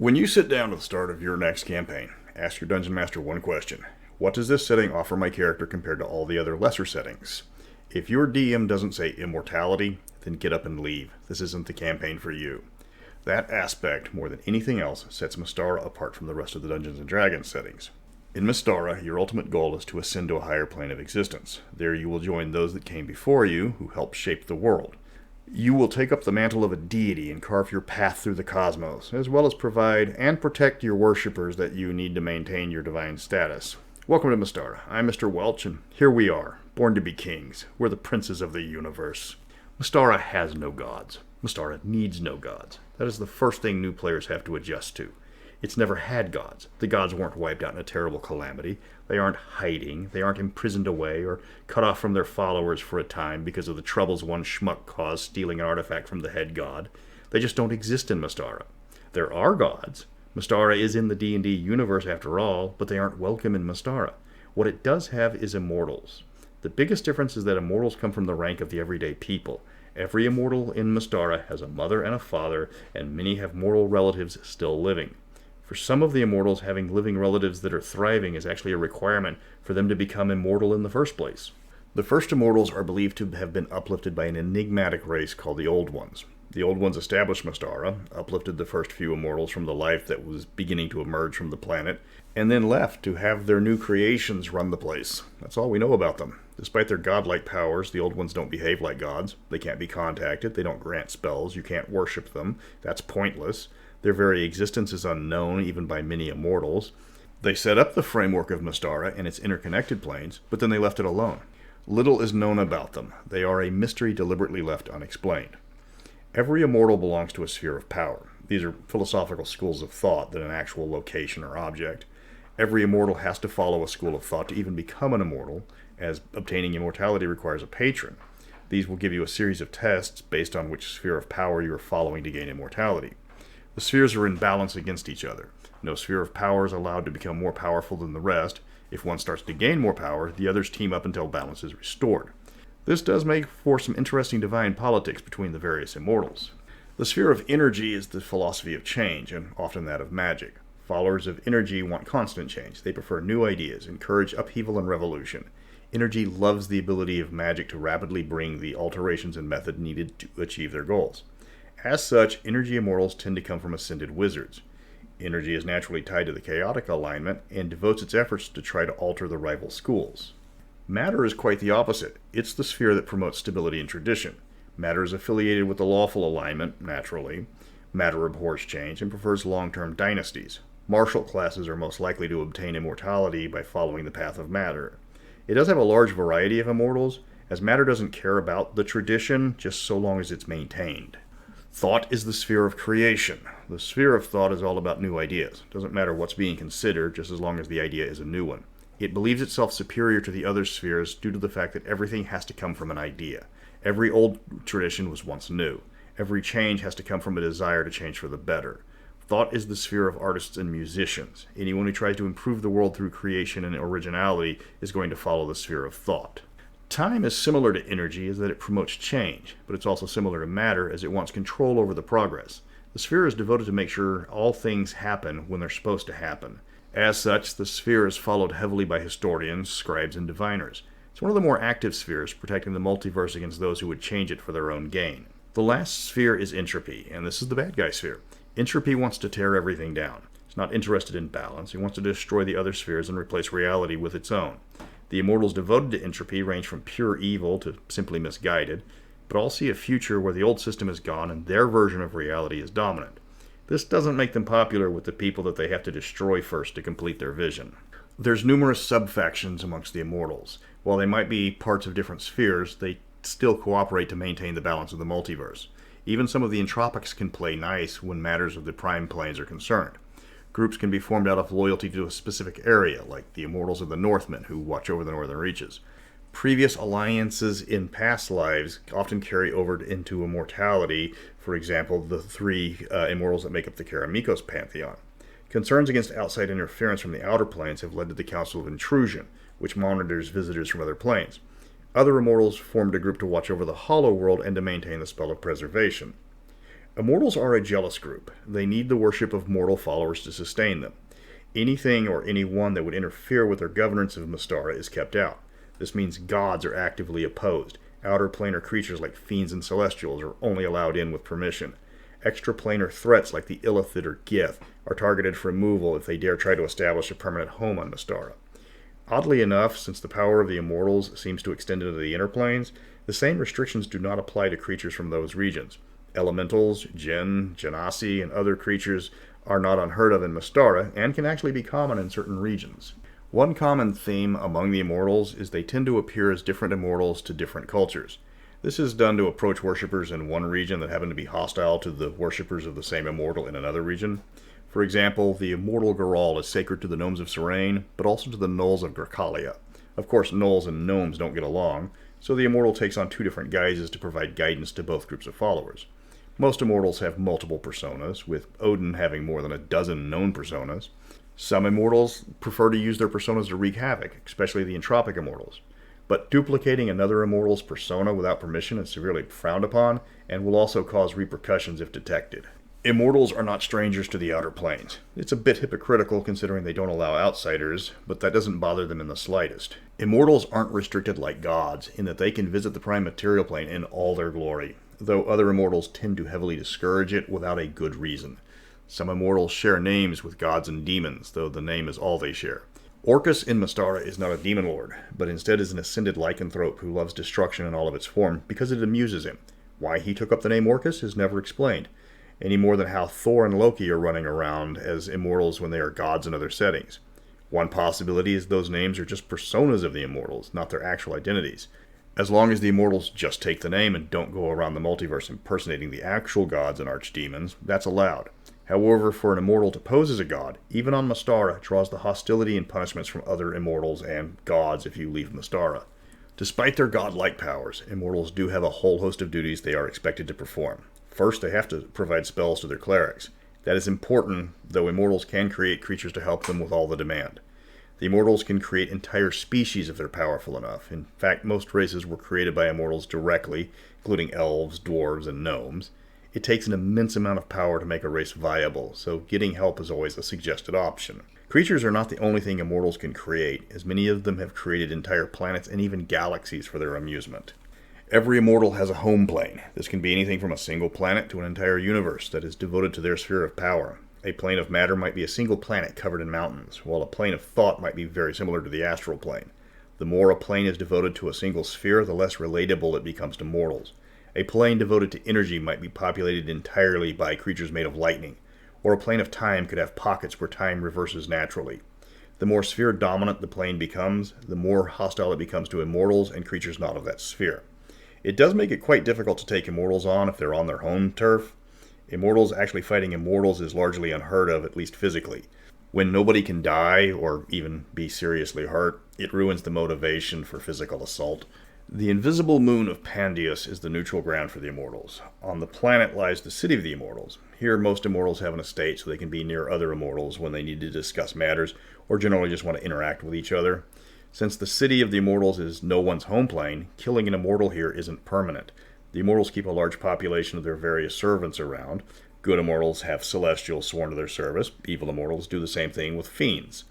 When you sit down at the start of your next campaign, ask your Dungeon Master one question. What does this setting offer my character compared to all the other lesser settings? If your DM doesn't say Immortality, then get up and leave. This isn't the campaign for you. That aspect, more than anything else, sets Mystara apart from the rest of the Dungeons & Dragons settings. In Mystara, your ultimate goal is to ascend to a higher plane of existence. There you will join those that came before you, who helped shape the world. You will take up the mantle of a deity and carve your path through the cosmos, as well as provide and protect your worshippers that you need to maintain your divine status. Welcome to Mystara. I'm Mr. Welch, and here we are, born to be kings. We're the princes of the universe. Mystara has no gods. Mystara needs no gods. That is the first thing new players have to adjust to. It's never had gods. The gods weren't wiped out in a terrible calamity. They aren't hiding. They aren't imprisoned away or cut off from their followers for a time because of the troubles one schmuck caused stealing an artifact from the head god. They just don't exist in Mystara. There are gods. Mystara is in the D&D universe after all, but they aren't welcome in Mystara. What it does have is immortals. The biggest difference is that immortals come from the rank of the everyday people. Every immortal in Mystara has a mother and a father, and many have mortal relatives still living. For some of the immortals, having living relatives that are thriving is actually a requirement for them to become immortal in the first place. The first immortals are believed to have been uplifted by an enigmatic race called the Old Ones. The Old Ones established Mystara, uplifted the first few immortals from the life that was beginning to emerge from the planet, and then left to have their new creations run the place. That's all we know about them. Despite their godlike powers, the Old Ones don't behave like gods. They can't be contacted. They don't grant spells. You can't worship them. That's pointless. Their very existence is unknown, even by many immortals. They set up the framework of Mystara and its interconnected planes, but then they left it alone. Little is known about them. They are a mystery deliberately left unexplained. Every immortal belongs to a sphere of power. These are philosophical schools of thought than an actual location or object. Every immortal has to follow a school of thought to even become an immortal, as obtaining immortality requires a patron. These will give you a series of tests based on which sphere of power you are following to gain immortality. The spheres are in balance against each other. No sphere of power is allowed to become more powerful than the rest. If one starts to gain more power, the others team up until balance is restored. This does make for some interesting divine politics between the various immortals. The sphere of energy is the philosophy of change, and often that of magic. Followers of energy want constant change. They prefer new ideas, encourage upheaval and revolution. Energy loves the ability of magic to rapidly bring the alterations in method needed to achieve their goals. As such, energy immortals tend to come from ascended wizards. Energy is naturally tied to the chaotic alignment and devotes its efforts to try to alter the rival schools. Matter is quite the opposite. It's the sphere that promotes stability and tradition. Matter is affiliated with the lawful alignment, naturally. Matter abhors change and prefers long-term dynasties. Martial classes are most likely to obtain immortality by following the path of matter. It does have a large variety of immortals, as matter doesn't care about the tradition, just so long as it's maintained. Thought is the sphere of creation. The sphere of thought is all about new ideas. It doesn't matter what's being considered, just as long as the idea is a new one. It believes itself superior to the other spheres due to the fact that everything has to come from an idea. Every old tradition was once new. Every change has to come from a desire to change for the better. Thought is the sphere of artists and musicians. Anyone who tries to improve the world through creation and originality is going to follow the sphere of thought. Time is similar to energy as that it promotes change, but it's also similar to matter as it wants control over the progress. The sphere is devoted to make sure all things happen when they're supposed to happen. As such, the sphere is followed heavily by historians, scribes, and diviners. It's one of the more active spheres, protecting the multiverse against those who would change it for their own gain. The last sphere is entropy, and this is the bad guy sphere. Entropy wants to tear everything down. It's not interested in balance. It wants to destroy the other spheres and replace reality with its own. The immortals devoted to entropy range from pure evil to simply misguided, but all see a future where the old system is gone and their version of reality is dominant. This doesn't make them popular with the people that they have to destroy first to complete their vision. There's numerous sub-factions amongst the immortals. While they might be parts of different spheres, they still cooperate to maintain the balance of the multiverse. Even some of the entropics can play nice when matters of the prime planes are concerned. Groups can be formed out of loyalty to a specific area, like the Immortals of the Northmen, who watch over the northern reaches. Previous alliances in past lives often carry over into immortality, for example, the three immortals that make up the Karamikos pantheon. Concerns against outside interference from the outer planes have led to the Council of Intrusion, which monitors visitors from other planes. Other immortals formed a group to watch over the Hollow World and to maintain the spell of preservation. Immortals are a jealous group. They need the worship of mortal followers to sustain them. Anything or anyone that would interfere with their governance of Mystara is kept out. This means gods are actively opposed. Outer planar creatures like fiends and celestials are only allowed in with permission. Extraplanar threats like the Illithid or Gith are targeted for removal if they dare try to establish a permanent home on Mystara. Oddly enough, since the power of the Immortals seems to extend into the inner planes, the same restrictions do not apply to creatures from those regions. Elementals, Jinn, Genasi, and other creatures are not unheard of in Mystara and can actually be common in certain regions. One common theme among the Immortals is they tend to appear as different Immortals to different cultures. This is done to approach worshippers in one region that happen to be hostile to the worshippers of the same Immortal in another region. For example, the immortal Geralt is sacred to the gnomes of Serain, but also to the gnolls of Gracalia. Of course, gnolls and gnomes don't get along, so the Immortal takes on two different guises to provide guidance to both groups of followers. Most Immortals have multiple personas, with Odin having more than a dozen known personas. Some Immortals prefer to use their personas to wreak havoc, especially the entropic Immortals. But duplicating another Immortal's persona without permission is severely frowned upon, and will also cause repercussions if detected. Immortals are not strangers to the outer planes. It's a bit hypocritical considering they don't allow outsiders, but that doesn't bother them in the slightest. Immortals aren't restricted like gods, in that they can visit the prime material plane in all their glory, though other Immortals tend to heavily discourage it without a good reason. Some Immortals share names with gods and demons, though the name is all they share. Orcus in Mystara is not a demon lord, but instead is an ascended lycanthrope who loves destruction in all of its form because it amuses him. Why he took up the name Orcus is never explained, any more than how Thor and Loki are running around as Immortals when they are gods in other settings. One possibility is those names are just personas of the Immortals, not their actual identities. As long as the Immortals just take the name and don't go around the multiverse impersonating the actual gods and archdemons, that's allowed. However, for an Immortal to pose as a god, even on Mystara, draws the hostility and punishments from other Immortals and gods if you leave Mystara. Despite their godlike powers, Immortals do have a whole host of duties they are expected to perform. First, they have to provide spells to their clerics. That is important, though Immortals can create creatures to help them with all the demand. The Immortals can create entire species if they're powerful enough. In fact, most races were created by Immortals directly, including elves, dwarves, and gnomes. It takes an immense amount of power to make a race viable, so getting help is always a suggested option. Creatures are not the only thing Immortals can create, as many of them have created entire planets and even galaxies for their amusement. Every Immortal has a home plane. This can be anything from a single planet to an entire universe that is devoted to their sphere of power. A plane of matter might be a single planet covered in mountains, while a plane of thought might be very similar to the astral plane. The more a plane is devoted to a single sphere, the less relatable it becomes to mortals. A plane devoted to energy might be populated entirely by creatures made of lightning, or a plane of time could have pockets where time reverses naturally. The more sphere-dominant the plane becomes, the more hostile it becomes to Immortals and creatures not of that sphere. It does make it quite difficult to take Immortals on if they're on their home turf. Immortals actually fighting Immortals is largely unheard of, at least physically. When nobody can die, or even be seriously hurt, it ruins the motivation for physical assault. The invisible moon of Pandius is the neutral ground for the Immortals. On the planet lies the city of the Immortals. Here most Immortals have an estate so they can be near other Immortals when they need to discuss matters, or generally just want to interact with each other. Since the city of the Immortals is no one's home plane, killing an Immortal here isn't permanent. The Immortals keep a large population of their various servants around. Good Immortals have Celestials sworn to their service. Evil Immortals do the same thing with fiends.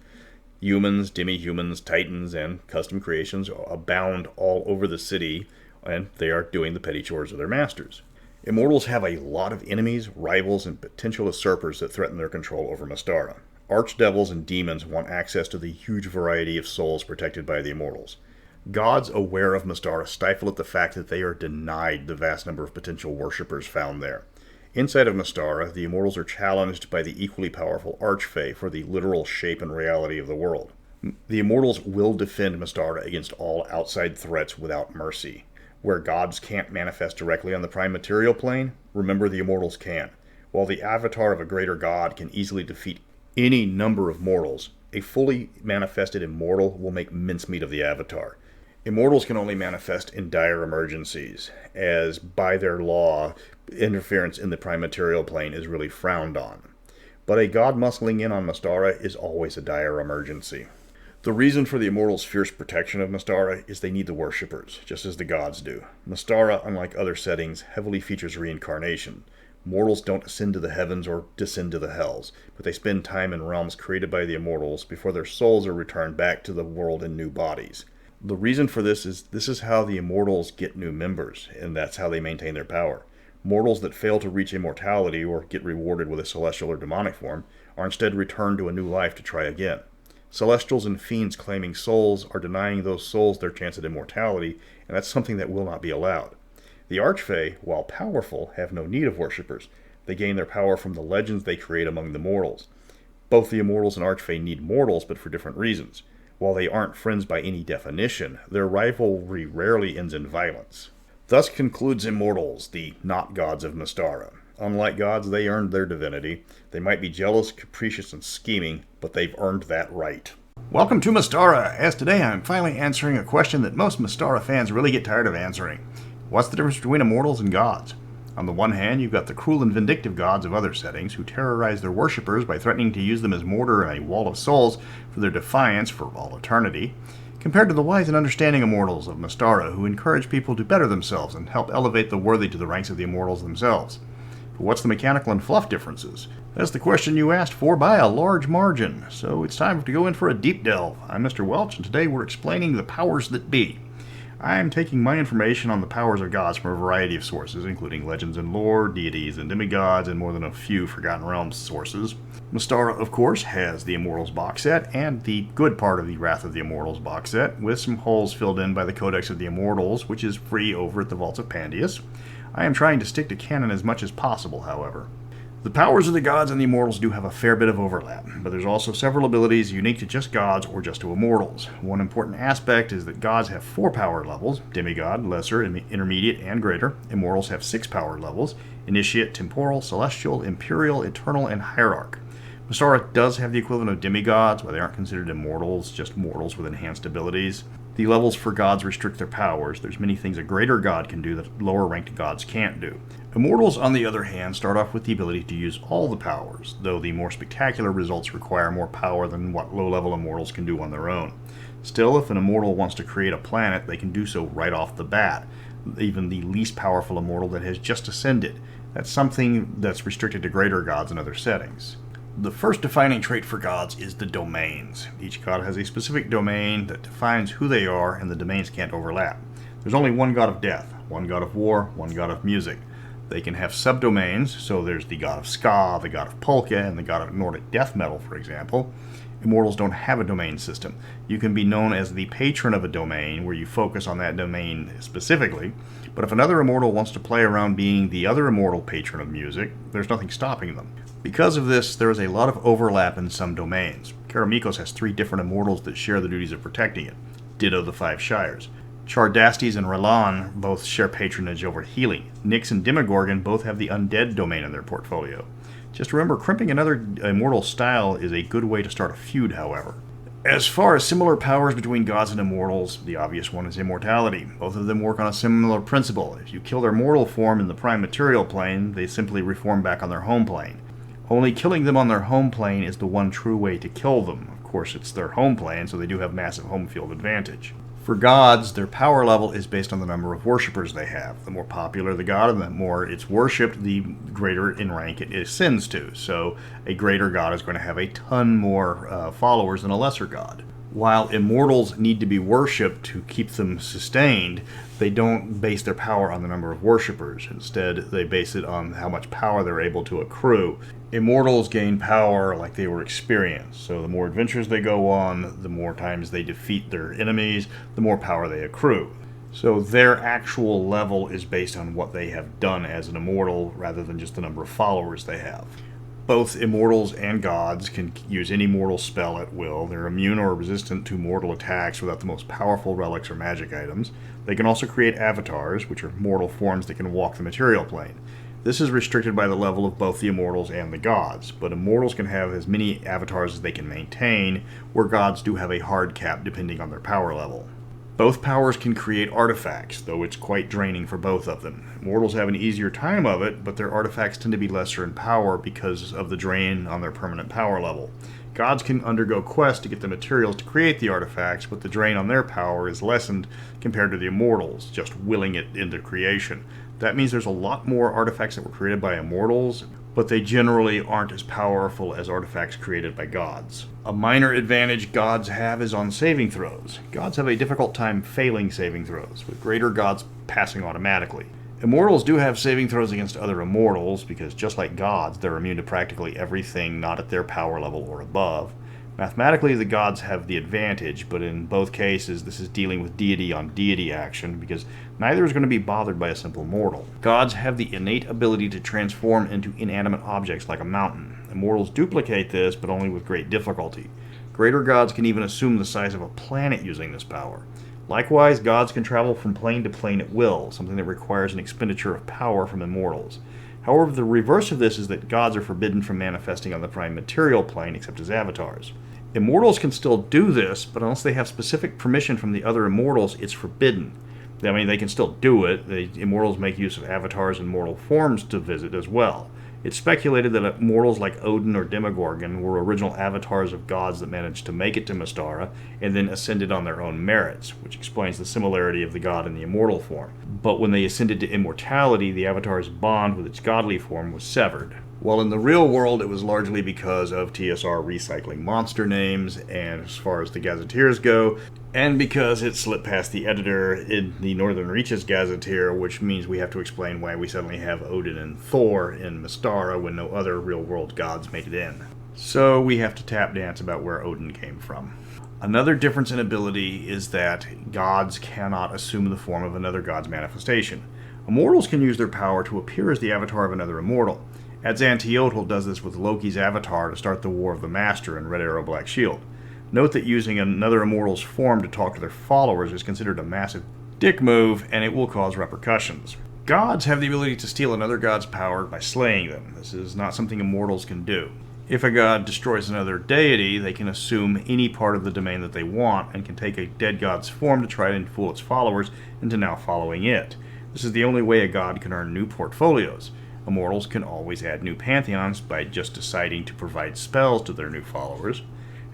Humans, demi-humans, titans, and custom creations abound all over the city, and they are doing the petty chores of their masters. Immortals have a lot of enemies, rivals, and potential usurpers that threaten their control over Mystara. Archdevils and demons want access to the huge variety of souls protected by the Immortals. Gods aware of Mystara stifle at the fact that they are denied the vast number of potential worshippers found there. Inside of Mystara, the Immortals are challenged by the equally powerful Archfey for the literal shape and reality of the world. The Immortals will defend Mystara against all outside threats without mercy. Where gods can't manifest directly on the prime material plane, remember the Immortals can. While the avatar of a greater god can easily defeat any number of mortals, a fully manifested Immortal will make mincemeat of the avatar. Immortals can only manifest in dire emergencies, as by their law, interference in the prime material plane is really frowned on. But a god muscling in on Mystara is always a dire emergency. The reason for the Immortals' fierce protection of Mystara is they need the worshippers, just as the gods do. Mystara, unlike other settings, heavily features reincarnation. Mortals don't ascend to the heavens or descend to the hells, but they spend time in realms created by the immortals before their souls are returned back to the world in new bodies. The reason for this is how the immortals get new members, and that's how they maintain their power. Mortals that fail to reach immortality or get rewarded with a celestial or demonic form are instead returned to a new life to try again. Celestials and fiends claiming souls are denying those souls their chance at immortality, and that's something that will not be allowed. The Archfey, while powerful, have no need of worshippers. They gain their power from the legends they create among the mortals. Both the Immortals and Archfey need mortals, but for different reasons. While they aren't friends by any definition, their rivalry rarely ends in violence. Thus concludes Immortals, the not gods of Mystara. Unlike gods, they earned their divinity. They might be jealous, capricious, and scheming, but they've earned that right. Welcome to Mystara, as today I'm finally answering a question that most Mystara fans really get tired of answering. What's the difference between immortals and gods? On the one hand, you've got the cruel and vindictive gods of other settings who terrorize their worshippers by threatening to use them as mortar and a wall of souls for their defiance for all eternity, compared to the wise and understanding immortals of Mystara who encourage people to better themselves and help elevate the worthy to the ranks of the immortals themselves. But what's the mechanical and fluff differences? That's the question you asked for by a large margin, so it's time to go in for a deep delve. I'm Mr. Welch, and today we're explaining the powers that be. I am taking my information on the powers of gods from a variety of sources, including legends and lore, deities and demigods, and more than a few Forgotten Realms sources. Mystara, of course, has the Immortals box set, and the good part of the Wrath of the Immortals box set, with some holes filled in by the Codex of the Immortals, which is free over at the Vaults of Pandius. I am trying to stick to canon as much as possible, however. The powers of the gods and the immortals do have a fair bit of overlap, but there's also several abilities unique to just gods or just to immortals. One important aspect is that gods have 4 power levels: demigod, lesser, intermediate, and greater. Immortals have 6 power levels: initiate, temporal, celestial, imperial, eternal, and hierarch. Mystara does have the equivalent of demigods, but they aren't considered immortals, just mortals with enhanced abilities. The levels for gods restrict their powers. There's many things a greater god can do that lower-ranked gods can't do. Immortals, on the other hand, start off with the ability to use all the powers, though the more spectacular results require more power than what low-level immortals can do on their own. Still, if an immortal wants to create a planet, they can do so right off the bat, even the least powerful immortal that has just ascended. That's something that's restricted to greater gods in other settings. The first defining trait for gods is the domains. Each god has a specific domain that defines who they are, and the domains can't overlap. There's only one god of death, one god of war, one god of music. They can have subdomains, so there's the god of ska, the god of polka, and the god of Nordic death metal, for example. Immortals don't have a domain system. You can be known as the patron of a domain, where you focus on that domain specifically, but if another immortal wants to play around being the other immortal patron of music, there's nothing stopping them. Because of this, there is a lot of overlap in some domains. Karamikos has 3 different immortals that share the duties of protecting it. Ditto the 5 Shires. Chardastes and Ralan both share patronage over healing. Nyx and Demogorgon both have the undead domain in their portfolio. Just remember, crimping another immortal style is a good way to start a feud, however. As far as similar powers between gods and immortals, the obvious one is immortality. Both of them work on a similar principle. If you kill their mortal form in the prime material plane, they simply reform back on their home plane. Only killing them on their home plane is the one true way to kill them. Of course, it's their home plane, so they do have massive home field advantage. For gods, their power level is based on the number of worshippers they have. The more popular the god and the more it's worshipped, the greater in rank it ascends to. So a greater god is going to have a ton more followers than a lesser god. While immortals need to be worshipped to keep them sustained, they don't base their power on the number of worshippers. Instead, they base it on how much power they're able to accrue. Immortals gain power like they were experienced. So the more adventures they go on, the more times they defeat their enemies, the more power they accrue. So their actual level is based on what they have done as an immortal rather than just the number of followers they have. Both immortals and gods can use any mortal spell at will. They're immune or resistant to mortal attacks without the most powerful relics or magic items. They can also create avatars, which are mortal forms that can walk the material plane. This is restricted by the level of both the immortals and the gods, but immortals can have as many avatars as they can maintain, where gods do have a hard cap depending on their power level. Both powers can create artifacts, though it's quite draining for both of them. Mortals have an easier time of it, but their artifacts tend to be lesser in power because of the drain on their permanent power level. Gods can undergo quests to get the materials to create the artifacts, but the drain on their power is lessened compared to the immortals, just willing it into creation. That means there's a lot more artifacts that were created by immortals, but they generally aren't as powerful as artifacts created by gods. A minor advantage gods have is on saving throws. Gods have a difficult time failing saving throws, with greater gods passing automatically. Immortals do have saving throws against other immortals, because just like gods, they're immune to practically everything not at their power level or above. Mathematically, the gods have the advantage, but in both cases, this is dealing with deity on deity action, because neither is going to be bothered by a simple mortal. Gods have the innate ability to transform into inanimate objects like a mountain. Immortals duplicate this, but only with great difficulty. Greater gods can even assume the size of a planet using this power. Likewise, gods can travel from plane to plane at will, something that requires an expenditure of power from immortals. However, the reverse of this is that gods are forbidden from manifesting on the prime material plane except as avatars. Immortals can still do this, but unless they have specific permission from the other immortals, it's forbidden. I mean, they can still do it. The immortals make use of avatars and mortal forms to visit as well. It's speculated that immortals like Odin or Demogorgon were original avatars of gods that managed to make it to Mystara and then ascended on their own merits, which explains the similarity of the god and the immortal form. But when they ascended to immortality, the avatar's bond with its godly form was severed. While in the real world, it was largely because of TSR recycling monster names, and as far as the gazetteers go, and because it slipped past the editor in the Northern Reaches Gazetteer, which means we have to explain why we suddenly have Odin and Thor in Mystara when no other real-world gods made it in. So we have to tap dance about where Odin came from. Another difference in ability is that gods cannot assume the form of another god's manifestation. Immortals can use their power to appear as the avatar of another immortal. Azanthiotl does this with Loki's avatar to start the War of the Master in Red Arrow Black Shield. Note that using another immortal's form to talk to their followers is considered a massive dick move, and it will cause repercussions. Gods have the ability to steal another god's power by slaying them. This is not something immortals can do. If a god destroys another deity, they can assume any part of the domain that they want and can take a dead god's form to try and fool its followers into now following it. This is the only way a god can earn new portfolios. Immortals can always add new pantheons by just deciding to provide spells to their new followers.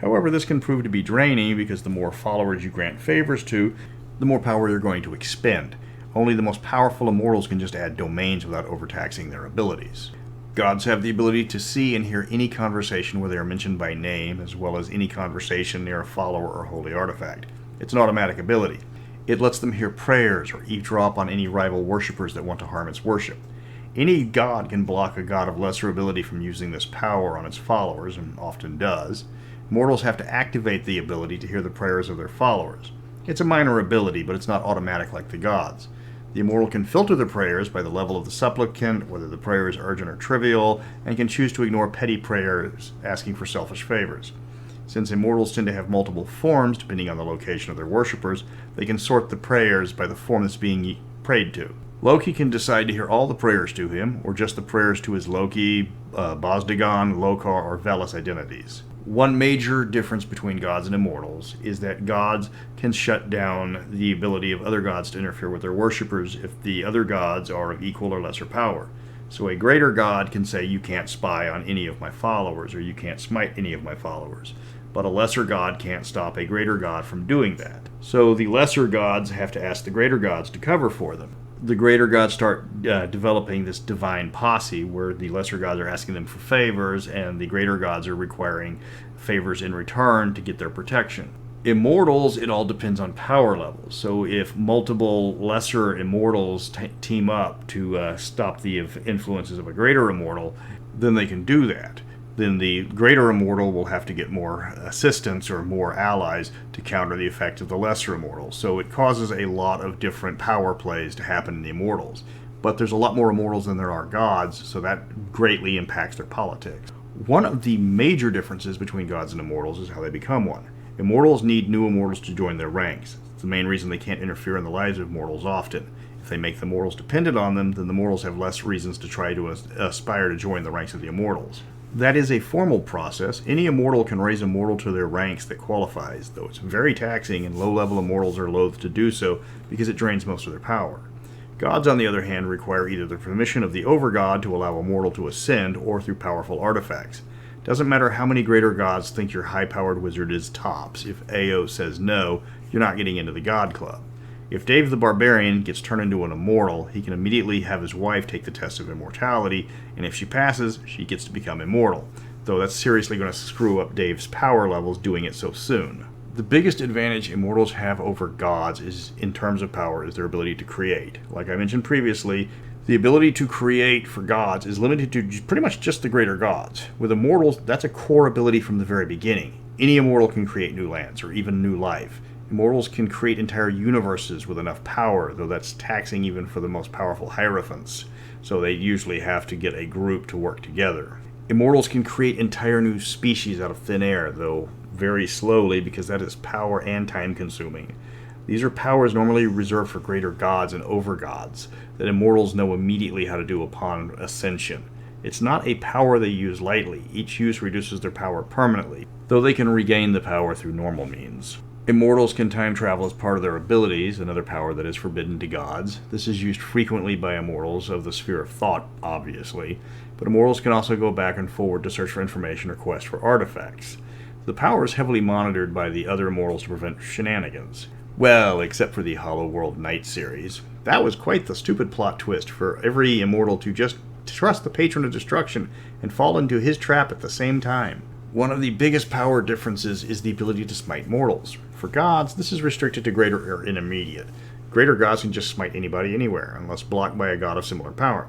However, this can prove to be draining because the more followers you grant favors to, the more power you're going to expend. Only the most powerful immortals can just add domains without overtaxing their abilities. Gods have the ability to see and hear any conversation where they are mentioned by name, as well as any conversation near a follower or holy artifact. It's an automatic ability. It lets them hear prayers or eavesdrop on any rival worshippers that want to harm its worship. Any god can block a god of lesser ability from using this power on its followers, and often does. Mortals have to activate the ability to hear the prayers of their followers. It's a minor ability, but it's not automatic like the gods. The immortal can filter the prayers by the level of the supplicant, whether the prayer is urgent or trivial, and can choose to ignore petty prayers asking for selfish favors. Since immortals tend to have multiple forms, depending on the location of their worshippers, they can sort the prayers by the form that's being prayed to. Loki can decide to hear all the prayers to him, or just the prayers to his Loki, Bosdagon, Lokar, or Velas identities. One major difference between gods and immortals is that gods can shut down the ability of other gods to interfere with their worshippers if the other gods are of equal or lesser power. So a greater god can say, "You can't spy on any of my followers," or "You can't smite any of my followers." But a lesser god can't stop a greater god from doing that. So the lesser gods have to ask the greater gods to cover for them. The greater gods start developing this divine posse where the lesser gods are asking them for favors and the greater gods are requiring favors in return to get their protection. Immortals, it all depends on power levels. So if multiple lesser immortals team up to stop the influences of a greater immortal, then they can do that. Then the greater immortal will have to get more assistance or more allies to counter the effect of the lesser immortal. So it causes a lot of different power plays to happen in the immortals. But there's a lot more immortals than there are gods, so that greatly impacts their politics. One of the major differences between gods and immortals is how they become one. Immortals need new immortals to join their ranks. It's the main reason they can't interfere in the lives of mortals often. If they make the mortals dependent on them, then the mortals have less reasons to try to aspire to join the ranks of the immortals. That is a formal process. Any immortal can raise a mortal to their ranks that qualifies, though it's very taxing and low-level immortals are loath to do so because it drains most of their power. Gods, on the other hand, require either the permission of the overgod to allow a mortal to ascend or through powerful artifacts. Doesn't matter how many greater gods think your high-powered wizard is tops. If AO says no, you're not getting into the god club. If Dave the Barbarian gets turned into an immortal, he can immediately have his wife take the test of immortality, and if she passes, she gets to become immortal, though that's seriously going to screw up Dave's power levels doing it so soon. The biggest advantage immortals have over gods is, in terms of power, is their ability to create. Like I mentioned previously, the ability to create for gods is limited to pretty much just the greater gods. With immortals, that's a core ability from the very beginning. Any immortal can create new lands, or even new life. Immortals can create entire universes with enough power, though that's taxing even for the most powerful hierophants, so they usually have to get a group to work together. Immortals can create entire new species out of thin air, though very slowly because that is power and time consuming. These are powers normally reserved for greater gods and overgods that immortals know immediately how to do upon ascension. It's not a power they use lightly. Each use reduces their power permanently, though they can regain the power through normal means. Immortals can time travel as part of their abilities, another power that is forbidden to gods. This is used frequently by immortals of the sphere of thought, obviously, but immortals can also go back and forward to search for information or quest for artifacts. The power is heavily monitored by the other immortals to prevent shenanigans. Well, except for the Hollow World Knight series. That was quite the stupid plot twist for every immortal to just trust the Patron of Destruction and fall into his trap at the same time. One of the biggest power differences is the ability to smite mortals. For gods, this is restricted to greater or intermediate. Greater gods can just smite anybody anywhere, unless blocked by a god of similar power.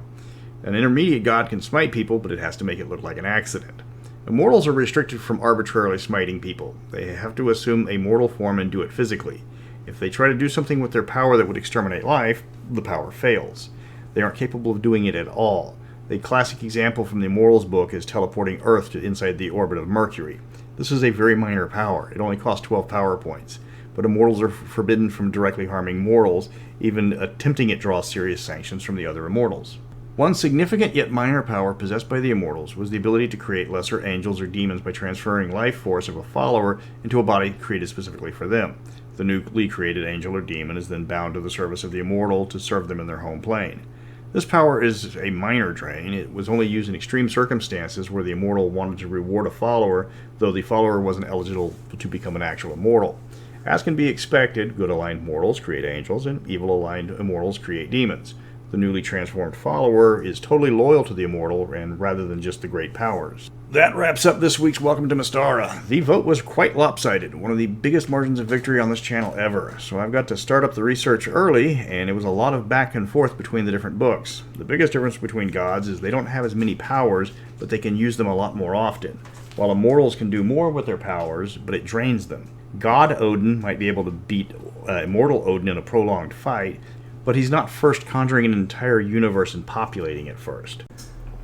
An intermediate god can smite people, but it has to make it look like an accident. Immortals are restricted from arbitrarily smiting people. They have to assume a mortal form and do it physically. If they try to do something with their power that would exterminate life, the power fails. They aren't capable of doing it at all. The classic example from the Immortals book is teleporting Earth to inside the orbit of Mercury. This is a very minor power. It only costs 12 power points. But immortals are forbidden from directly harming mortals. Even attempting it draws serious sanctions from the other immortals. One significant yet minor power possessed by the immortals was the ability to create lesser angels or demons by transferring life force of a follower into a body created specifically for them. The newly created angel or demon is then bound to the service of the immortal to serve them in their home plane. This power is a minor drain. It was only used in extreme circumstances where the immortal wanted to reward a follower, though the follower wasn't eligible to become an actual immortal. As can be expected, good-aligned mortals create angels, and evil-aligned immortals create demons. The newly transformed follower is totally loyal to the immortal, and rather than just the great powers. That wraps up this week's Welcome to Mystara. The vote was quite lopsided, one of the biggest margins of victory on this channel ever, so I've got to start up the research early, and it was a lot of back and forth between the different books. The biggest difference between gods is they don't have as many powers, but they can use them a lot more often, while immortals can do more with their powers, but it drains them. God Odin might be able to beat immortal Odin in a prolonged fight, but he's not first conjuring an entire universe and populating it first.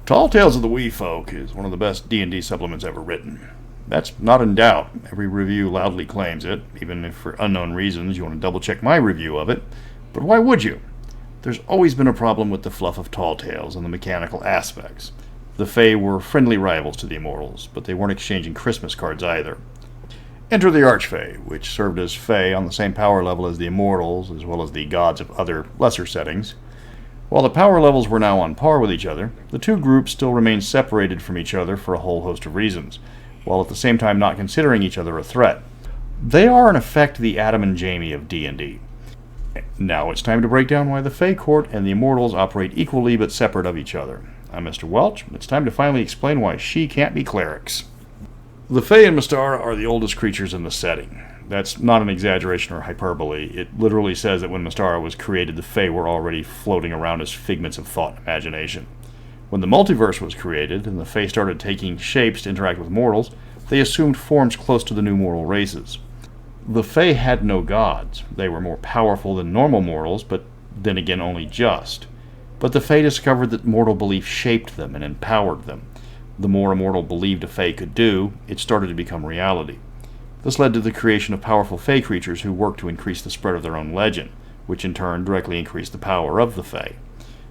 Tall Tales of the Wee Folk is one of the best D&D supplements ever written. That's not in doubt. Every review loudly claims it, even if for unknown reasons you want to double-check my review of it. But why would you? There's always been a problem with the fluff of Tall Tales and the mechanical aspects. The Fae were friendly rivals to the Immortals, but they weren't exchanging Christmas cards either. Enter the Archfey, which served as Fae on the same power level as the Immortals, as well as the gods of other lesser settings. While the power levels were now on par with each other, the two groups still remained separated from each other for a whole host of reasons, while at the same time not considering each other a threat. They are in effect the Adam and Jamie of D&D. Now it's time to break down why the Fae Court and the Immortals operate equally but separate of each other. I'm Mr. Welch. It's time to finally explain why she can't be clerics. The Fae and Mystara are the oldest creatures in the setting. That's not an exaggeration or hyperbole. It literally says that when Mystara was created, the Fae were already floating around as figments of thought and imagination. When the multiverse was created, and the Fae started taking shapes to interact with mortals, they assumed forms close to the new mortal races. The Fae had no gods. They were more powerful than normal mortals, but then again only just. But the Fae discovered that mortal belief shaped them and empowered them. The more a mortal believed a Fae could do, it started to become reality. This led to the creation of powerful Fae creatures who worked to increase the spread of their own legend, which in turn directly increased the power of the Fae.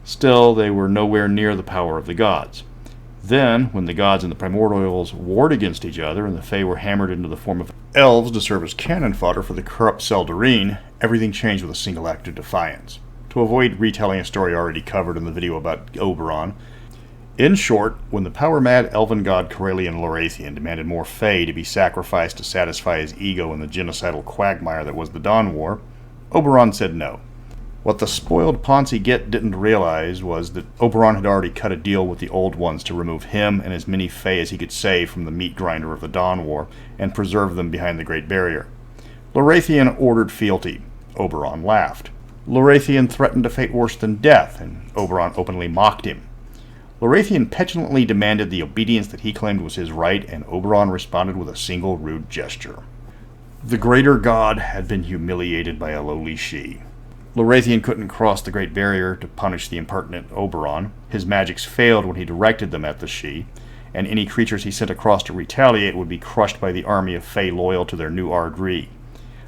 Still, they were nowhere near the power of the gods. Then, when the gods and the primordials warred against each other and the Fae were hammered into the form of elves to serve as cannon fodder for the corrupt Seldarine, everything changed with a single act of defiance. To avoid retelling a story already covered in the video about Oberon, in short, when the power-mad elven god Corellian Lorathian demanded more Fae to be sacrificed to satisfy his ego in the genocidal quagmire that was the Dawn War, Oberon said no. What the spoiled Ponzi Git didn't realize was that Oberon had already cut a deal with the Old Ones to remove him and as many Fae as he could save from the meat grinder of the Dawn War and preserve them behind the Great Barrier. Lorathian ordered fealty. Oberon laughed. Lorathian threatened a fate worse than death, and Oberon openly mocked him. Lorathian petulantly demanded the obedience that he claimed was his right, and Oberon responded with a single rude gesture. The greater god had been humiliated by a lowly she. Lorathian couldn't cross the Great Barrier to punish the impertinent Oberon. His magics failed when he directed them at the she, and any creatures he sent across to retaliate would be crushed by the army of Fae loyal to their new Ardri.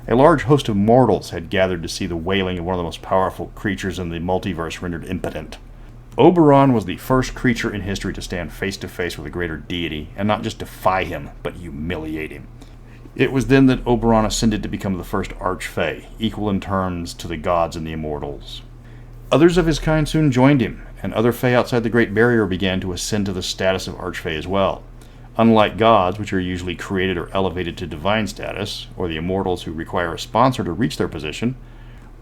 A large host of mortals had gathered to see the wailing of one of the most powerful creatures in the multiverse rendered impotent. Oberon was the first creature in history to stand face to face with a greater deity, and not just defy him, but humiliate him. It was then that Oberon ascended to become the first Archfey, equal in terms to the gods and the Immortals. Others of his kind soon joined him, and other Fae outside the Great Barrier began to ascend to the status of Archfey as well. Unlike gods, which are usually created or elevated to divine status, or the Immortals who require a sponsor to reach their position,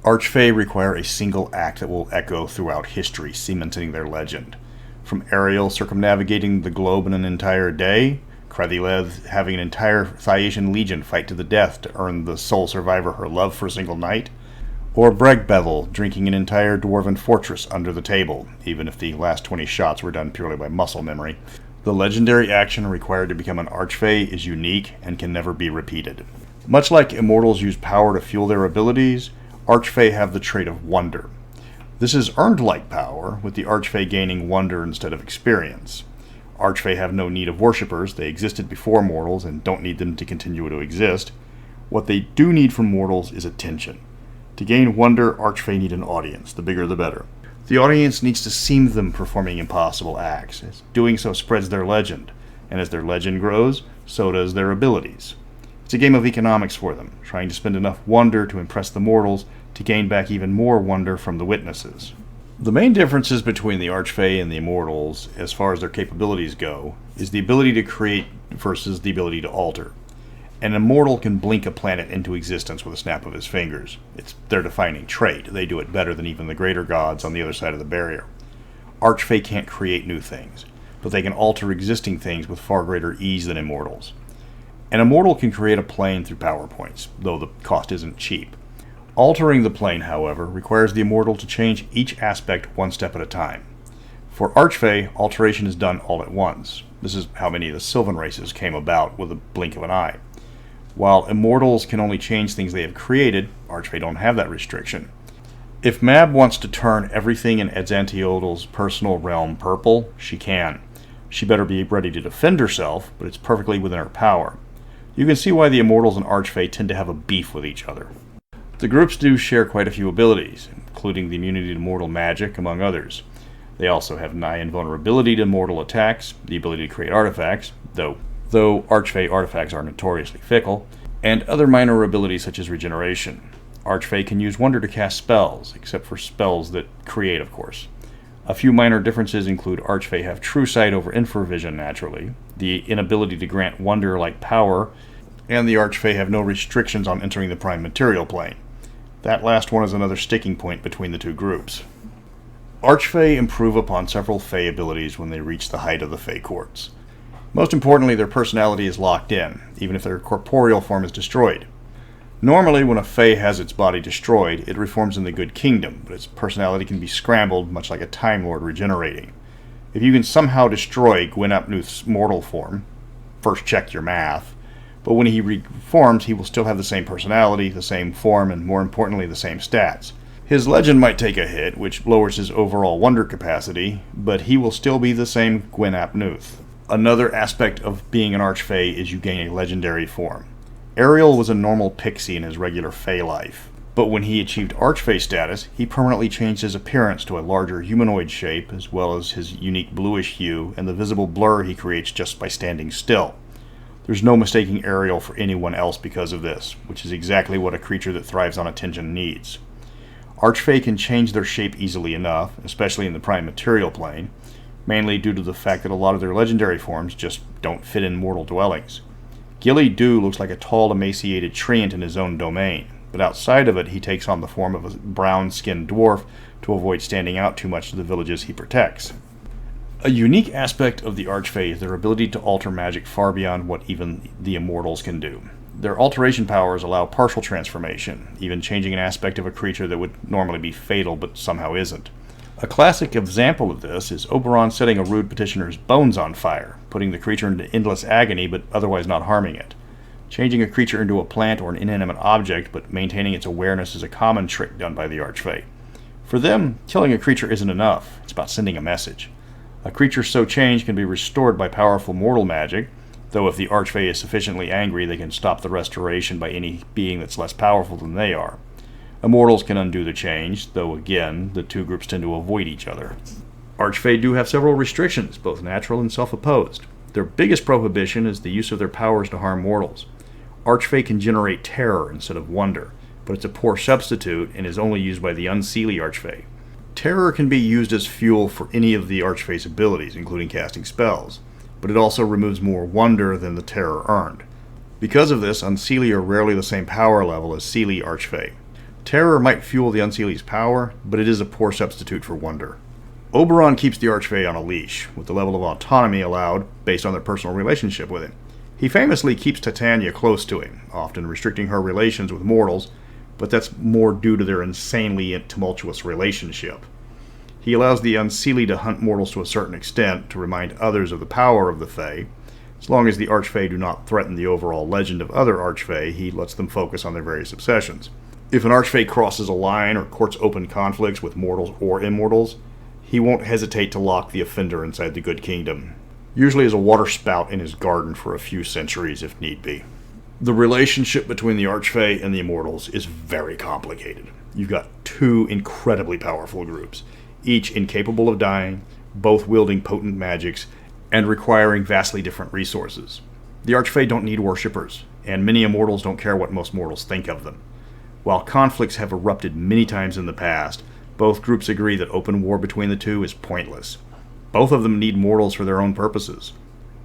Archfey require a single act that will echo throughout history, cementing their legend. From Ariel circumnavigating the globe in an entire day, Cretheleth having an entire Thyesian legion fight to the death to earn the sole survivor her love for a single night, or Bregbevel drinking an entire dwarven fortress under the table, even if the last 20 shots were done purely by muscle memory. The legendary action required to become an Archfey is unique and can never be repeated. Much like Immortals use power to fuel their abilities, Archfey have the trait of wonder. This is earned like power, with the Archfey gaining wonder instead of experience. Archfey have no need of worshippers, they existed before mortals and don't need them to continue to exist. What they do need from mortals is attention. To gain wonder, Archfey need an audience, the bigger the better. The audience needs to see them performing impossible acts, as doing so spreads their legend, and as their legend grows, so does their abilities. It's a game of economics for them, trying to spend enough wonder to impress the mortals to gain back even more wonder from the witnesses. The main differences between the Archfey and the Immortals, as far as their capabilities go, is the ability to create versus the ability to alter. An Immortal can blink a planet into existence with a snap of his fingers. It's their defining trait. They do it better than even the greater gods on the other side of the barrier. Archfey can't create new things, but they can alter existing things with far greater ease than Immortals. An Immortal can create a plane through power points, though the cost isn't cheap. Altering the plane, however, requires the Immortal to change each aspect one step at a time. For Archfey, alteration is done all at once. This is how many of the Sylvan races came about with a blink of an eye. While Immortals can only change things they have created, Archfey don't have that restriction. If Mab wants to turn everything in Edzantiodal's personal realm purple, she can. She better be ready to defend herself, but it's perfectly within her power. You can see why the Immortals and Archfey tend to have a beef with each other. The groups do share quite a few abilities, including the immunity to mortal magic, among others. They also have nigh invulnerability to mortal attacks, the ability to create artifacts, though Archfey artifacts are notoriously fickle, and other minor abilities such as regeneration. Archfey can use wonder to cast spells, except for spells that create, of course. A few minor differences include Archfey have true sight over infravision naturally, the inability to grant wonder-like power, and the Archfey have no restrictions on entering the prime material plane. That last one is another sticking point between the two groups. Archfey improve upon several Fey abilities when they reach the height of the Fey Courts. Most importantly, their personality is locked in, even if their corporeal form is destroyed. Normally, when a Fey has its body destroyed, it reforms in the Good Kingdom, but its personality can be scrambled, much like a Time Lord regenerating. If you can somehow destroy Gwyn ap Nuth's mortal form, first check your math, but when he reforms, he will still have the same personality, the same form, and more importantly, the same stats. His legend might take a hit, which lowers his overall wonder capacity, but he will still be the same Gwyn ap Nuth. Another aspect of being an Archfey is you gain a legendary form. Ariel was a normal pixie in his regular Fey life, but when he achieved Archfey status, he permanently changed his appearance to a larger humanoid shape, as well as his unique bluish hue and the visible blur he creates just by standing still. There's no mistaking Ariel for anyone else because of this, which is exactly what a creature that thrives on attention needs. Archfey can change their shape easily enough, especially in the prime material plane, mainly due to the fact that a lot of their legendary forms just don't fit in mortal dwellings. Gilly Dew looks like a tall, emaciated treant in his own domain, but but outside of it he takes on the form of a brown-skinned dwarf to avoid standing out too much to the villages he protects. A unique aspect of the Archfey is their ability to alter magic far beyond what even the Immortals can do. Their alteration powers allow partial transformation, even changing an aspect of a creature that would normally be fatal but somehow isn't. A classic example of this is Oberon setting a rude petitioner's bones on fire, putting the creature into endless agony but otherwise not harming it. Changing a creature into a plant or an inanimate object but maintaining its awareness is a common trick done by the Archfey. For them, killing a creature isn't enough, it's about sending a message. A creature so changed can be restored by powerful mortal magic, though if the Archfey is sufficiently angry they can stop the restoration by any being that's less powerful than they are. Immortals can undo the change, though again, the two groups tend to avoid each other. Archfey do have several restrictions, both natural and self-imposed. Their biggest prohibition is the use of their powers to harm mortals. Archfey can generate terror instead of wonder, but it's a poor substitute and is only used by the unseelie Archfey. Terror can be used as fuel for any of the Archfey's abilities, including casting spells, but it also removes more wonder than the terror earned. Because of this, unseelie are rarely the same power level as seelie Archfey. Terror might fuel the unseelie's power, but it is a poor substitute for wonder. Oberon keeps the Archfey on a leash, with the level of autonomy allowed based on their personal relationship with him. He famously keeps Titania close to him, often restricting her relations with mortals, but that's more due to their insanely tumultuous relationship. He allows the unseelie to hunt mortals to a certain extent to remind others of the power of the Fae. As long as the Archfey do not threaten the overall legend of other Archfey, he lets them focus on their various obsessions. If an Archfey crosses a line or courts open conflicts with mortals or immortals, he won't hesitate to lock the offender inside the good kingdom, usually as a water spout in his garden for a few centuries if need be. The relationship between the Archfey and the Immortals is very complicated. You've got two incredibly powerful groups, each incapable of dying, both wielding potent magics, and requiring vastly different resources. The Archfey don't need worshippers, and many Immortals don't care what most mortals think of them. While conflicts have erupted many times in the past, both groups agree that open war between the two is pointless. Both of them need mortals for their own purposes,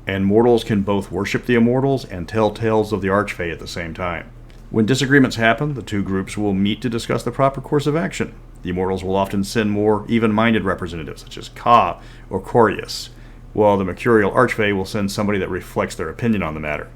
and mortals can both worship the Immortals and tell tales of the Archfey at the same time. When disagreements happen, the two groups will meet to discuss the proper course of action. The Immortals will often send more even-minded representatives, such as Ka or Corius, while the Mercurial Archfey will send somebody that reflects their opinion on the matter.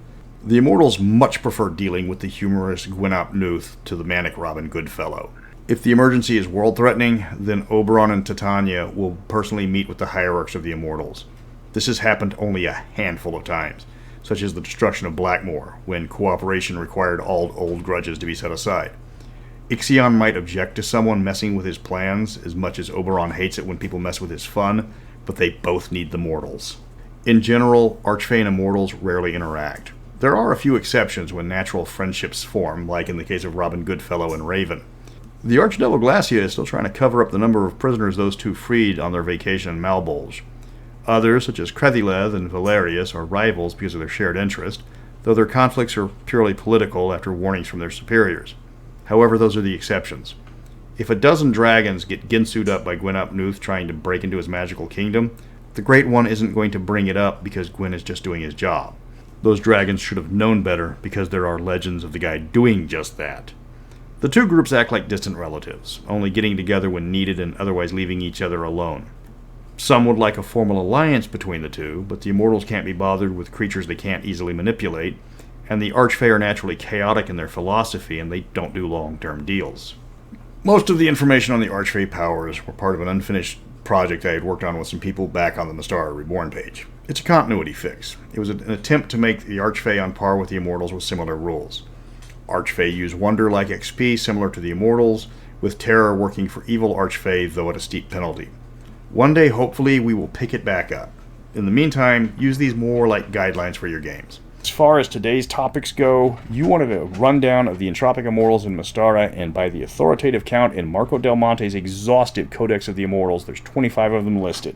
The Immortals much prefer dealing with the humorous Gwynap Nuth to the manic Robin Goodfellow. If the emergency is world-threatening, then Oberon and Titania will personally meet with the hierarchs of the Immortals. This has happened only a handful of times, such as the destruction of Blackmoor, when cooperation required all old grudges to be set aside. Ixion might object to someone messing with his plans as much as Oberon hates it when people mess with his fun, but they both need the mortals. In general, Archfey and Immortals rarely interact. There are a few exceptions when natural friendships form, like in the case of Robin Goodfellow and Raven. The Archdevil Glacia is still trying to cover up the number of prisoners those two freed on their vacation in Malbolge. Others, such as Crethileth and Valerius, are rivals because of their shared interest, though their conflicts are purely political after warnings from their superiors. However, those are the exceptions. If a dozen dragons get ginsued up by Gwynap Nuth trying to break into his magical kingdom, the Great One isn't going to bring it up because Gwyn is just doing his job. Those dragons should have known better because there are legends of the guy doing just that. The two groups act like distant relatives, only getting together when needed and otherwise leaving each other alone. Some would like a formal alliance between the two, but the Immortals can't be bothered with creatures they can't easily manipulate, and the Archfey are naturally chaotic in their philosophy and they don't do long-term deals. Most of the information on the Archfey powers were part of an unfinished project I had worked on with some people back on the Mystara Reborn page. It's a continuity fix. It was an attempt to make the Archfey on par with the Immortals with similar rules. Archfey use Wonder like XP similar to the Immortals, with Terror working for evil Archfey, though at a steep penalty. One day, hopefully, we will pick it back up. In the meantime, use these more like guidelines for your games. As far as today's topics go, you wanted a rundown of the Entropic Immortals in Mystara, and by the authoritative count in Marco Del Monte's exhaustive Codex of the Immortals, there's 25 of them listed.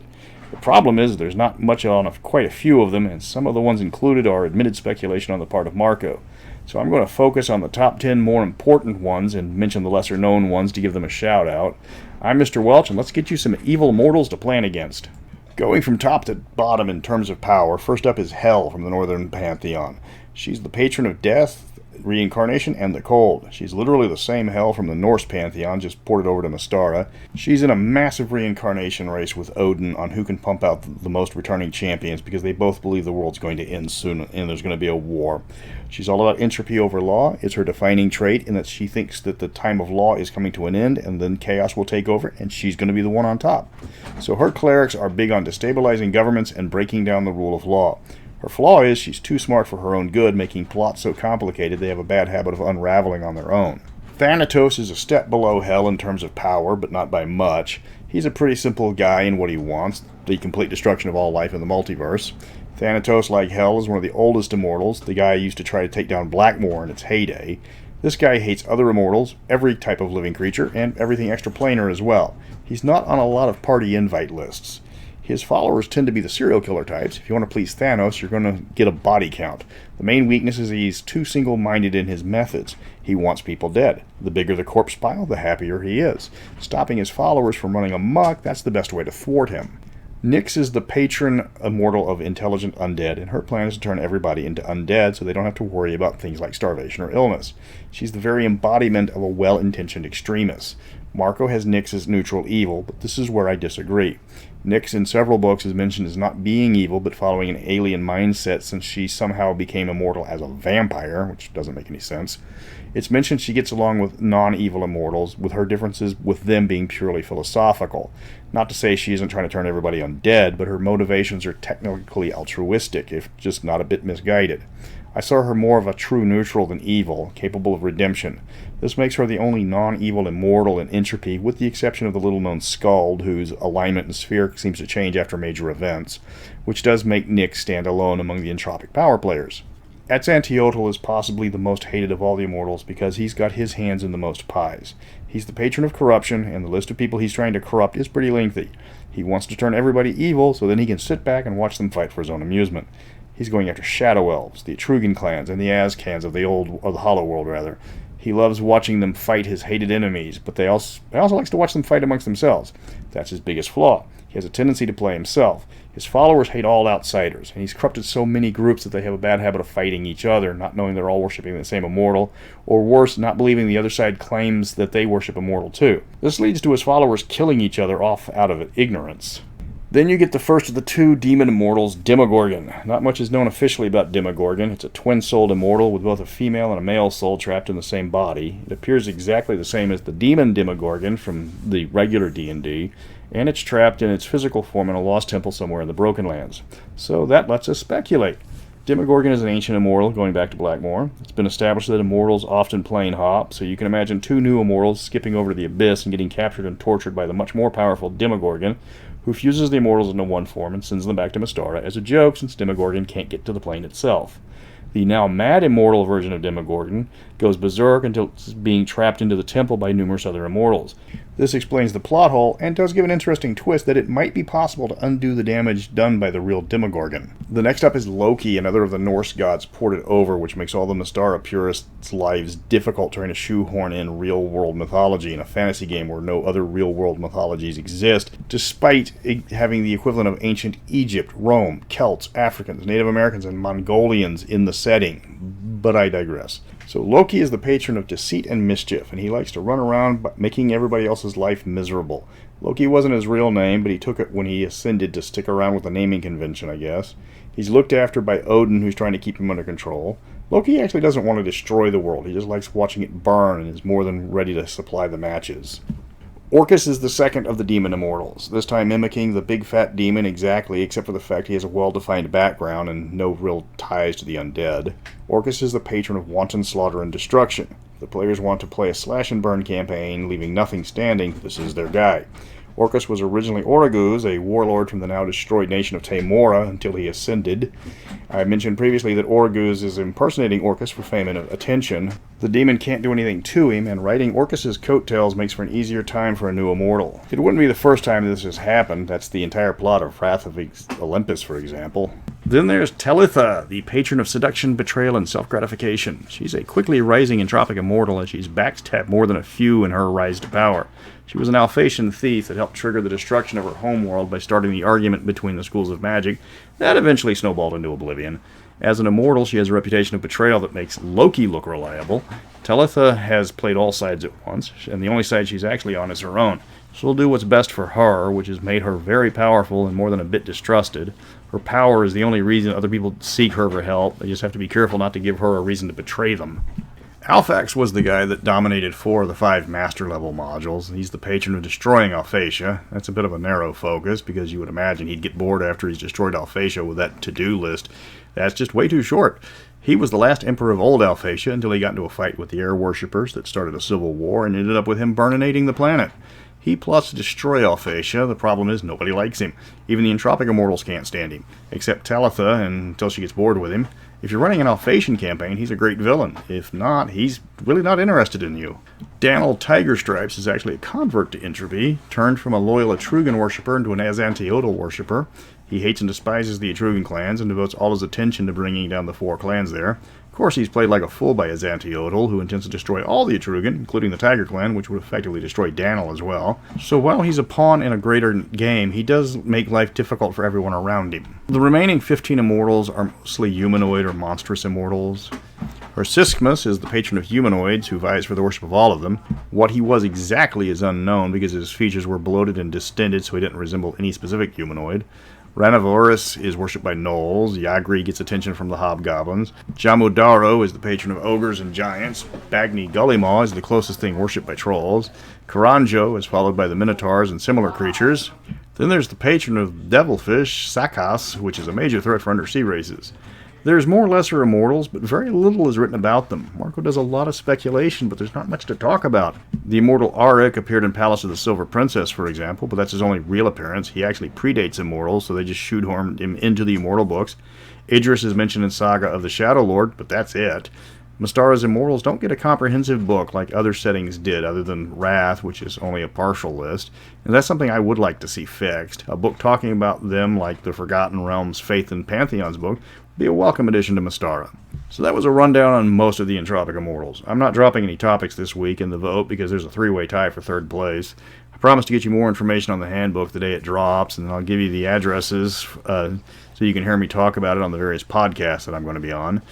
The problem is there's not much on quite a few of them, and some of the ones included are admitted speculation on the part of Marco. So I'm going to focus on the top 10 more important ones and mention the lesser-known ones to give them a shout-out. I'm Mr. Welch, and let's get you some evil Immortals to plan against. Going from top to bottom in terms of power, first up is Hell from the Northern Pantheon. She's the patron of death, reincarnation, and the cold. She's literally the same hell from the Norse pantheon, just ported over to Mystara. She's in a massive reincarnation race with Odin on who can pump out the most returning champions, because they both believe the world's going to end soon and there's going to be a war. She's all about entropy over law. It's her defining trait in that she thinks that the time of law is coming to an end and then chaos will take over and she's going to be the one on top. So her clerics are big on destabilizing governments and breaking down the rule of law. Her flaw is she's too smart for her own good, making plots so complicated they have a bad habit of unraveling on their own. Thanatos is a step below Hell in terms of power, but not by much. He's a pretty simple guy in what he wants, the complete destruction of all life in the multiverse. Thanatos, like Hell, is one of the oldest immortals, the guy who used to try to take down Blackmoor in its heyday. This guy hates other immortals, every type of living creature, and everything extraplanar as well. He's not on a lot of party invite lists. His followers tend to be the serial killer types. If you want to please Thanos, you're going to get a body count. The main weakness is he's too single-minded in his methods. He wants people dead. The bigger the corpse pile, the happier he is. Stopping his followers from running amok, that's the best way to thwart him. Nyx is the patron immortal of intelligent undead, and her plan is to turn everybody into undead so they don't have to worry about things like starvation or illness. She's the very embodiment of a well-intentioned extremist. Marco has Nyx as neutral evil, but this is where I disagree. Nyx in several books is mentioned as not being evil, but following an alien mindset since she somehow became immortal as a vampire, which doesn't make any sense. It's mentioned she gets along with non-evil immortals, with her differences with them being purely philosophical. Not to say she isn't trying to turn everybody undead, but her motivations are technically altruistic, if just not a bit misguided. I saw her more of a true neutral than evil, capable of redemption. This makes her the only non-evil immortal in Entropy, with the exception of the little-known Skald, whose alignment and sphere seems to change after major events, which does make Nyx stand alone among the entropic power players. Atzantiotle is possibly the most hated of all the immortals because he's got his hands in the most pies. He's the patron of corruption, and the list of people he's trying to corrupt is pretty lengthy. He wants to turn everybody evil so then he can sit back and watch them fight for his own amusement. He's going after Shadow Elves, the Etrugan clans, and the Azcans of the Hollow World, rather. He loves watching them fight his hated enemies, but he also likes to watch them fight amongst themselves. That's his biggest flaw. He has a tendency to play himself. His followers hate all outsiders, and he's corrupted so many groups that they have a bad habit of fighting each other, not knowing they're all worshipping the same immortal, or worse, not believing the other side claims that they worship immortal too. This leads to his followers killing each other off out of ignorance. Then you get the first of the two demon immortals, Demogorgon. Not much is known officially about Demogorgon. It's a twin-souled immortal with both a female and a male soul trapped in the same body. It appears exactly the same as the demon Demogorgon from the regular D&D, and it's trapped in its physical form in a lost temple somewhere in the Broken Lands. So that lets us speculate. Demogorgon is an ancient immortal, going back to Blackmoor. It's been established that immortals often plane hop, so you can imagine two new immortals skipping over to the Abyss and getting captured and tortured by the much more powerful Demogorgon, who fuses the immortals into one form and sends them back to Mystara as a joke since Demogorgon can't get to the plane itself. The now mad immortal version of Demogorgon goes berserk until it's being trapped into the temple by numerous other immortals. This explains the plot hole and does give an interesting twist that it might be possible to undo the damage done by the real Demogorgon. The next up is Loki, another of the Norse gods ported over, which makes all the Mystara purists' lives difficult trying to shoehorn in real-world mythology in a fantasy game where no other real-world mythologies exist, despite having the equivalent of ancient Egypt, Rome, Celts, Africans, Native Americans, and Mongolians in the setting. But I digress. So Loki is the patron of deceit and mischief, and he likes to run around making everybody else's life miserable. Loki wasn't his real name, but he took it when he ascended to stick around with the naming convention, I guess. He's looked after by Odin, who's trying to keep him under control. Loki actually doesn't want to destroy the world. He just likes watching it burn and is more than ready to supply the matches. Orcus is the second of the demon immortals, this time mimicking the big fat demon exactly, except for the fact he has a well-defined background and no real ties to the undead. Orcus is the patron of wanton slaughter and destruction. If the players want to play a slash-and-burn campaign, leaving nothing standing, this is their guy. Orcus was originally Oraguz, a warlord from the now-destroyed nation of Taymora, until he ascended. I mentioned previously that Oraguz is impersonating Orcus for fame and attention. The demon can't do anything to him, and riding Orcus's coattails makes for an easier time for a new immortal. It wouldn't be the first time this has happened. That's the entire plot of Wrath of Olympus, for example. Then there's Talitha, the patron of seduction, betrayal, and self-gratification. She's a quickly rising entropic immortal, and she's backstabbed more than a few in her rise to power. She was an Alphatian thief that helped trigger the destruction of her homeworld by starting the argument between the schools of magic that eventually snowballed into oblivion. As an immortal, she has a reputation of betrayal that makes Loki look reliable. Talitha has played all sides at once, and the only side she's actually on is her own. She'll do what's best for her, which has made her very powerful and more than a bit distrusted. Her power is the only reason other people seek her for help. They just have to be careful not to give her a reason to betray them. Alphax was the guy that dominated 4 of the 5 master level modules. He's the patron of destroying Alphasia. That's a bit of a narrow focus, because you would imagine he'd get bored after he's destroyed Alphasia with that to-do list. That's just way too short. He was the last emperor of old Alphasia until he got into a fight with the air worshippers that started a civil war and ended up with him burninating the planet. He plots to destroy Alphasia. The problem is nobody likes him. Even the entropic immortals can't stand him, except Talitha until she gets bored with him. If you're running an Alphasian campaign, he's a great villain. If not, he's really not interested in you. Danil Tiger Stripes is actually a convert to Entropy, turned from a loyal Etrugan worshipper into an Azantiodal worshipper. He hates and despises the Etrugan clans and devotes all his attention to bringing down the 4 clans there. Of course, he's played like a fool by Azantiodal, who intends to destroy all the Etrugan, including the Tiger clan, which would effectively destroy Danil as well. So while he's a pawn in a greater game, he does make life difficult for everyone around him. The remaining 15 immortals are mostly humanoid or monstrous immortals. Hersiskmus is the patron of humanoids, who vies for the worship of all of them. What he was exactly is unknown, because his features were bloated and distended, so he didn't resemble any specific humanoid. Ranavoris is worshipped by gnolls. Yagri gets attention from the hobgoblins. Jamudaro is the patron of ogres and giants. Bagni Gullimaw is the closest thing worshipped by trolls. Karanjo is followed by the minotaurs and similar creatures. Then there's the patron of devilfish, Sakas, which is a major threat for undersea races. There's more lesser immortals, but very little is written about them. Marco does a lot of speculation, but there's not much to talk about. The immortal Arik appeared in Palace of the Silver Princess, for example, but that's his only real appearance. He actually predates immortals, so they just shoehorned him into the immortal books. Idris is mentioned in Saga of the Shadow Lord, but that's it. Mystara's immortals don't get a comprehensive book like other settings did, other than Wrath, which is only a partial list. And that's something I would like to see fixed. A book talking about them, like the Forgotten Realms Faith and Pantheons book, would be a welcome addition to Mystara. So that was a rundown on most of the entropic immortals. I'm not dropping any topics this week in the vote because there's a 3-way tie for 3rd place. I promise to get you more information on the handbook the day it drops, and I'll give you the addresses so you can hear me talk about it on the various podcasts that I'm going to be on.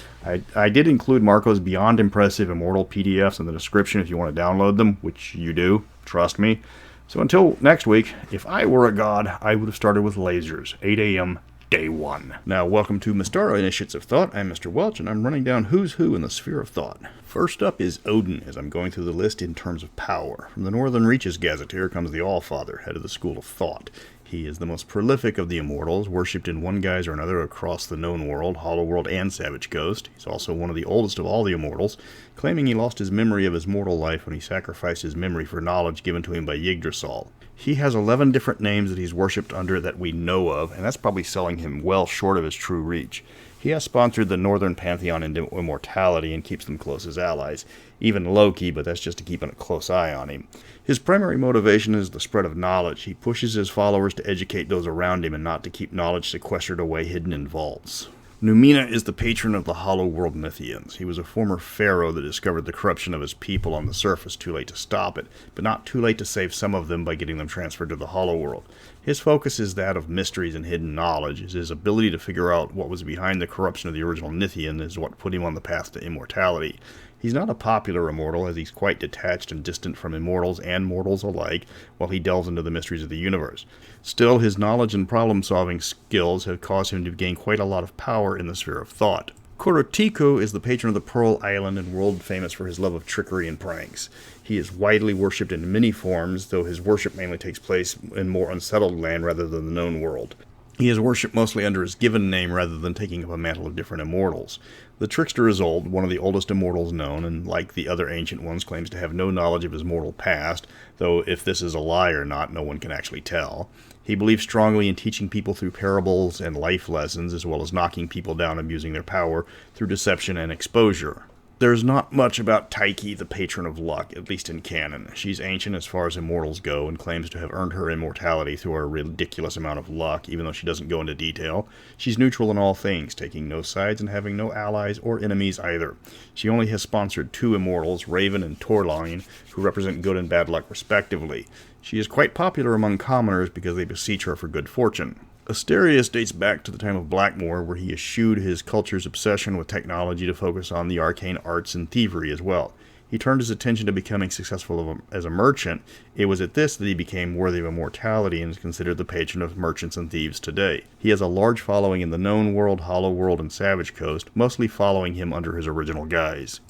I did include Marco's Beyond Impressive Immortal PDFs in the description if you want to download them, which you do, trust me. So until next week, if I were a god, I would have started with lasers, 8 a.m. Day 1. Now, welcome to Mystara Initiates of Thought. I'm Mr. Welch, and I'm running down who's who in the sphere of thought. First up is Odin, as I'm going through the list in terms of power. From the Northern Reaches Gazetteer comes the Allfather, head of the School of Thought. He is the most prolific of the immortals, worshipped in one guise or another across the known world, Hollow World and Savage Coast. He's also one of the oldest of all the immortals, claiming he lost his memory of his mortal life when he sacrificed his memory for knowledge given to him by Yggdrasil. He has 11 different names that he's worshipped under that we know of, and that's probably selling him well short of his true reach. He has sponsored the Northern Pantheon and Immortality and keeps them close as allies. Even Loki, but that's just to keep a close eye on him. His primary motivation is the spread of knowledge. He pushes his followers to educate those around him and not to keep knowledge sequestered away hidden in vaults. Numina is the patron of the Hollow World Mythians. He was a former pharaoh that discovered the corruption of his people on the surface, too late to stop it, but not too late to save some of them by getting them transferred to the Hollow World. His focus is that of mysteries and hidden knowledge. His ability to figure out what was behind the corruption of the original Nithian is what put him on the path to immortality. He's not a popular immortal, as he's quite detached and distant from immortals and mortals alike, while he delves into the mysteries of the universe. Still, his knowledge and problem-solving skills have caused him to gain quite a lot of power in the sphere of thought. Korotiku is the patron of the Pearl Island and world famous for his love of trickery and pranks. He is widely worshipped in many forms, though his worship mainly takes place in more unsettled land rather than the known world. He is worshipped mostly under his given name rather than taking up a mantle of different immortals. The Trickster is old, one of the oldest immortals known, and like the other ancient ones, claims to have no knowledge of his mortal past, though if this is a lie or not, no one can actually tell. He believes strongly in teaching people through parables and life lessons, as well as knocking people down and abusing their power through deception and exposure. There's not much about Tyche, the patron of luck, at least in canon. She's ancient as far as immortals go and claims to have earned her immortality through a ridiculous amount of luck, even though she doesn't go into detail. She's neutral in all things, taking no sides and having no allies or enemies either. She only has sponsored 2 immortals, Raven and Torlain, who represent good and bad luck respectively. She is quite popular among commoners because they beseech her for good fortune. Asterius dates back to the time of Blackmoor, where he eschewed his culture's obsession with technology to focus on the arcane arts and thievery as well. He turned his attention to becoming successful as a merchant. It was at this that he became worthy of immortality and is considered the patron of merchants and thieves today. He has a large following in the known world, Hollow World, and Savage Coast, mostly following him under his original guise.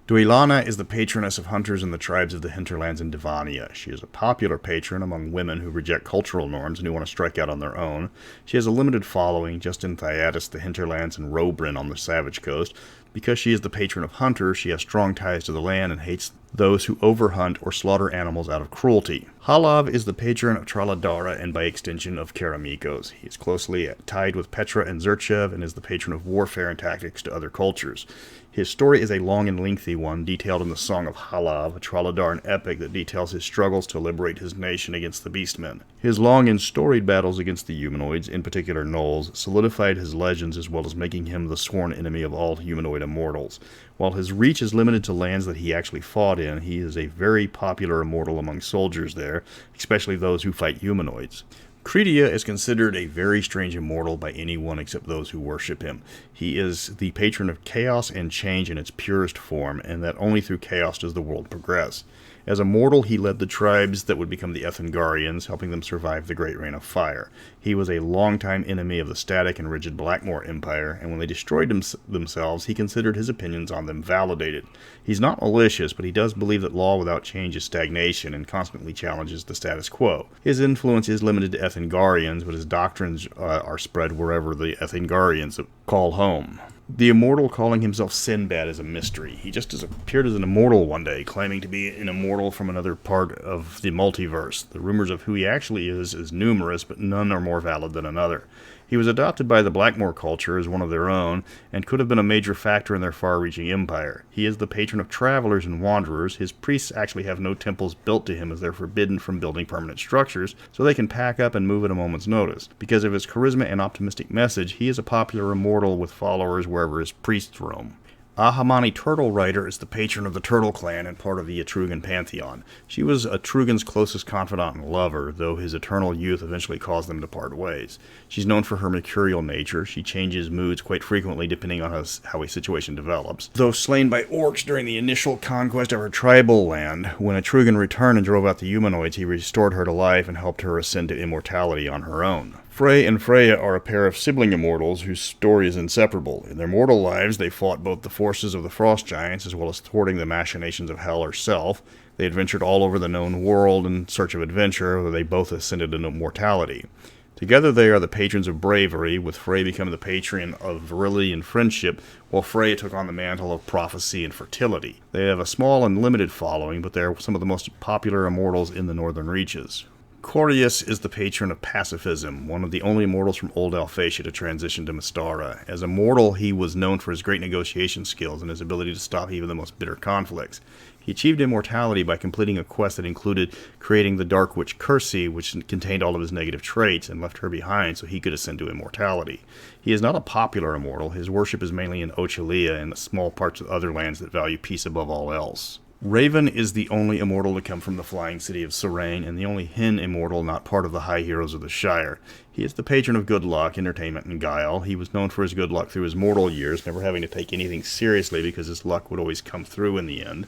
Duilana is the patroness of hunters in the tribes of the hinterlands in Divania. She is a popular patron among women who reject cultural norms and who want to strike out on their own. She has a limited following just in Thyatis, the hinterlands, and Robrin on the Savage Coast. Because she is the patron of hunters, she has strong ties to the land and hates those who overhunt or slaughter animals out of cruelty. Halav is the patron of Traladara and by extension of Karamikos. He is closely tied with Petra and Zerchev and is the patron of warfare and tactics to other cultures. His story is a long and lengthy one, detailed in the Song of Halav, a Traladaran epic that details his struggles to liberate his nation against the Beastmen. His long and storied battles against the humanoids, in particular gnolls, solidified his legends as well as making him the sworn enemy of all humanoid immortals. While his reach is limited to lands that he actually fought in, he is a very popular immortal among soldiers there, especially those who fight humanoids. Cretia is considered a very strange immortal by anyone except those who worship him. He is the patron of chaos and change in its purest form, and that only through chaos does the world progress. As a mortal, he led the tribes that would become the Ethengarians, helping them survive the Great Rain of Fire. He was a longtime enemy of the static and rigid Blackmoor Empire, and when they destroyed themselves, he considered his opinions on them validated. He's not malicious, but he does believe that law without change is stagnation, and constantly challenges the status quo. His influence is limited to Ethengarians, but his doctrines are spread wherever the Ethengarians call home. The immortal calling himself Sinbad is a mystery. He just appeared as an immortal one day, claiming to be an immortal from another part of the multiverse. The rumors of who he actually is numerous, but none are more valid than another. He was adopted by the Blackmoor culture as one of their own, and could have been a major factor in their far-reaching empire. He is the patron of travelers and wanderers. His priests actually have no temples built to him, as they're forbidden from building permanent structures, so they can pack up and move at a moment's notice. Because of his charisma and optimistic message, he is a popular immortal with followers wherever his priests roam. Ahamani Turtle Rider is the patron of the Turtle Clan and part of the Etrugan pantheon. She was Etrugan's closest confidant and lover, though his eternal youth eventually caused them to part ways. She's known for her mercurial nature. She changes moods quite frequently depending on how a situation develops. Though slain by orcs during the initial conquest of her tribal land, when Etrugan returned and drove out the humanoids, he restored her to life and helped her ascend to immortality on her own. Frey and Freya are a pair of sibling immortals whose story is inseparable. In their mortal lives, they fought both the forces of the Frost Giants as well as thwarting the machinations of Hel herself. They adventured all over the known world in search of adventure, where they both ascended into immortality. Together they are the patrons of bravery, with Frey becoming the patron of virility and friendship, while Freya took on the mantle of prophecy and fertility. They have a small and limited following, but they are some of the most popular immortals in the northern reaches. Corius is the patron of pacifism, one of the only immortals from Old Alphatia to transition to Mystara. As a mortal, he was known for his great negotiation skills and his ability to stop even the most bitter conflicts. He achieved immortality by completing a quest that included creating the Dark Witch Cursi, which contained all of his negative traits, and left her behind so he could ascend to immortality. He is not a popular immortal. His worship is mainly in Ochelia and the small parts of other lands that value peace above all else. Raven is the only immortal to come from the flying city of Serain, and the only Hen immortal not part of the high heroes of the Shire. He is the patron of good luck, entertainment, and guile. He was known for his good luck through his mortal years, never having to take anything seriously because his luck would always come through in the end.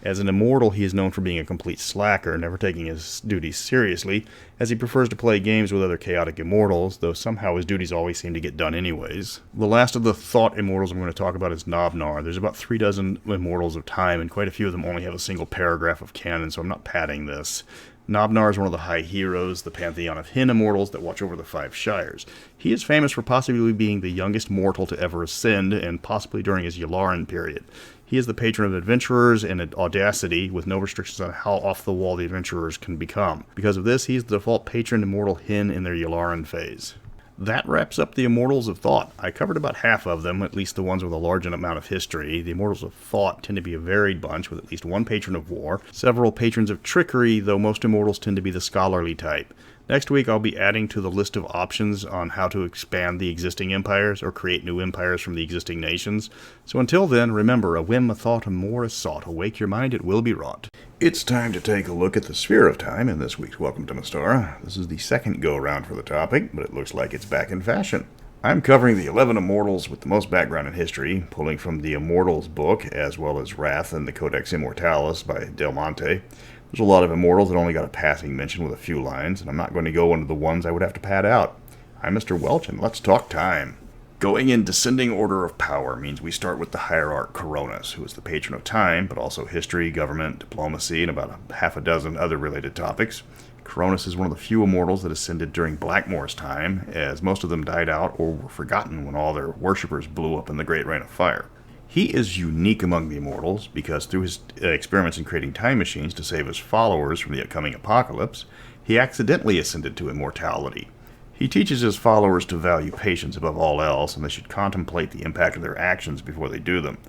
As an immortal, he is known for being a complete slacker, never taking his duties seriously, as he prefers to play games with other chaotic immortals, though somehow his duties always seem to get done anyways. The last of the Thought immortals I'm going to talk about is Nobnar. There's about 36 Immortals of Time, and quite a few of them only have a single paragraph of canon, so I'm not padding this. Nobnar is one of the High Heroes, the pantheon of Hen immortals that watch over the 5 Shires. He is famous for possibly being the youngest mortal to ever ascend, and possibly during his Yularan period. He is the patron of adventurers and audacity, with no restrictions on how off-the-wall the adventurers can become. Because of this, he is the default patron immortal Hen in their Yularan phase. That wraps up the Immortals of Thought. I covered about half of them, at least the ones with a large amount of history. The Immortals of Thought tend to be a varied bunch, with at least one patron of war, several patrons of trickery, though most immortals tend to be the scholarly type. Next week, I'll be adding to the list of options on how to expand the existing empires or create new empires from the existing nations. So until then, remember, a whim, a thought, a more is sought. Awake your mind, it will be wrought. It's time to take a look at the Sphere of Time in this week's Welcome to Mystara. This is the second go-around for the topic, but it looks like it's back in fashion. I'm covering the 11 Immortals with the most background in history, pulling from the Immortals book, as well as Wrath and the Codex Immortalis by Del Monte. There's a lot of Immortals that only got a passing mention with a few lines, and I'm not going to go into the ones I would have to pad out. I'm Mr. Welch, and let's talk time. Going in descending order of power means we start with the hierarch Cronus, who is the patron of time, but also history, government, diplomacy, and about half a dozen other related topics. Cronus is one of the few immortals that ascended during Blackmore's time, as most of them died out or were forgotten when all their worshippers blew up in the Great Rain of Fire. He is unique among the immortals because through his experiments in creating time machines to save his followers from the upcoming apocalypse, he accidentally ascended to immortality. He teaches his followers to value patience above all else, and they should contemplate the impact of their actions before they do them.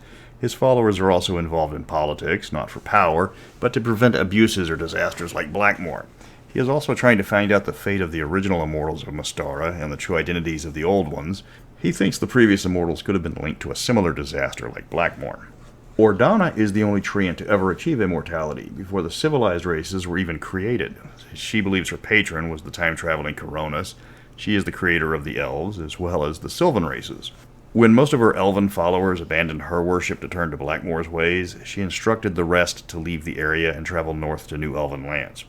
His followers are also involved in politics, not for power, but to prevent abuses or disasters like Blackmore. He is also trying to find out the fate of the original Immortals of Mystara and the true identities of the old ones. He thinks the previous Immortals could have been linked to a similar disaster like Blackmore. Ordana is the only treant to ever achieve immortality before the civilized races were even created. She believes her patron was the time-traveling Cronus. She is the creator of the elves, as well as the Sylvan races. When most of her elven followers abandoned her worship to turn to Blackmore's ways, she instructed the rest to leave the area and travel north to new elven lands.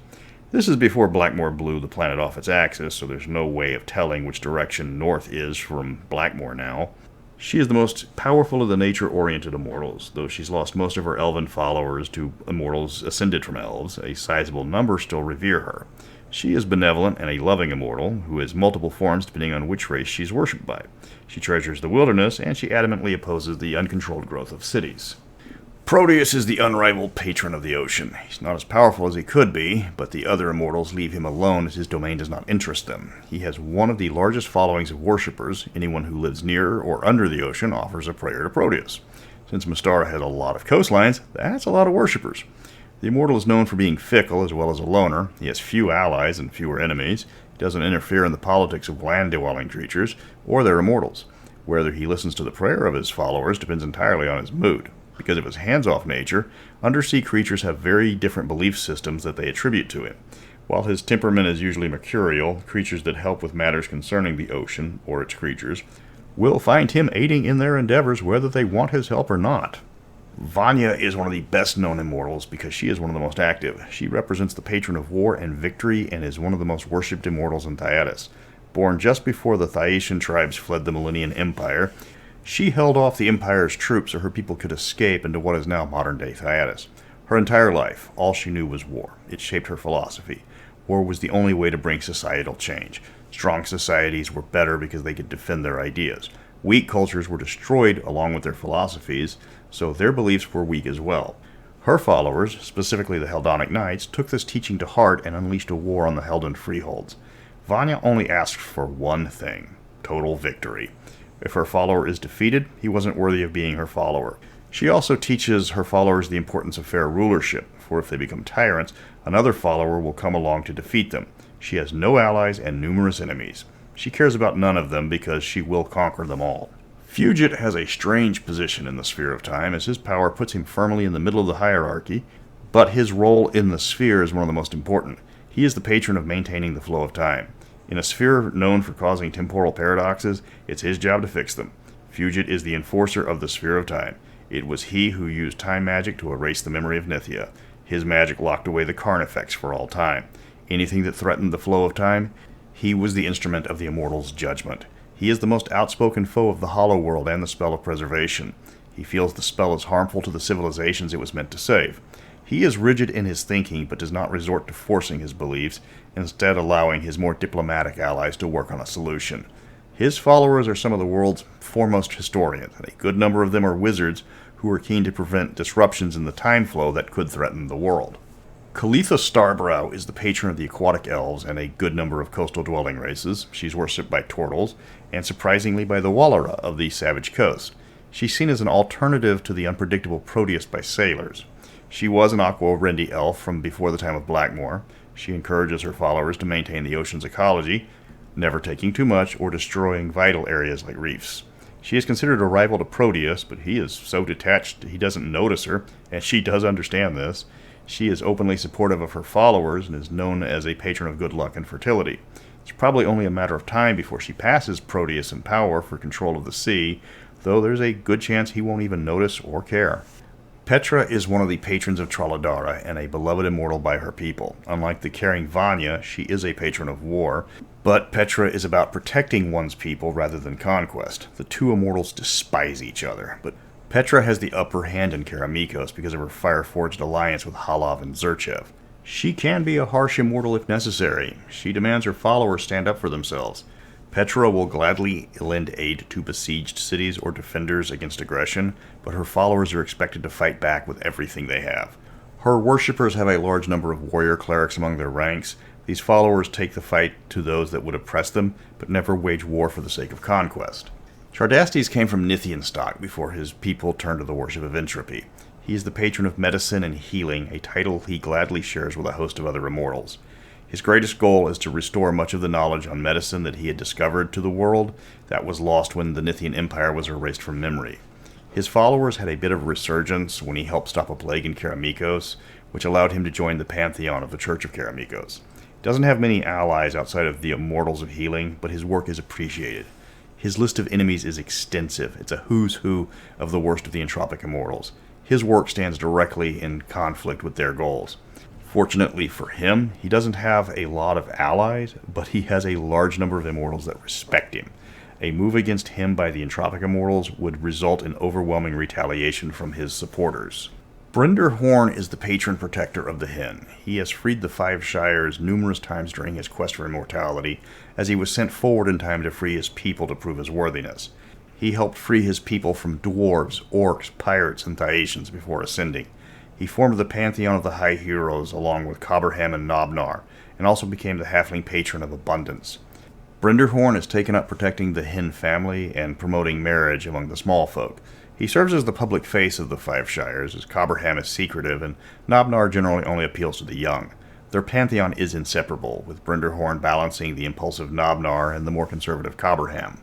This is before Blackmore blew the planet off its axis, so there's no way of telling which direction north is from Blackmore now. She is the most powerful of the nature-oriented immortals, though she's lost most of her elven followers to immortals ascended from elves. A sizable number still revere her. She is benevolent and a loving immortal, who has multiple forms depending on which race she's worshipped by. She treasures the wilderness, and she adamantly opposes the uncontrolled growth of cities. Proteus is the unrivaled patron of the ocean. He's not as powerful as he could be, but the other immortals leave him alone as his domain does not interest them. He has one of the largest followings of worshippers. Anyone who lives near or under the ocean offers a prayer to Proteus. Since Mystara has a lot of coastlines, that's a lot of worshippers. The immortal is known for being fickle as well as a loner. He has few allies and fewer enemies. He doesn't interfere in the politics of land-dwelling creatures or their immortals. Whether he listens to the prayer of his followers depends entirely on his mood. Because of his hands-off nature, undersea creatures have very different belief systems that they attribute to him. While his temperament is usually mercurial, creatures that help with matters concerning the ocean or its creatures will find him aiding in their endeavors whether they want his help or not. Vanya is one of the best-known immortals because she is one of the most active. She represents the patron of war and victory and is one of the most worshipped immortals in Thyatis. Born just before the Thaetian tribes fled the Millennian Empire, she held off the Empire's troops so her people could escape into what is now modern-day Thyatis. Her entire life, all she knew was war. It shaped her philosophy. War was the only way to bring societal change. Strong societies were better because they could defend their ideas. Weak cultures were destroyed along with their philosophies, so their beliefs were weak as well. Her followers, specifically the Heldonic Knights, took this teaching to heart and unleashed a war on the Heldan freeholds. Vanya only asked for one thing: total victory. If her follower is defeated, he wasn't worthy of being her follower. She also teaches her followers the importance of fair rulership, for if they become tyrants, another follower will come along to defeat them. She has no allies and numerous enemies. She cares about none of them because she will conquer them all. Fugit has a strange position in the Sphere of Time, as his power puts him firmly in the middle of the hierarchy, but his role in the sphere is one of the most important. He is the patron of maintaining the flow of time. In a sphere known for causing temporal paradoxes, it's his job to fix them. Fugit is the enforcer of the Sphere of Time. It was he who used time magic to erase the memory of Nithya. His magic locked away the Carnifex for all time. Anything that threatened the flow of time, he was the instrument of the Immortals' judgment. He is the most outspoken foe of the Hollow World and the spell of preservation. He feels the spell is harmful to the civilizations it was meant to save. He is rigid in his thinking, but does not resort to forcing his beliefs, instead allowing his more diplomatic allies to work on a solution. His followers are some of the world's foremost historians, and a good number of them are wizards who are keen to prevent disruptions in the time flow that could threaten the world. Kalitha Starbrow is the patron of the aquatic elves and a good number of coastal dwelling races. She's worshipped by turtles, and surprisingly by the Wallara of the Savage Coast. She's seen as an alternative to the unpredictable Proteus by sailors. She was an Aqua Rendi elf from before the time of Blackmore. She encourages her followers to maintain the ocean's ecology, never taking too much or destroying vital areas like reefs. She is considered a rival to Proteus, but he is so detached he doesn't notice her, and she does understand this. She is openly supportive of her followers and is known as a patron of good luck and fertility. It's probably only a matter of time before she passes Proteus in power for control of the sea, though there's a good chance he won't even notice or care. Petra is one of the patrons of Traladara and a beloved immortal by her people. Unlike the caring Vanya, she is a patron of war, but Petra is about protecting one's people rather than conquest. The two immortals despise each other, but Petra has the upper hand in Karamikos because of her fire-forged alliance with Halav and Zerchev. She can be a harsh immortal if necessary. She demands her followers stand up for themselves. Petra will gladly lend aid to besieged cities or defenders against aggression, but her followers are expected to fight back with everything they have. Her worshippers have a large number of warrior clerics among their ranks. These followers take the fight to those that would oppress them, but never wage war for the sake of conquest. Chardastes came from Nithian stock before his people turned to the worship of entropy. He is the patron of medicine and healing, a title he gladly shares with a host of other immortals. His greatest goal is to restore much of the knowledge on medicine that he had discovered to the world that was lost when the Nithian Empire was erased from memory. His followers had a bit of a resurgence when he helped stop a plague in Karamikos, which allowed him to join the pantheon of the Church of Karamikos. He doesn't have many allies outside of the Immortals of Healing, but his work is appreciated. His list of enemies is extensive. It's a who's who of the worst of the entropic immortals. His work stands directly in conflict with their goals. Fortunately for him, he doesn't have a lot of allies, but he has a large number of immortals that respect him. A move against him by the entropic immortals would result in overwhelming retaliation from his supporters. Brender Horn is the patron protector of the Hen. He has freed the Five Shires numerous times during his quest for immortality, as he was sent forward in time to free his people to prove his worthiness. He helped free his people from dwarves, orcs, pirates, and Thracians before ascending. He formed the pantheon of the High Heroes along with Cobberham and Nobnar, and also became the halfling patron of abundance. Brenderhorn has taken up protecting the Hen family and promoting marriage among the small folk. He serves as the public face of the Five Shires, as Cobberham is secretive and Nobnar generally only appeals to the young. Their pantheon is inseparable, with Brenderhorn balancing the impulsive Nobnar and the more conservative Cobberham.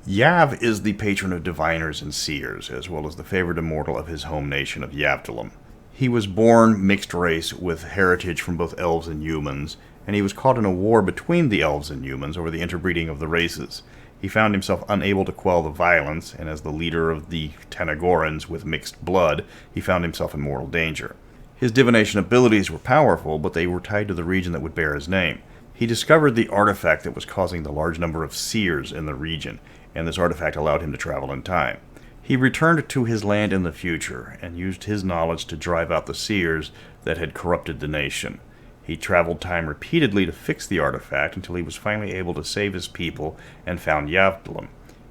Yav is the patron of diviners and seers, as well as the favored immortal of his home nation of Yavtalum. He was born mixed race with heritage from both elves and humans, and he was caught in a war between the elves and humans over the interbreeding of the races. He found himself unable to quell the violence, and as the leader of the Tanagorans with mixed blood, he found himself in mortal danger. His divination abilities were powerful, but they were tied to the region that would bear his name. He discovered the artifact that was causing the large number of seers in the region, and this artifact allowed him to travel in time. He returned to his land in the future, and used his knowledge to drive out the seers that had corrupted the nation. He traveled time repeatedly to fix the artifact until he was finally able to save his people and found Yavtalum.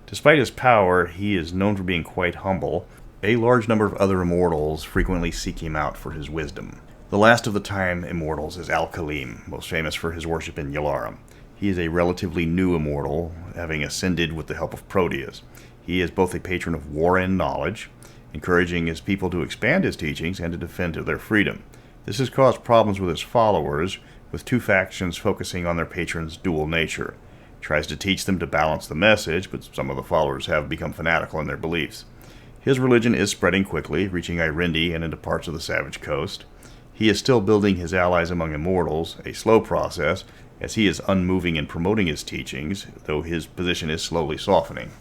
Despite his power, he is known for being quite humble. A large number of other immortals frequently seek him out for his wisdom. The last of the Time immortals is Al-Khalim, most famous for his worship in Yalarum. He is a relatively new immortal, having ascended with the help of Proteus. He is both a patron of war and knowledge, encouraging his people to expand his teachings and to defend their freedom. This has caused problems with his followers, with two factions focusing on their patron's dual nature. He tries to teach them to balance the message, but some of the followers have become fanatical in their beliefs. His religion is spreading quickly, reaching Irindi and into parts of the Savage Coast. He is still building his allies among immortals, a slow process, as he is unmoving in promoting his teachings, though his position is slowly softening.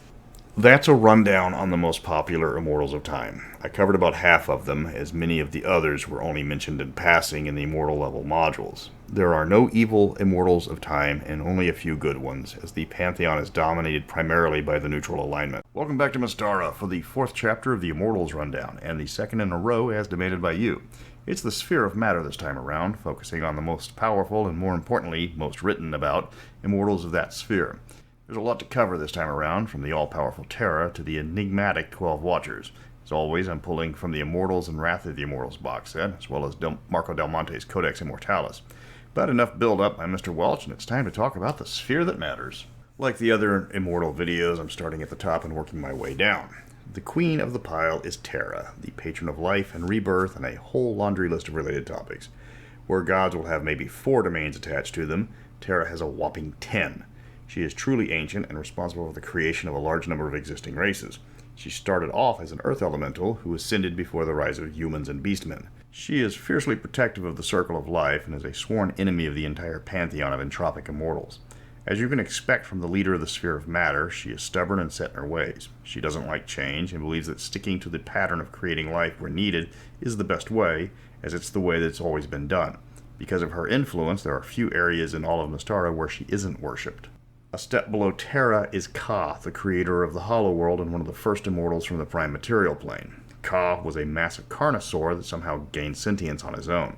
That's a rundown on the most popular Immortals of Time. I covered about half of them, as many of the others were only mentioned in passing in the Immortal level modules. There are no evil Immortals of Time, and only a few good ones, as the Pantheon is dominated primarily by the neutral alignment. Welcome back to Mystara for the 4th chapter of the Immortals rundown, and the second in a row as demanded by you. It's the Sphere of Matter this time around, focusing on the most powerful and, more importantly, most written about Immortals of that sphere. There's a lot to cover this time around, from the all-powerful Terra to the enigmatic 12 Watchers. As always, I'm pulling from the Immortals and Wrath of the Immortals box set, as well as Marco Del Monte's Codex Immortalis. But enough build-up by Mr. Welch, and it's time to talk about the Sphere that matters. Like the other Immortal videos, I'm starting at the top and working my way down. The queen of the pile is Terra, the patron of life and rebirth, and a whole laundry list of related topics. Where gods will have maybe 4 domains attached to them, Terra has a whopping 10. She is truly ancient and responsible for the creation of a large number of existing races. She started off as an earth elemental who ascended before the rise of humans and beastmen. She is fiercely protective of the circle of life and is a sworn enemy of the entire pantheon of entropic immortals. As you can expect from the leader of the sphere of matter, she is stubborn and set in her ways. She doesn't like change and believes that sticking to the pattern of creating life where needed is the best way, as it's the way that it's always been done. Because of her influence, there are few areas in all of Mystara where she isn't worshipped. A step below Terra is Ka, the creator of the Hollow World and one of the first immortals from the Prime Material Plane. Ka was a massive carnosaur that somehow gained sentience on his own.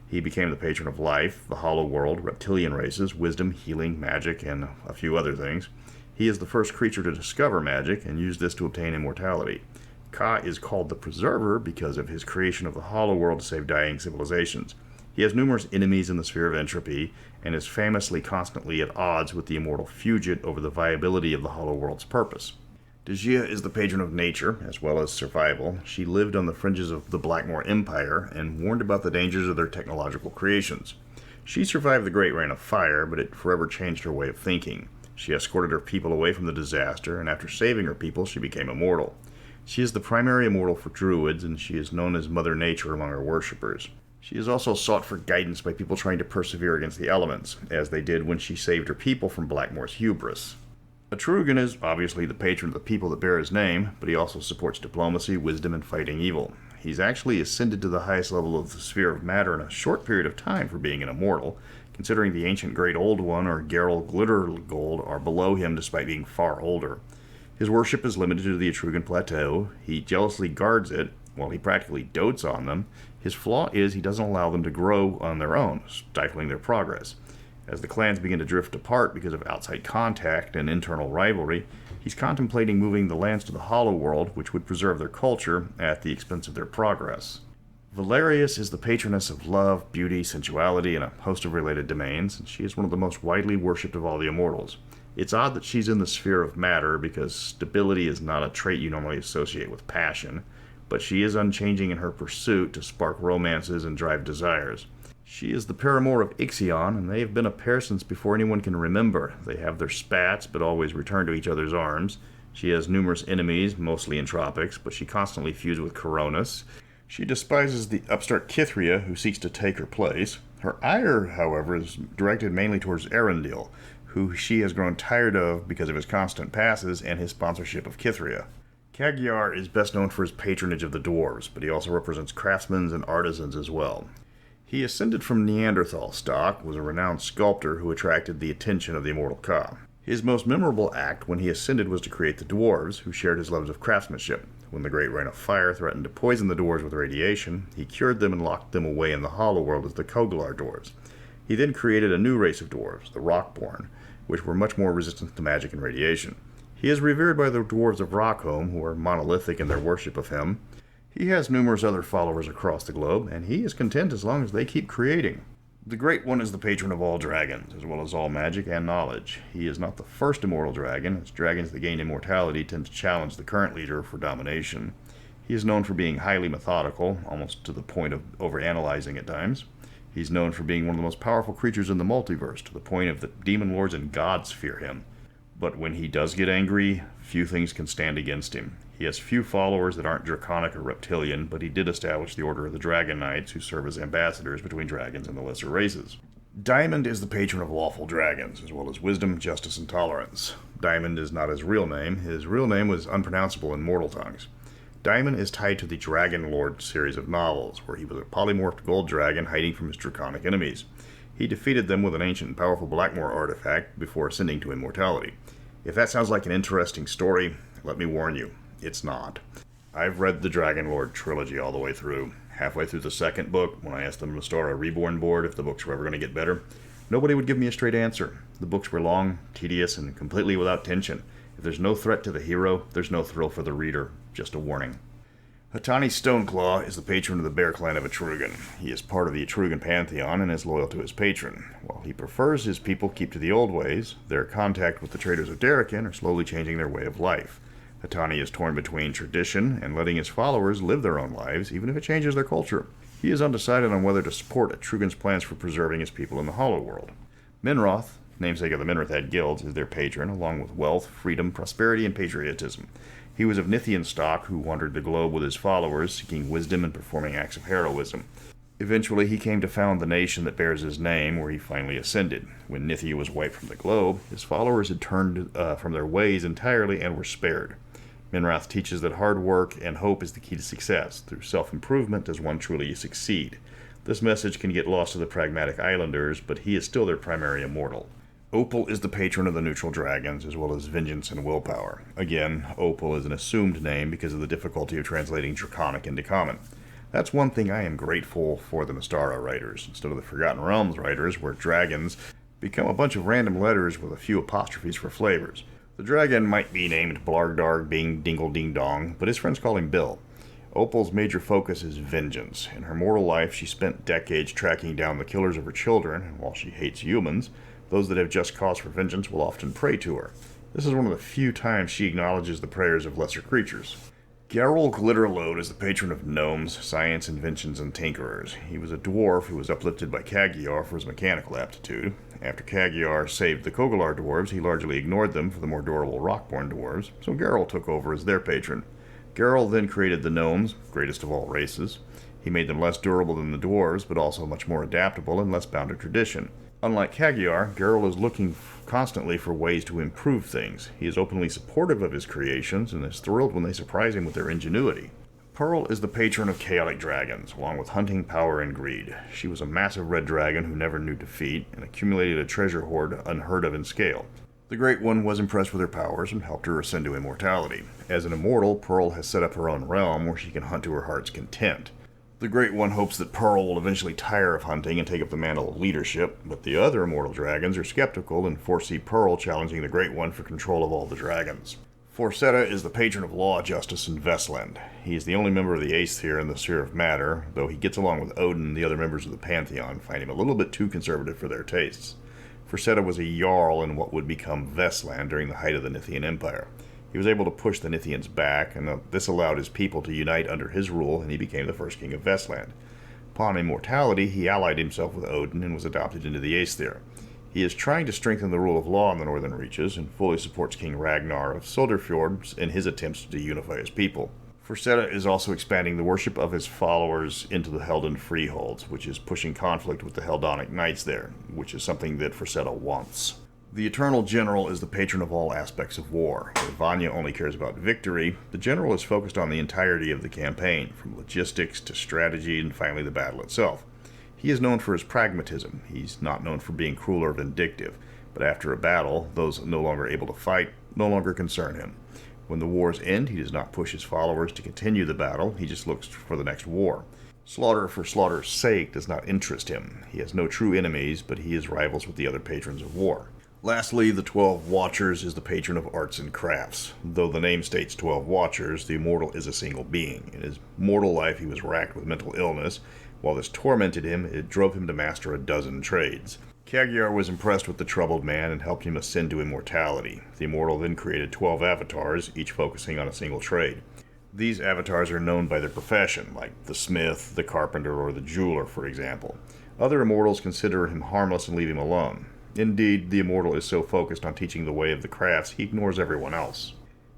He became the patron of life, the Hollow World, reptilian races, wisdom, healing, magic, and a few other things. He is the first creature to discover magic and use this to obtain immortality. Ka is called the Preserver because of his creation of the Hollow World to save dying civilizations. He has numerous enemies in the sphere of entropy, and is famously constantly at odds with the immortal Fugit over the viability of the Hollow World's purpose. Dejia is the patron of nature, as well as survival. She lived on the fringes of the Blackmoor Empire, and warned about the dangers of their technological creations. She survived the Great Rain of Fire, but it forever changed her way of thinking. She escorted her people away from the disaster, and after saving her people, she became immortal. She is the primary immortal for druids, and she is known as Mother Nature among her worshippers. She is also sought for guidance by people trying to persevere against the elements, as they did when she saved her people from Blackmoor's hubris. Etrugan is obviously the patron of the people that bear his name, but he also supports diplomacy, wisdom, and fighting evil. He's actually ascended to the highest level of the sphere of matter in a short period of time for being an immortal, considering the ancient Great Old One or Geralt Glittergold are below him despite being far older. His worship is limited to the Etrugan Plateau. He jealously guards it, while he practically dotes on them. His flaw is he doesn't allow them to grow on their own, stifling their progress. As the clans begin to drift apart because of outside contact and internal rivalry, he's contemplating moving the lands to the Hollow World, which would preserve their culture at the expense of their progress. Valerius is the patroness of love, beauty, sensuality, and a host of related domains, and she is one of the most widely worshipped of all the immortals. It's odd that she's in the sphere of matter, because stability is not a trait you normally associate with passion, but she is unchanging in her pursuit to spark romances and drive desires. She is the paramour of Ixion, and they have been a pair since before anyone can remember. They have their spats, but always return to each other's arms. She has numerous enemies, mostly entropics, but she constantly feuds with Coronis. She despises the upstart Kithria, who seeks to take her place. Her ire, however, is directed mainly towards Arundel, who she has grown tired of because of his constant passes and his sponsorship of Kithria. Cagyar is best known for his patronage of the dwarves, but he also represents craftsmen and artisans as well. He ascended from Neanderthal stock, was a renowned sculptor who attracted the attention of the immortal Ka. His most memorable act when he ascended was to create the dwarves, who shared his love of craftsmanship. When the Great Rain of Fire threatened to poison the dwarves with radiation, he cured them and locked them away in the Hollow World as the Koglar dwarves. He then created a new race of dwarves, the Rockborn, which were much more resistant to magic and radiation. He is revered by the dwarves of Rockholm, who are monolithic in their worship of him. He has numerous other followers across the globe, and he is content as long as they keep creating. The Great One is the patron of all dragons, as well as all magic and knowledge. He is not the first immortal dragon, as dragons that gain immortality tend to challenge the current leader for domination. He is known for being highly methodical, almost to the point of overanalyzing at times. He's known for being one of the most powerful creatures in the multiverse, to the point of that demon lords and gods fear him. But when he does get angry, few things can stand against him. He has few followers that aren't draconic or reptilian, but he did establish the Order of the Dragon Knights, who serve as ambassadors between dragons and the lesser races. Diamond is the patron of lawful dragons, as well as wisdom, justice, and tolerance. Diamond is not his real name. His real name was unpronounceable in mortal tongues. Diamond is tied to the Dragon Lord series of novels, where he was a polymorphed gold dragon hiding from his draconic enemies. He defeated them with an ancient and powerful Blackmoor artifact before ascending to immortality. If that sounds like an interesting story, let me warn you, it's not. I've read the Dragon Lord trilogy all the way through. Halfway through the second book, when I asked the Mystara Reborn board if the books were ever going to get better, nobody would give me a straight answer. The books were long, tedious, and completely without tension. If there's no threat to the hero, there's no thrill for the reader. Just a warning. Ettiene Stoneclaw is the patron of the Bear Clan of Etrugan. He is part of the Etrugan pantheon and is loyal to his patron. While he prefers his people keep to the old ways, their contact with the traders of Darrakan are slowly changing their way of life. Ettiene is torn between tradition and letting his followers live their own lives, even if it changes their culture. He is undecided on whether to support Etrugan's plans for preserving his people in the Hollow World. Minroth namesake of the Minrathad guilds, is their patron, along with wealth, freedom, prosperity, and patriotism. He was of Nithian stock who wandered the globe with his followers, seeking wisdom and performing acts of heroism. Eventually, he came to found the nation that bears his name, where he finally ascended. When Nithia was wiped from the globe, his followers had turned from their ways entirely and were spared. Minrath teaches that hard work and hope is the key to success. Through self-improvement does one truly succeed. This message can get lost to the pragmatic islanders, but he is still their primary immortal. Opal is the patron of the neutral dragons, as well as vengeance and willpower. Again, Opal is an assumed name because of the difficulty of translating Draconic into common. That's one thing I am grateful for the Mystara writers, instead of the Forgotten Realms writers, where dragons become a bunch of random letters with a few apostrophes for flavors. The dragon might be named Blargdarg Bing Dingle Ding Dong, but his friends call him Bill. Opal's major focus is vengeance. In her mortal life, she spent decades tracking down the killers of her children, and while she hates humans, those that have just cause for vengeance will often pray to her. This is one of the few times she acknowledges the prayers of lesser creatures. Garrel Glitterlode is the patron of gnomes, science, inventions, and tinkerers. He was a dwarf who was uplifted by Kagiar for his mechanical aptitude. After Kagiar saved the Kogalar dwarves, he largely ignored them for the more durable Rockborn dwarves, so Garrel took over as their patron. Garrel then created the gnomes, greatest of all races. He made them less durable than the dwarves, but also much more adaptable and less bound to tradition. Unlike Kagiar, Garrel is looking constantly for ways to improve things. He is openly supportive of his creations and is thrilled when they surprise him with their ingenuity. Pearl is the patron of chaotic dragons, along with hunting, power, and greed. She was a massive red dragon who never knew defeat and accumulated a treasure hoard unheard of in scale. The Great One was impressed with her powers and helped her ascend to immortality. As an immortal, Pearl has set up her own realm where she can hunt to her heart's content. The Great One hopes that Pearl will eventually tire of hunting and take up the mantle of leadership, but the other immortal dragons are skeptical and foresee Pearl challenging the Great One for control of all the dragons. Forsetta is the patron of law, justice, and Vestland. He is the only member of the Aesir in the Sphere of Matter, though he gets along with Odin and the other members of the Pantheon, find him a little bit too conservative for their tastes. Forsetta was a Jarl in what would become Vestland during the height of the Nithian Empire. He was able to push the Nithians back, and this allowed his people to unite under his rule, and he became the first king of Vestland. Upon immortality, he allied himself with Odin and was adopted into the Aesir. He is trying to strengthen the rule of law in the northern reaches, and fully supports King Ragnar of Sodderfjord in his attempts to unify his people. Forsetta is also expanding the worship of his followers into the Heldan freeholds, which is pushing conflict with the Heldonic knights there, which is something that Forsetta wants. The Eternal General is the patron of all aspects of war. Where Vanya only cares about victory, the General is focused on the entirety of the campaign, from logistics to strategy and finally the battle itself. He is known for his pragmatism. He's not known for being cruel or vindictive, but after a battle, those no longer able to fight no longer concern him. When the wars end, he does not push his followers to continue the battle, he just looks for the next war. Slaughter for slaughter's sake does not interest him. He has no true enemies, but he is rivals with the other patrons of war. Lastly, the 12 Watchers is the patron of arts and crafts. Though the name states 12 Watchers, the immortal is a single being. In his mortal life, he was racked with mental illness. While this tormented him, it drove him to master a dozen trades. Kagiar was impressed with the troubled man and helped him ascend to immortality. The immortal then created 12 avatars, each focusing on a single trade. These avatars are known by their profession, like the smith, the carpenter, or the jeweler, for example. Other immortals consider him harmless and leave him alone. Indeed, the immortal is so focused on teaching the way of the crafts, he ignores everyone else.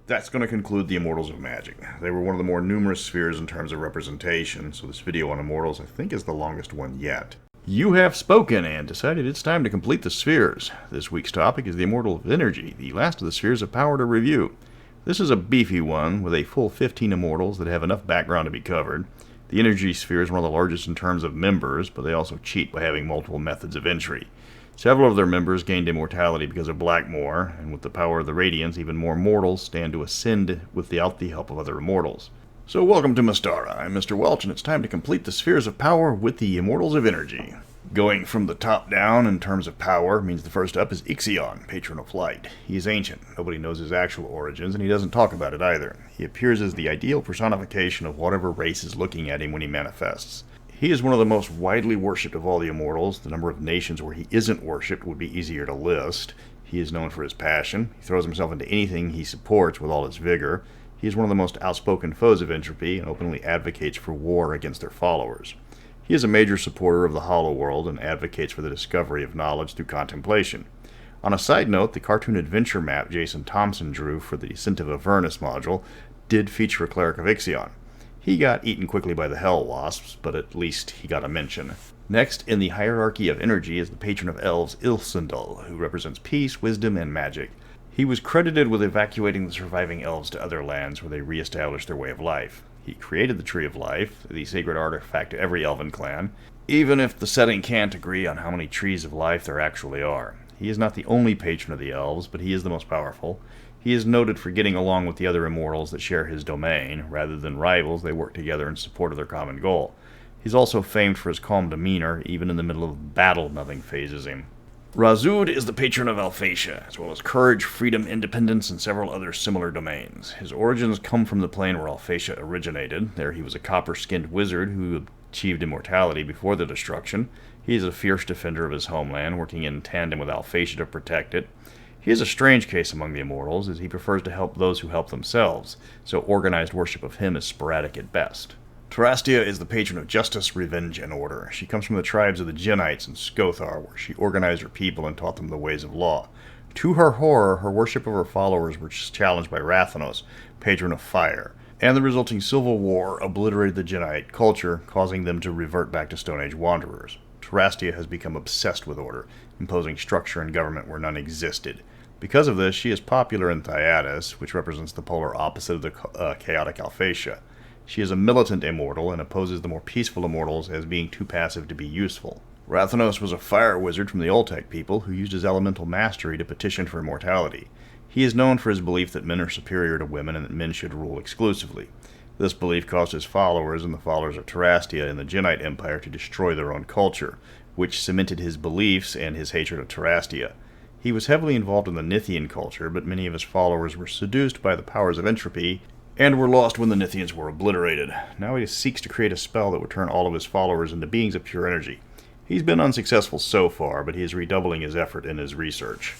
That's going to conclude the Immortals of Magic. They were one of the more numerous spheres in terms of representation, so this video on Immortals I think is the longest one yet. You have spoken and decided it's time to complete the spheres. This week's topic is the Immortals of Energy, the last of the spheres of power to review. This is a beefy one with a full 15 immortals that have enough background to be covered. The Energy sphere is one of the largest in terms of members, but they also cheat by having multiple methods of entry. Several of their members gained immortality because of Blackmoor, and with the power of the Radiance, even more mortals stand to ascend without the help of other immortals. So welcome to Mystara. I'm Mr. Welch, and it's time to complete the spheres of power with the Immortals of Energy. Going from the top down in terms of power means the first up is Ixion, patron of light. He is ancient. Nobody knows his actual origins, and he doesn't talk about it either. He appears as the ideal personification of whatever race is looking at him when he manifests. He is one of the most widely worshipped of all the immortals. The number of nations where he isn't worshipped would be easier to list. He is known for his passion. He throws himself into anything he supports with all his vigor. He is one of the most outspoken foes of entropy and openly advocates for war against their followers. He is a major supporter of the Hollow World and advocates for the discovery of knowledge through contemplation. On a side note, the cartoon adventure map Jason Thompson drew for the Ascent of Avernus module did feature a cleric of Ixion. He got eaten quickly by the Hell Wasps, but at least he got a mention. Next, in the hierarchy of energy, is the patron of elves, Ilsendal, who represents peace, wisdom, and magic. He was credited with evacuating the surviving elves to other lands where they re-established their way of life. He created the Tree of Life, the sacred artifact to every elven clan, even if the setting can't agree on how many trees of life there actually are. He is not the only patron of the elves, but he is the most powerful. He is noted for getting along with the other immortals that share his domain. Rather than rivals, they work together in support of their common goal. He's also famed for his calm demeanor. Even in the middle of battle, nothing phases him. Razud is the patron of Alphatia, as well as courage, freedom, independence, and several other similar domains. His origins come from the plane where Alphatia originated. There he was a copper-skinned wizard who achieved immortality before the destruction. He is a fierce defender of his homeland, working in tandem with Alphatia to protect it. He is a strange case among the immortals, as he prefers to help those who help themselves, so organized worship of him is sporadic at best. Terastia is the patron of justice, revenge, and order. She comes from the tribes of the Genites and Scothar, where she organized her people and taught them the ways of law. To her horror, her worship of her followers was challenged by Rathanos, patron of fire, and the resulting civil war obliterated the Genite culture, causing them to revert back to Stone Age wanderers. Terastia has become obsessed with order, imposing structure and government where none existed. Because of this, she is popular in Thyatis, which represents the polar opposite of the chaotic Alphatia. She is a militant immortal and opposes the more peaceful immortals as being too passive to be useful. Rathanos was a fire wizard from the Oltec people who used his elemental mastery to petition for immortality. He is known for his belief that men are superior to women and that men should rule exclusively. This belief caused his followers and the followers of Terastia in the Genite Empire to destroy their own culture, which cemented his beliefs and his hatred of Terastia. He was heavily involved in the Nithian culture, but many of his followers were seduced by the powers of entropy and were lost when the Nithians were obliterated. Now he seeks to create a spell that would turn all of his followers into beings of pure energy. He's been unsuccessful so far, but he is redoubling his effort in his research.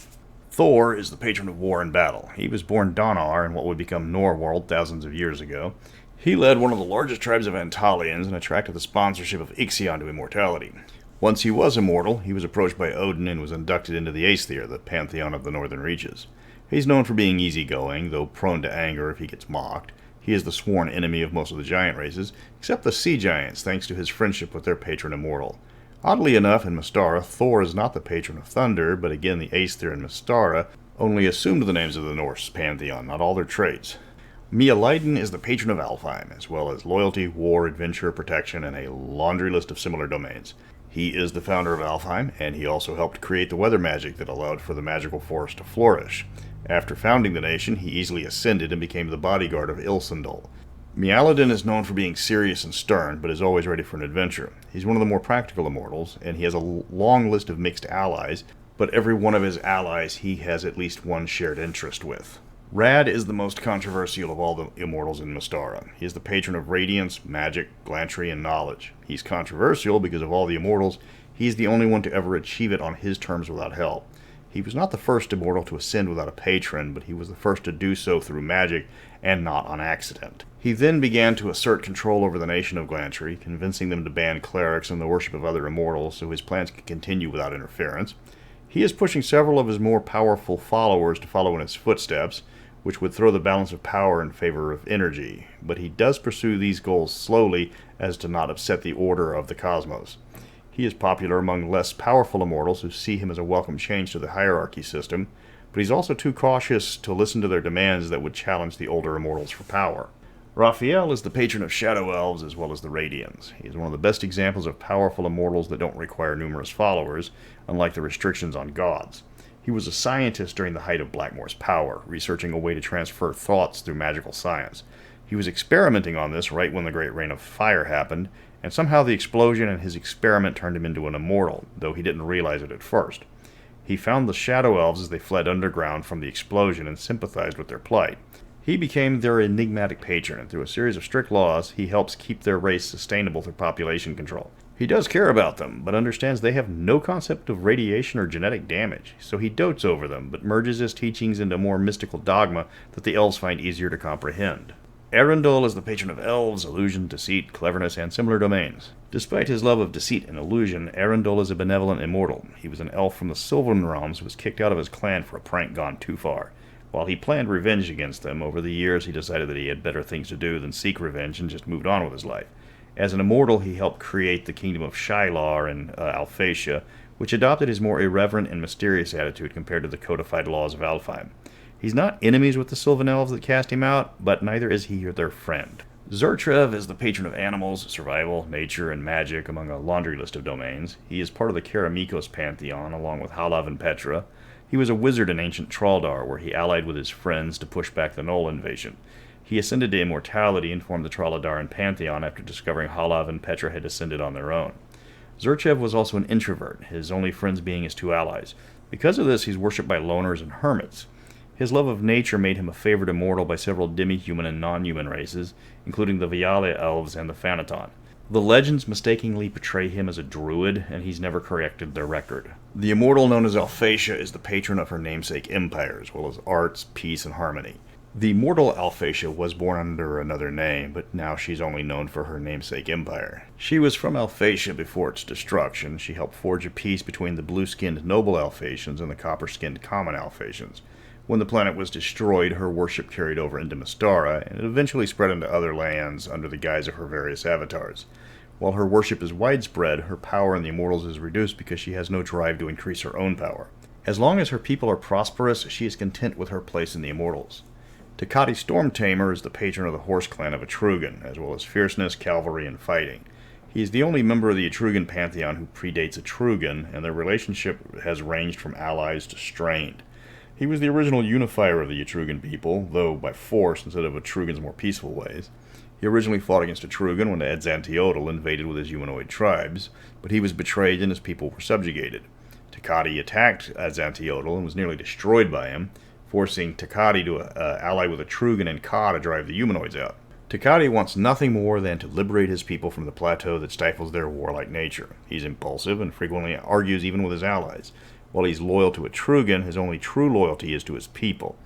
Thor is the patron of war and battle. He was born Donar in what would become Norworld thousands of years ago. He led one of the largest tribes of Antalians and attracted the sponsorship of Ixion to immortality. Once he was immortal, he was approached by Odin and was inducted into the Aesir, the pantheon of the northern reaches. He's known for being easygoing, though prone to anger if he gets mocked. He is the sworn enemy of most of the giant races, except the sea giants, thanks to his friendship with their patron immortal. Oddly enough, in Mystara, Thor is not the patron of thunder, but again the Aesir and Mystara only assumed the names of the Norse pantheon, not all their traits. Mialiden is the patron of Alfheim, as well as loyalty, war, adventure, protection, and a laundry list of similar domains. He is the founder of Alfheim, and he also helped create the weather magic that allowed for the magical forest to flourish. After founding the nation, he easily ascended and became the bodyguard of Ilsendal. Mialiden is known for being serious and stern, but is always ready for an adventure. He's one of the more practical immortals, and he has a long list of mixed allies, but every one of his allies he has at least one shared interest with. Rad is the most controversial of all the immortals in Mystara. He is the patron of radiance, magic, glantrey, and knowledge. He's controversial because of all the immortals, he's the only one to ever achieve it on his terms without help. He was not the first immortal to ascend without a patron, but he was the first to do so through magic and not on accident. He then began to assert control over the nation of Glantrey, convincing them to ban clerics and the worship of other immortals so his plans could continue without interference. He is pushing several of his more powerful followers to follow in his footsteps, which would throw the balance of power in favor of energy, but he does pursue these goals slowly as to not upset the order of the cosmos. He is popular among less powerful immortals who see him as a welcome change to the hierarchy system, but he's also too cautious to listen to their demands that would challenge the older immortals for power. Raphael is the patron of shadow elves as well as the Radians. He is one of the best examples of powerful immortals that don't require numerous followers, unlike the restrictions on gods. He was a scientist during the height of Blackmore's power, researching a way to transfer thoughts through magical science. He was experimenting on this right when the Great Reign of Fire happened, and somehow the explosion and his experiment turned him into an immortal, though he didn't realize it at first. He found the shadow elves as they fled underground from the explosion and sympathized with their plight. He became their enigmatic patron, and through a series of strict laws, he helps keep their race sustainable through population control. He does care about them, but understands they have no concept of radiation or genetic damage, so he dotes over them, but merges his teachings into more mystical dogma that the elves find easier to comprehend. Arundel is the patron of elves, illusion, deceit, cleverness, and similar domains. Despite his love of deceit and illusion, Arundel is a benevolent immortal. He was an elf from the Sylvan Realms who was kicked out of his clan for a prank gone too far. While he planned revenge against them, over the years he decided that he had better things to do than seek revenge and just moved on with his life. As an immortal, he helped create the kingdom of Shylar and Alphatia, which adopted his more irreverent and mysterious attitude compared to the codified laws of Alfheim. He's not enemies with the Sylvan Elves that cast him out, but neither is he their friend. Zurtrev is the patron of animals, survival, nature, and magic among a laundry list of domains. He is part of the Karamikos pantheon, along with Halav and Petra. He was a wizard in ancient Traldar, where he allied with his friends to push back the Null invasion. He ascended to immortality and formed the Traladaran pantheon after discovering Halav and Petra had ascended on their own. Zurtrev was also an introvert, his only friends being his two allies. Because of this, he's worshipped by loners and hermits. His love of nature made him a favored immortal by several demi-human and non-human races, including the Viale elves and the Thanaton. The legends mistakenly portray him as a druid, and he's never corrected their record. The immortal known as Alphatia is the patron of her namesake empire, as well as arts, peace, and harmony. The mortal Alphatia was born under another name, but now she's only known for her namesake empire. She was from Alphatia before its destruction. She helped forge a peace between the blue-skinned noble Alphatians and the copper-skinned common Alphatians. When the planet was destroyed, her worship carried over into Mystara, and it eventually spread into other lands under the guise of her various avatars. While her worship is widespread, her power in the Immortals is reduced because she has no drive to increase her own power. As long as her people are prosperous, she is content with her place in the Immortals. Takati Stormtamer is the patron of the horse clan of Etrugan, as well as fierceness, cavalry, and fighting. He is the only member of the Etrugan pantheon who predates Etrugan, and their relationship has ranged from allies to strained. He was the original unifier of the Etrugan people, though by force instead of Etrugan's more peaceful ways. He originally fought against Etrugan when Adzantiotl invaded with his humanoid tribes, but he was betrayed and his people were subjugated. Takati attacked Adzantiotl and was nearly destroyed by him, forcing Takati to ally with Etrugan and Ka to drive the humanoids out. Takati wants nothing more than to liberate his people from the plateau that stifles their warlike nature. He's impulsive and frequently argues even with his allies. While he's loyal to Etrugan, his only true loyalty is to his people.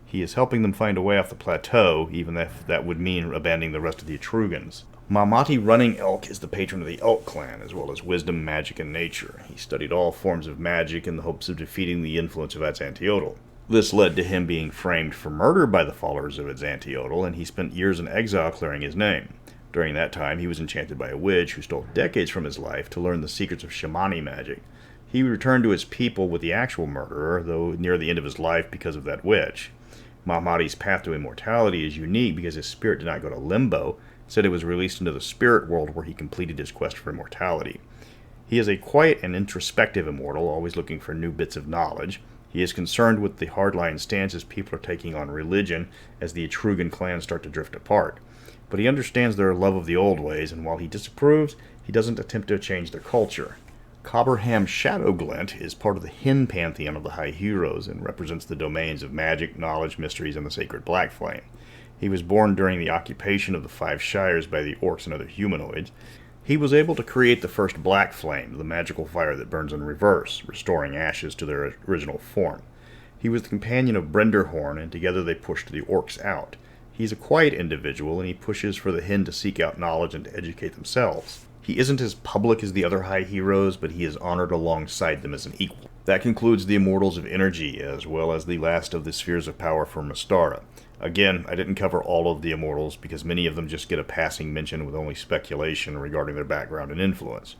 He is helping them find a way off the plateau, even if that would mean abandoning the rest of the Etrugans. Mamati Running Elk is the patron of the Elk clan, as well as wisdom, magic, and nature. He studied all forms of magic in the hopes of defeating the influence of Adzantiotl. This led to him being framed for murder by the followers of Adzantiotl, and he spent years in exile clearing his name. During that time, he was enchanted by a witch who stole decades from his life to learn the secrets of shamani magic. He returned to his people with the actual murderer, though near the end of his life because of that witch. Mahmadi's path to immortality is unique because his spirit did not go to limbo. Instead, it was released into the spirit world where he completed his quest for immortality. He is a quiet and introspective immortal, always looking for new bits of knowledge. He is concerned with the hardline stances people are taking on religion as the Etrugan clans start to drift apart. But he understands their love of the old ways, and while he disapproves, he doesn't attempt to change their culture. Cobberham Shadowglint is part of the Hin pantheon of the High Heroes and represents the domains of magic, knowledge, mysteries, and the sacred Black Flame. He was born during the occupation of the Five Shires by the orcs and other humanoids. He was able to create the first Black Flame, the magical fire that burns in reverse, restoring ashes to their original form. He was the companion of Brenderhorn, and together they pushed the orcs out. He's a quiet individual, and he pushes for the Hin to seek out knowledge and to educate themselves. He isn't as public as the other high heroes, but he is honored alongside them as an equal. That concludes the Immortals of Energy, as well as the last of the spheres of power for Mystara. Again, I didn't cover all of the Immortals, because many of them just get a passing mention with only speculation regarding their background and influence.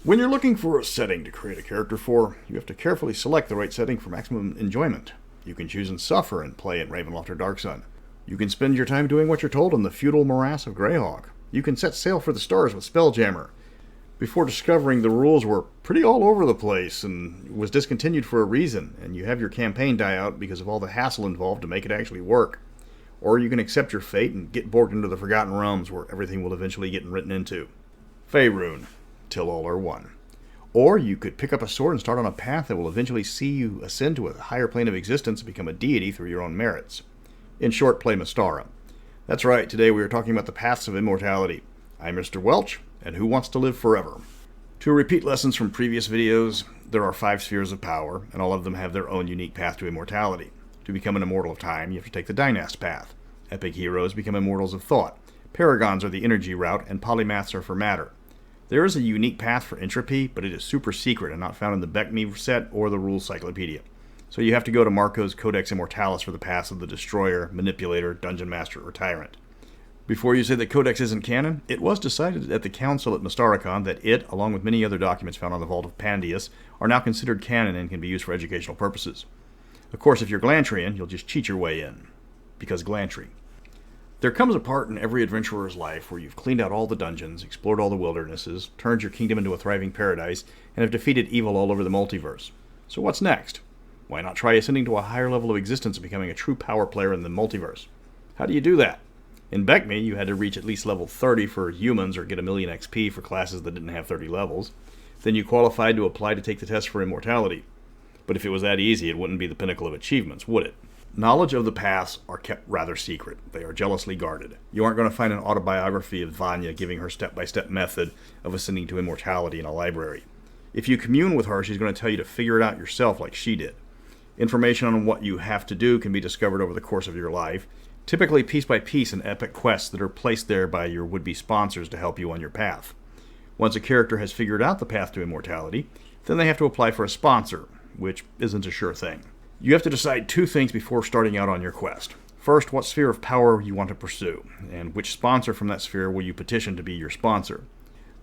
When you're looking for a setting to create a character for, you have to carefully select the right setting for maximum enjoyment. You can choose and suffer and play in Ravenloft or Darksun. You can spend your time doing what you're told in the feudal morass of Greyhawk. You can set sail for the stars with Spelljammer. Before discovering the rules were pretty all over the place and was discontinued for a reason, and you have your campaign die out because of all the hassle involved to make it actually work. Or you can accept your fate and get borked into the Forgotten Realms where everything will eventually get written into. Faerun, till all are one. Or you could pick up a sword and start on a path that will eventually see you ascend to a higher plane of existence and become a deity through your own merits. In short, play Mystara. That's right, today we are talking about the paths of immortality. I'm Mr. Welch, and who wants to live forever? To repeat lessons from previous videos, there are 5 spheres of power, and all of them have their own unique path to immortality. To become an Immortal of Time, you have to take the Dynast path. Epic heroes become Immortals of Thought. Paragons are the energy route, and polymaths are for matter. There is a unique path for entropy, but it is super secret and not found in the BECME set or the Rules Cyclopedia. So you have to go to Marco's Codex Immortalis for the paths of the Destroyer, Manipulator, Dungeon Master, or Tyrant. Before you say that Codex isn't canon, it was decided at the Council at Mystaracon that it, along with many other documents found on the Vault of Pandius, are now considered canon and can be used for educational purposes. Of course, if you're Glantrian, you'll just cheat your way in. Because Glantry. There comes a part in every adventurer's life where you've cleaned out all the dungeons, explored all the wildernesses, turned your kingdom into a thriving paradise, and have defeated evil all over the multiverse. So what's next? Why not try ascending to a higher level of existence and becoming a true power player in the multiverse? How do you do that? In BECME, you had to reach at least level 30 for humans or get a million XP for classes that didn't have 30 levels. Then you qualified to apply to take the test for immortality. But if it was that easy, it wouldn't be the pinnacle of achievements, would it? Knowledge of the paths are kept rather secret. They are jealously guarded. You aren't going to find an autobiography of Vanya giving her step-by-step method of ascending to immortality in a library. If you commune with her, she's going to tell you to figure it out yourself like she did. Information on what you have to do can be discovered over the course of your life, typically piece by piece in epic quests that are placed there by your would-be sponsors to help you on your path. Once a character has figured out the path to immortality, then they have to apply for a sponsor, which isn't a sure thing. You have to decide two things before starting out on your quest. First, what sphere of power you want to pursue, and which sponsor from that sphere will you petition to be your sponsor.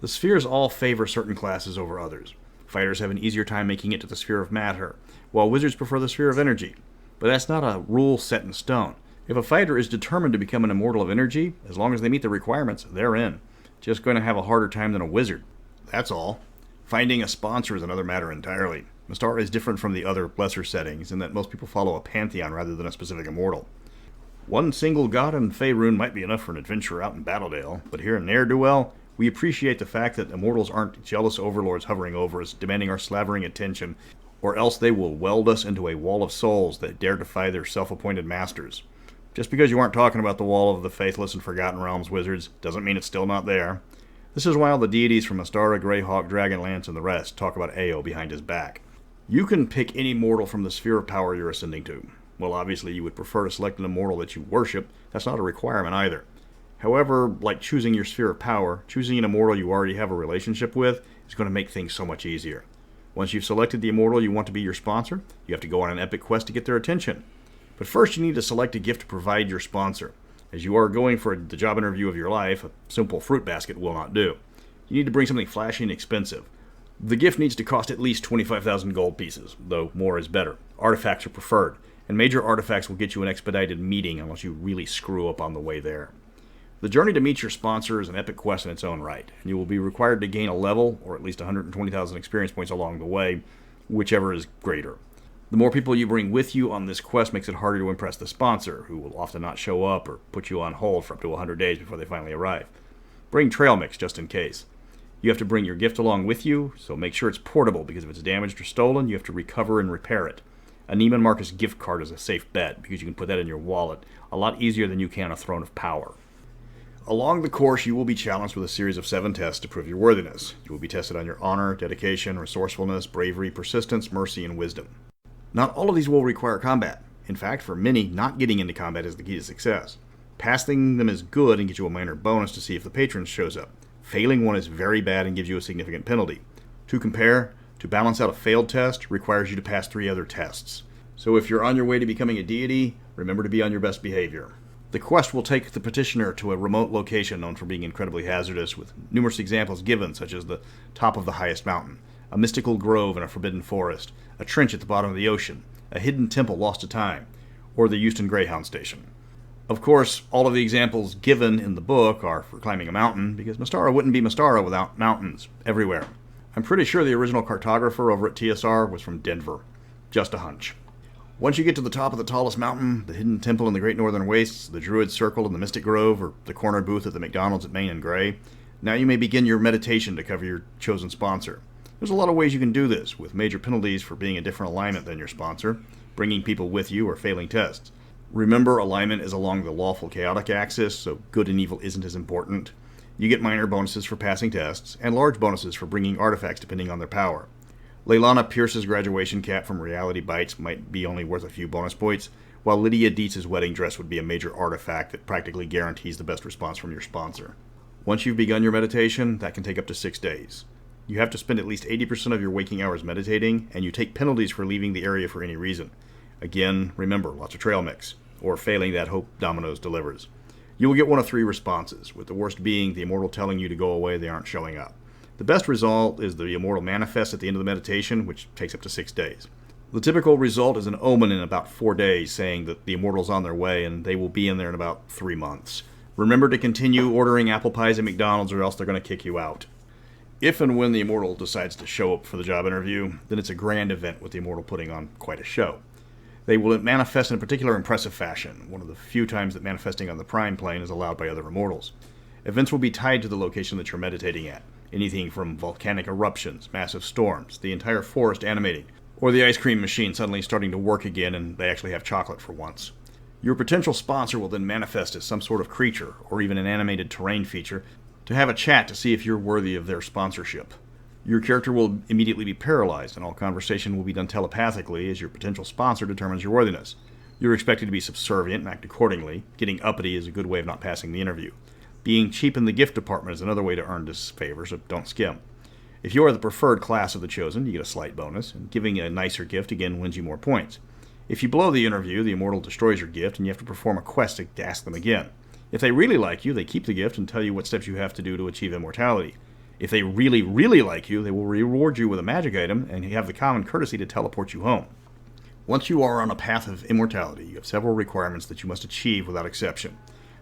The spheres all favor certain classes over others. Fighters have an easier time making it to the sphere of matter, while wizards prefer the sphere of energy. But that's not a rule set in stone. If a fighter is determined to become an immortal of energy, as long as they meet the requirements, they're in. Just going to have a harder time than a wizard. That's all. Finding a sponsor is another matter entirely. Mystara is different from the other lesser settings in that most people follow a pantheon rather than a specific immortal. One single god in Faerun might be enough for an adventurer out in Battledale, but here in Ne'er-do-Well, we appreciate the fact that immortals aren't jealous overlords hovering over us, demanding our slavering attention, or else they will weld us into a wall of souls that dare defy their self-appointed masters. Just because you aren't talking about the Wall of the Faithless and Forgotten Realms wizards doesn't mean it's still not there. This is why all the deities from Mystara, Greyhawk, Dragonlance, and the rest talk about Ao behind his back. You can pick any mortal from the sphere of power you're ascending to. Well, obviously you would prefer to select an immortal that you worship. That's not a requirement either. However, like choosing your sphere of power, choosing an immortal you already have a relationship with is going to make things so much easier. Once you've selected the immortal you want to be your sponsor, you have to go on an epic quest to get their attention. But first you need to select a gift to provide your sponsor. As you are going for the job interview of your life, a simple fruit basket will not do. You need to bring something flashy and expensive. The gift needs to cost at least 25,000 gold pieces, though more is better. Artifacts are preferred, and major artifacts will get you an expedited meeting unless you really screw up on the way there. The journey to meet your sponsor is an epic quest in its own right, and you will be required to gain a level, or at least 120,000 experience points along the way, whichever is greater. The more people you bring with you on this quest makes it harder to impress the sponsor, who will often not show up or put you on hold for up to 100 days before they finally arrive. Bring trail mix just in case. You have to bring your gift along with you, so make sure it's portable, because if it's damaged or stolen, you have to recover and repair it. A Neiman Marcus gift card is a safe bet, because you can put that in your wallet a lot easier than you can a Throne of Power. Along the course, you will be challenged with a series of 7 tests to prove your worthiness. You will be tested on your honor, dedication, resourcefulness, bravery, persistence, mercy, and wisdom. Not all of these will require combat. In fact, for many, not getting into combat is the key to success. Passing them is good and gets you a minor bonus to see if the patron shows up. Failing one is very bad and gives you a significant penalty. To compare, to balance out a failed test requires you to pass 3 other tests. So if you're on your way to becoming a deity, remember to be on your best behavior. The quest will take the petitioner to a remote location known for being incredibly hazardous, with numerous examples given, such as the top of the highest mountain, a mystical grove in a forbidden forest, a trench at the bottom of the ocean, a hidden temple lost to time, or the Euston Greyhound Station. Of course, all of the examples given in the book are for climbing a mountain, because Mystara wouldn't be Mystara without mountains everywhere. I'm pretty sure the original cartographer over at TSR was from Denver. Just a hunch. Once you get to the top of the tallest mountain, the hidden temple in the Great Northern Wastes, the Druid Circle in the Mystic Grove, or the corner booth at the McDonald's at Main and Gray, now you may begin your meditation to cover your chosen sponsor. There's a lot of ways you can do this, with major penalties for being a different alignment than your sponsor, bringing people with you, or failing tests. Remember, alignment is along the lawful chaotic axis, so good and evil isn't as important. You get minor bonuses for passing tests, and large bonuses for bringing artifacts depending on their power. Leilana Pierce's graduation cap from Reality Bites might be only worth a few bonus points, while Lydia Dietz's wedding dress would be a major artifact that practically guarantees the best response from your sponsor. Once you've begun your meditation, that can take up to 6 days. You have to spend at least 80% of your waking hours meditating, and you take penalties for leaving the area for any reason. Again, remember, lots of trail mix, or failing that, hope Domino's delivers. You will get one of 3 responses, with the worst being the immortal telling you to go away, they aren't showing up. The best result is the immortal manifests at the end of the meditation, which takes up to 6 days. The typical result is an omen in about 4 days saying that the immortal's on their way and they will be in there in about 3 months. Remember to continue ordering apple pies at McDonald's or else they're going to kick you out. If and when the immortal decides to show up for the job interview, then it's a grand event with the immortal putting on quite a show. They will manifest in a particular impressive fashion, one of the few times that manifesting on the prime plane is allowed by other immortals. Events will be tied to the location that you're meditating at. Anything from volcanic eruptions, massive storms, the entire forest animating, or the ice cream machine suddenly starting to work again and they actually have chocolate for once. Your potential sponsor will then manifest as some sort of creature, or even an animated terrain feature, to have a chat to see if you're worthy of their sponsorship. Your character will immediately be paralyzed, and all conversation will be done telepathically as your potential sponsor determines your worthiness. You're expected to be subservient and act accordingly. Getting uppity is a good way of not passing the interview. Being cheap in the gift department is another way to earn this favor, so don't skim. If you are the preferred class of the chosen, you get a slight bonus, and giving a nicer gift again wins you more points. If you blow the interview, the immortal destroys your gift, and you have to perform a quest to ask them again. If they really like you, they keep the gift and tell you what steps you have to do to achieve immortality. If they really, really like you, they will reward you with a magic item, and you have the common courtesy to teleport you home. Once you are on a path of immortality, you have several requirements that you must achieve without exception.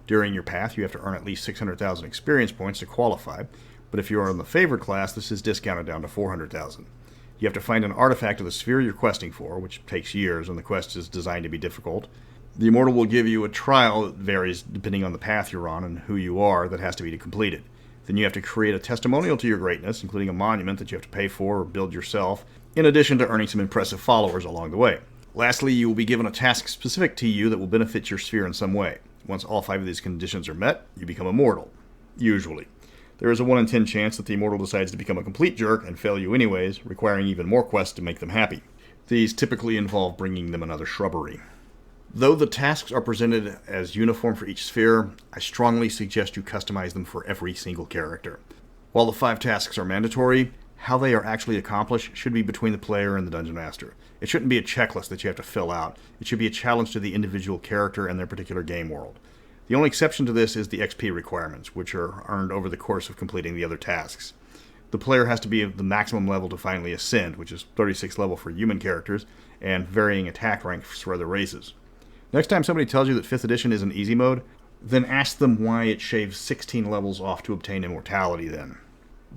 During your path, you have to earn at least 600,000 experience points to qualify, but if you are in the favored class, this is discounted down to 400,000. You have to find an artifact of the sphere you're questing for, which takes years, and the quest is designed to be difficult. The immortal will give you a trial that varies depending on the path you're on and who you are that has to be completed. Then you have to create a testimonial to your greatness, including a monument that you have to pay for or build yourself, in addition to earning some impressive followers along the way. Lastly, you will be given a task specific to you that will benefit your sphere in some way. Once all 5 of these conditions are met, you become immortal. Usually. There is a 1 in 10 chance that the immortal decides to become a complete jerk and fail you anyways, requiring even more quests to make them happy. These typically involve bringing them another shrubbery. Though the tasks are presented as uniform for each sphere, I strongly suggest you customize them for every single character. While the 5 tasks are mandatory, how they are actually accomplished should be between the player and the Dungeon Master. It shouldn't be a checklist that you have to fill out. It should be a challenge to the individual character and their particular game world. The only exception to this is the XP requirements, which are earned over the course of completing the other tasks. The player has to be at the maximum level to finally ascend, which is 36th level for human characters, and varying attack ranks for other races. Next time somebody tells you that 5th edition is an easy mode, then ask them why it shaves 16 levels off to obtain immortality then.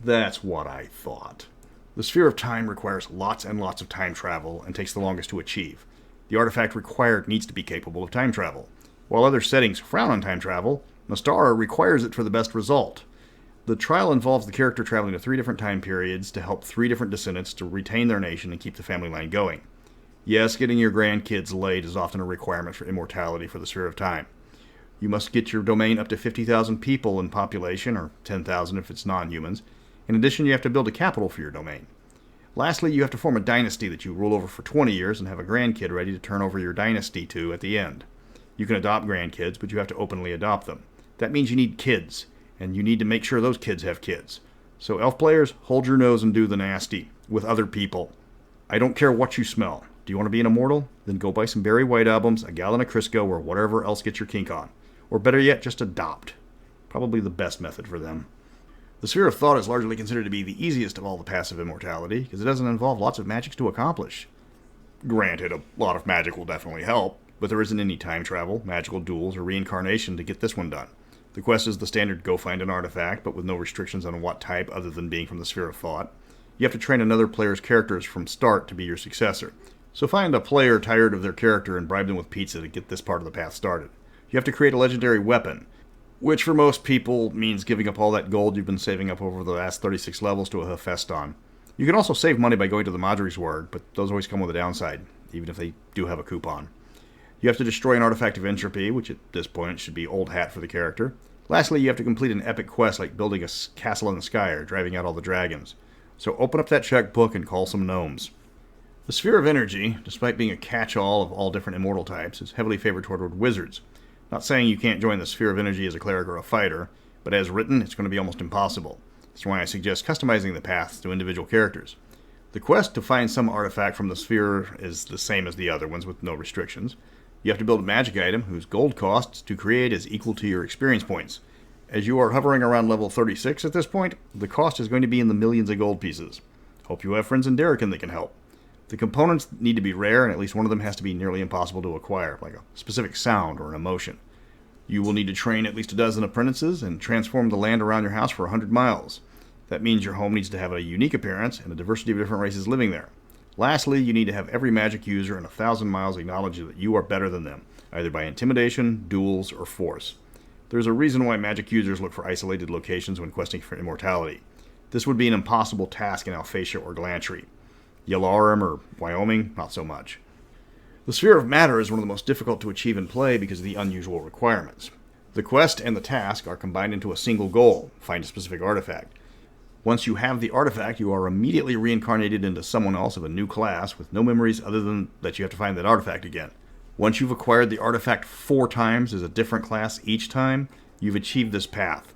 That's what I thought. The Sphere of Time requires lots and lots of time travel and takes the longest to achieve. The artifact required needs to be capable of time travel. While other settings frown on time travel, Mystara requires it for the best result. The trial involves the character traveling to 3 different time periods to help 3 different descendants to retain their nation and keep the family line going. Yes, getting your grandkids laid is often a requirement for immortality for the Sphere of Time. You must get your domain up to 50,000 people in population, or 10,000 if it's non-humans. In addition, you have to build a capital for your domain. Lastly, you have to form a dynasty that you rule over for 20 years and have a grandkid ready to turn over your dynasty to at the end. You can adopt grandkids, but you have to openly adopt them. That means you need kids, and you need to make sure those kids have kids. So elf players, hold your nose and do the nasty with other people. I don't care what you smell. Do you want to be an immortal? Then go buy some Barry White albums, a gallon of Crisco, or whatever else gets your kink on. Or better yet, just adopt. Probably the best method for them. The Sphere of Thought is largely considered to be the easiest of all the passive immortality, because it doesn't involve lots of magics to accomplish. Granted, a lot of magic will definitely help, but there isn't any time travel, magical duels, or reincarnation to get this one done. The quest is the standard go find an artifact, but with no restrictions on what type other than being from the Sphere of Thought. You have to train another player's characters from start to be your successor. So find a player tired of their character and bribe them with pizza to get this part of the path started. You have to create a legendary weapon, which for most people means giving up all that gold you've been saving up over the last 36 levels to a Hephaestus. You can also save money by going to the Madri's Word, but those always come with a downside, even if they do have a coupon. You have to destroy an artifact of entropy, which at this point should be old hat for the character. Lastly, you have to complete an epic quest like building a castle in the sky or driving out all the dragons. So open up that checkbook and call some gnomes. The Sphere of Energy, despite being a catch-all of all different immortal types, is heavily favored toward wizards. Not saying you can't join the Sphere of Energy as a cleric or a fighter, but as written, it's going to be almost impossible. That's why I suggest customizing the paths to individual characters. The quest to find some artifact from the sphere is the same as the other ones with no restrictions. You have to build a magic item whose gold costs to create is equal to your experience points. As you are hovering around level 36 at this point, the cost is going to be in the millions of gold pieces. Hope you have friends in Darrican that can help. The components need to be rare, and at least one of them has to be nearly impossible to acquire, like a specific sound or an emotion. You will need to train at least a dozen apprentices and transform the land around your house for 100 miles. That means your home needs to have a unique appearance and a diversity of different races living there. Lastly, you need to have every magic user in 1,000 miles acknowledge that you are better than them, either by intimidation, duels, or force. There's a reason why magic users look for isolated locations when questing for immortality. This would be an impossible task in Alphatia or Glantry. Yelarum or Wyoming, not so much. The Sphere of Matter is one of the most difficult to achieve in play because of the unusual requirements. The quest and the task are combined into a single goal: find a specific artifact. Once you have the artifact, you are immediately reincarnated into someone else of a new class with no memories other than that you have to find that artifact again. Once you've acquired the artifact 4 times as a different class each time, you've achieved this path.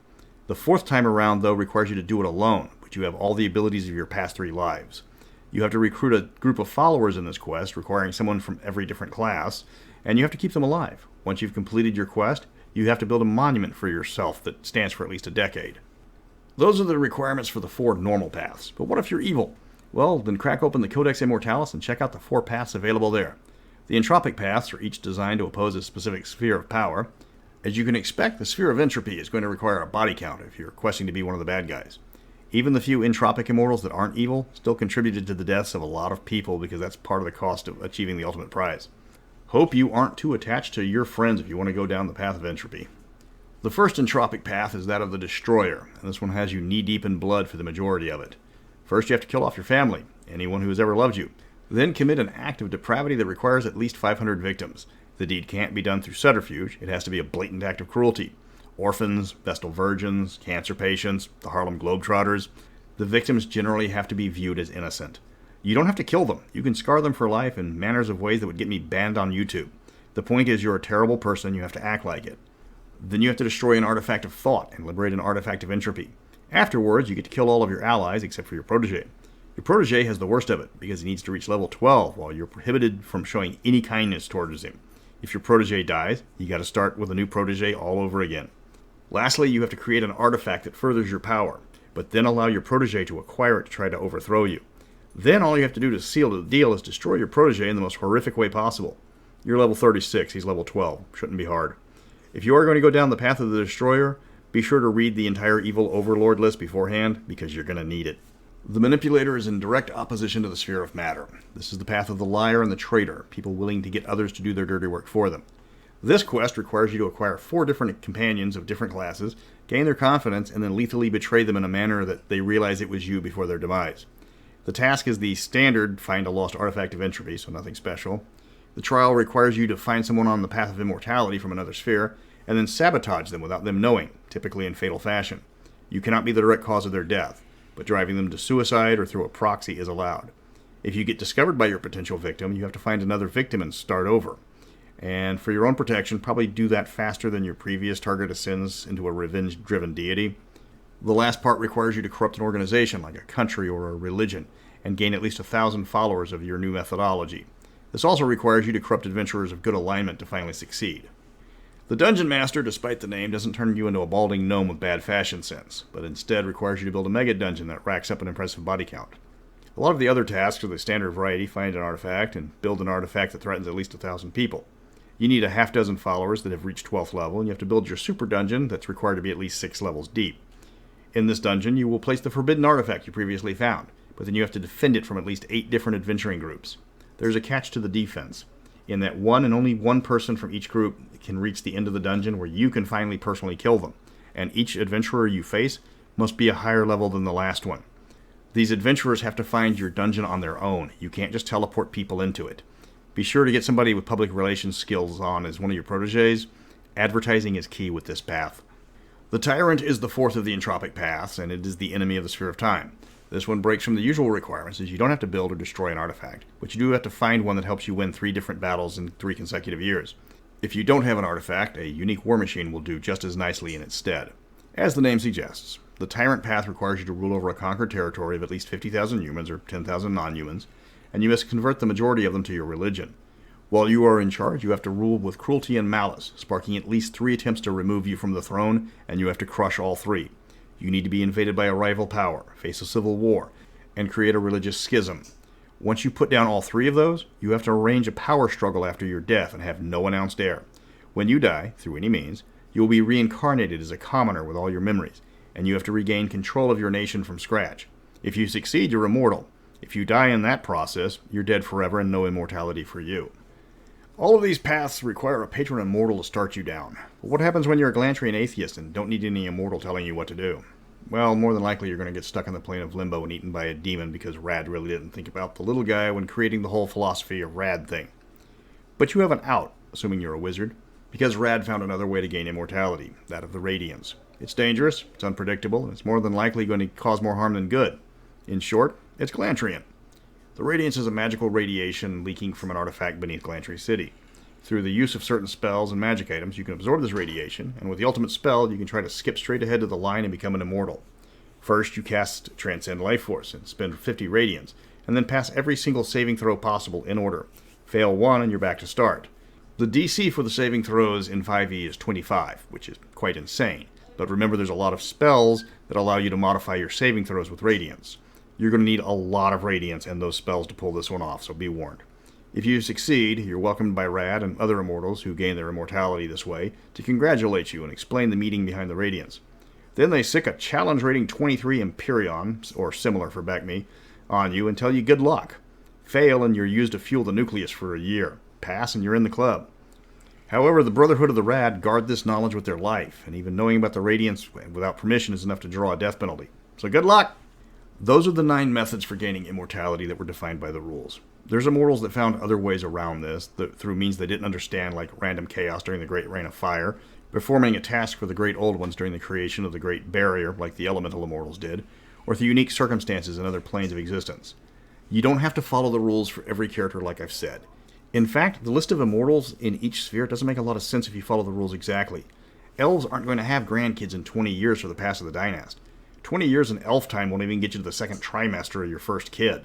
The 4th time around, though, requires you to do it alone, but you have all the abilities of your past 3 lives. You have to recruit a group of followers in this quest, requiring someone from every different class, and you have to keep them alive. Once you've completed your quest, you have to build a monument for yourself that stands for at least a decade. Those are the requirements for the 4 normal paths. But what if you're evil? Well, then crack open the Codex Immortalis and check out the 4 paths available there. The entropic paths are each designed to oppose a specific sphere of power. As you can expect, the Sphere of Entropy is going to require a body count if you're questing to be one of the bad guys. Even the few entropic immortals that aren't evil still contributed to the deaths of a lot of people because that's part of the cost of achieving the ultimate prize. Hope you aren't too attached to your friends if you want to go down the path of entropy. The first entropic path is that of the Destroyer, and this one has you knee-deep in blood for the majority of it. First, you have to kill off your family, anyone who has ever loved you. Then commit an act of depravity that requires at least 500 victims. The deed can't be done through subterfuge, it has to be a blatant act of cruelty. Orphans, Vestal Virgins, cancer patients, the Harlem Globetrotters. The victims generally have to be viewed as innocent. You don't have to kill them. You can scar them for life in manners of ways that would get me banned on YouTube. The point is you're a terrible person, you have to act like it. Then you have to destroy an artifact of thought and liberate an artifact of entropy. Afterwards, you get to kill all of your allies except for your protege. Your protege has the worst of it because he needs to reach level 12 while you're prohibited from showing any kindness towards him. If your protege dies, you got to start with a new protege all over again. Lastly, you have to create an artifact that furthers your power, but then allow your protege to acquire it to try to overthrow you. Then all you have to do to seal the deal is destroy your protege in the most horrific way possible. You're level 36, he's level 12. Shouldn't be hard. If you are going to go down the path of the Destroyer, be sure to read the entire Evil Overlord list beforehand, because you're going to need it. The Manipulator is in direct opposition to the Sphere of Matter. This is the path of the liar and the traitor, people willing to get others to do their dirty work for them. This quest requires you to acquire 4 different companions of different classes, gain their confidence, and then lethally betray them in a manner that they realize it was you before their demise. The task is the standard find a lost artifact of entropy, so nothing special. The trial requires you to find someone on the path of immortality from another sphere, and then sabotage them without them knowing, typically in fatal fashion. You cannot be the direct cause of their death, but driving them to suicide or through a proxy is allowed. If you get discovered by your potential victim, you have to find another victim and start over. And for your own protection, probably do that faster than your previous target ascends into a revenge-driven deity. The last part requires you to corrupt an organization, like a country or a religion, and gain at least 1,000 followers of your new methodology. This also requires you to corrupt adventurers of good alignment to finally succeed. The Dungeon Master, despite the name, doesn't turn you into a balding gnome with bad fashion sense, but instead requires you to build a mega dungeon that racks up an impressive body count. A lot of the other tasks are the standard variety: find an artifact and build an artifact that threatens at least 1,000 people. You need a half-dozen followers that have reached 12th level, and you have to build your super dungeon that's required to be at least 6 levels deep. In this dungeon, you will place the forbidden artifact you previously found, but then you have to defend it from at least 8 different adventuring groups. There's a catch to the defense, in that one and only one person from each group can reach the end of the dungeon where you can finally personally kill them, and each adventurer you face must be a higher level than the last one. These adventurers have to find your dungeon on their own. You can't just teleport people into it. Be sure to get somebody with public relations skills on as one of your proteges. Advertising is key with this path. The Tyrant is the 4th of the entropic paths, and it is the enemy of the Sphere of Time. This one breaks from the usual requirements, as you don't have to build or destroy an artifact, but you do have to find one that helps you win 3 different battles in 3 consecutive years. If you don't have an artifact, a unique war machine will do just as nicely in its stead. As the name suggests, the Tyrant Path requires you to rule over a conquered territory of at least 50,000 humans or 10,000 non-humans, and you must convert the majority of them to your religion. While you are in charge, you have to rule with cruelty and malice, sparking at least 3 attempts to remove you from the throne, and you have to crush all 3. You need to be invaded by a rival power, face a civil war, and create a religious schism. Once you put down all 3 of those, you have to arrange a power struggle after your death and have no announced heir. When you die, through any means, you will be reincarnated as a commoner with all your memories, and you have to regain control of your nation from scratch. If you succeed, you're immortal. If you die in that process, you're dead forever and no immortality for you. All of these paths require a patron immortal to start you down. But what happens when you're a Glantrian atheist and don't need any immortal telling you what to do? Well, more than likely you're going to get stuck in the plane of limbo and eaten by a demon because Rad really didn't think about the little guy when creating the whole philosophy of Rad thing. But you have an out, assuming you're a wizard, because Rad found another way to gain immortality, that of the Radiance. It's dangerous, it's unpredictable, and it's more than likely going to cause more harm than good. In short, it's Glantrian. The Radiance is a magical radiation leaking from an artifact beneath Glantry City. Through the use of certain spells and magic items, you can absorb this radiation, and with the ultimate spell, you can try to skip straight ahead to the line and become an immortal. First, you cast Transcend Life Force and spend 50 Radiance, and then pass every single saving throw possible in order. Fail 1 and you're back to start. The DC for the saving throws in 5e is 25, which is quite insane. But remember, there's a lot of spells that allow you to modify your saving throws with Radiance. You're going to need a lot of Radiance and those spells to pull this one off, so be warned. If you succeed, you're welcomed by Rad and other immortals who gain their immortality this way to congratulate you and explain the meaning behind the Radiance. Then they sick a challenge rating 23 Empyreon, or similar for Back Me, on you and tell you good luck. Fail and you're used to fuel the nucleus for a year. Pass and you're in the club. However, the Brotherhood of the Rad guard this knowledge with their life, and even knowing about the Radiance without permission is enough to draw a death penalty. So good luck! Those are the 9 methods for gaining immortality that were defined by the rules. There's immortals that found other ways around this, through means they didn't understand, like random chaos during the Great Rain of Fire, performing a task for the Great Old Ones during the creation of the Great Barrier, like the Elemental Immortals did, or through unique circumstances in other planes of existence. You don't have to follow the rules for every character like I've said. In fact, the list of immortals in each sphere doesn't make a lot of sense if you follow the rules exactly. Elves aren't going to have grandkids in 20 years for the pass of the dynast. 20 years in elf time won't even get you to the second trimester of your first kid.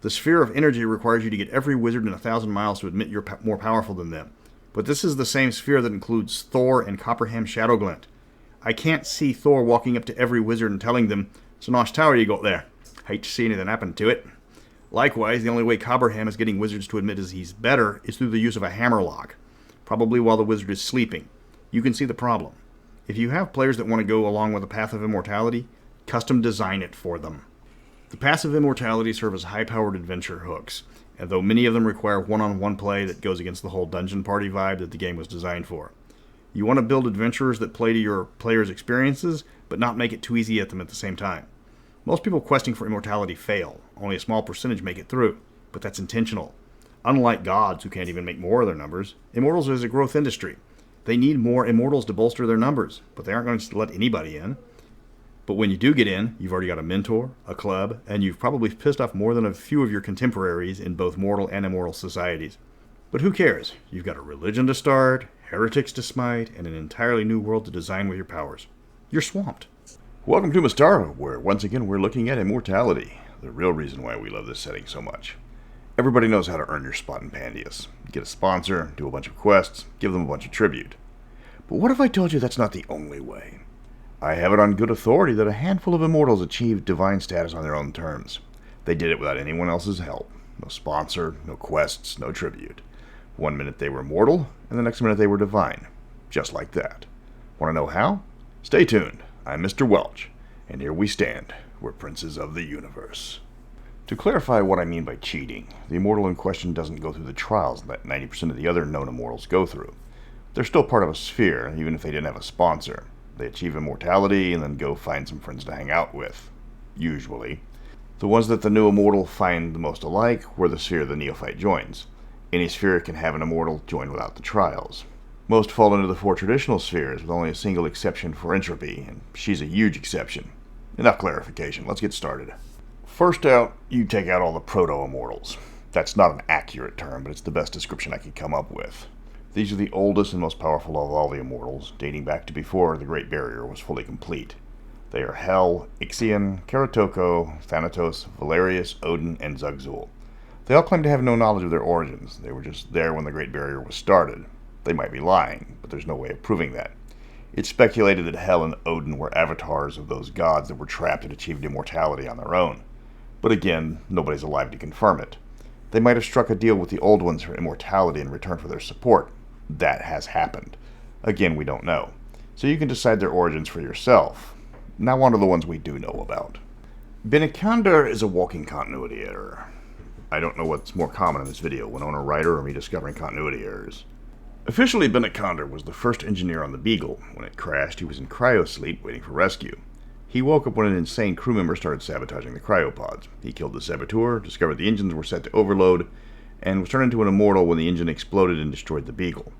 The sphere of energy requires you to get every wizard in 1,000 miles to admit you're more powerful than them. But this is the same sphere that includes Thor and Copperham Shadowglint. I can't see Thor walking up to every wizard and telling them, "It's a nice tower you got there. Hate to see anything happen to it." Likewise, the only way Copperham is getting wizards to admit he's better is through the use of a hammerlock, probably while the wizard is sleeping. You can see the problem. If you have players that want to go along with the Path of Immortality, custom design it for them. The Paths of Immortality serve as high-powered adventure hooks, and though many of them require one-on-one play that goes against the whole dungeon party vibe that the game was designed for. You want to build adventurers that play to your players' experiences, but not make it too easy at them at the same time. Most people questing for immortality fail. Only a small percentage make it through, but that's intentional. Unlike gods who can't even make more of their numbers, immortals is a growth industry. They need more immortals to bolster their numbers, but they aren't going to let anybody in. But when you do get in, you've already got a mentor, a club, and you've probably pissed off more than a few of your contemporaries in both mortal and immortal societies. But who cares? You've got a religion to start, heretics to smite, and an entirely new world to design with your powers. You're swamped. Welcome to Mystara, where once again we're looking at immortality, the real reason why we love this setting so much. Everybody knows how to earn your spot in Pandius. Get a sponsor, do a bunch of quests, give them a bunch of tribute. But what if I told you that's not the only way? I have it on good authority that a handful of immortals achieved divine status on their own terms. They did it without anyone else's help. No sponsor, no quests, no tribute. One minute they were mortal, and the next minute they were divine. Just like that. Want to know how? Stay tuned. I'm Mr. Welch, and here we stand. We're princes of the universe. To clarify what I mean by cheating, the immortal in question doesn't go through the trials that 90% of the other known immortals go through. They're still part of a sphere, even if they didn't have a sponsor. They achieve immortality and then go find some friends to hang out with. Usually. The ones that the new immortal find the most alike were the sphere the neophyte joins. Any sphere can have an immortal join without the trials. Most fall into the 4 traditional spheres, with only a single exception for Entropy, and she's a huge exception. Enough clarification, let's get started. First out, you take out all the proto-immortals. That's not an accurate term, but it's the best description I could come up with. These are the oldest and most powerful of all the Immortals, dating back to before the Great Barrier was fully complete. They are Hel, Ixion, Karatoko, Thanatos, Valerius, Odin, and Zugzul. They all claim to have no knowledge of their origins. They were just there when the Great Barrier was started. They might be lying, but there's no way of proving that. It's speculated that Hel and Odin were avatars of those gods that were trapped and achieved immortality on their own. But again, nobody's alive to confirm it. They might have struck a deal with the Old Ones for immortality in return for their support. That has happened. Again, we don't know. So you can decide their origins for yourself. Now on to the ones we do know about. Binikander is a walking continuity error. I don't know what's more common in this video, Winona Ryder or me discovering continuity errors. Officially, Binikander was the first engineer on the Beagle. When it crashed, he was in cryosleep waiting for rescue. He woke up when an insane crew member started sabotaging the cryopods. He killed the saboteur, discovered the engines were set to overload, and was turned into an immortal when the engine exploded and destroyed the Beagle.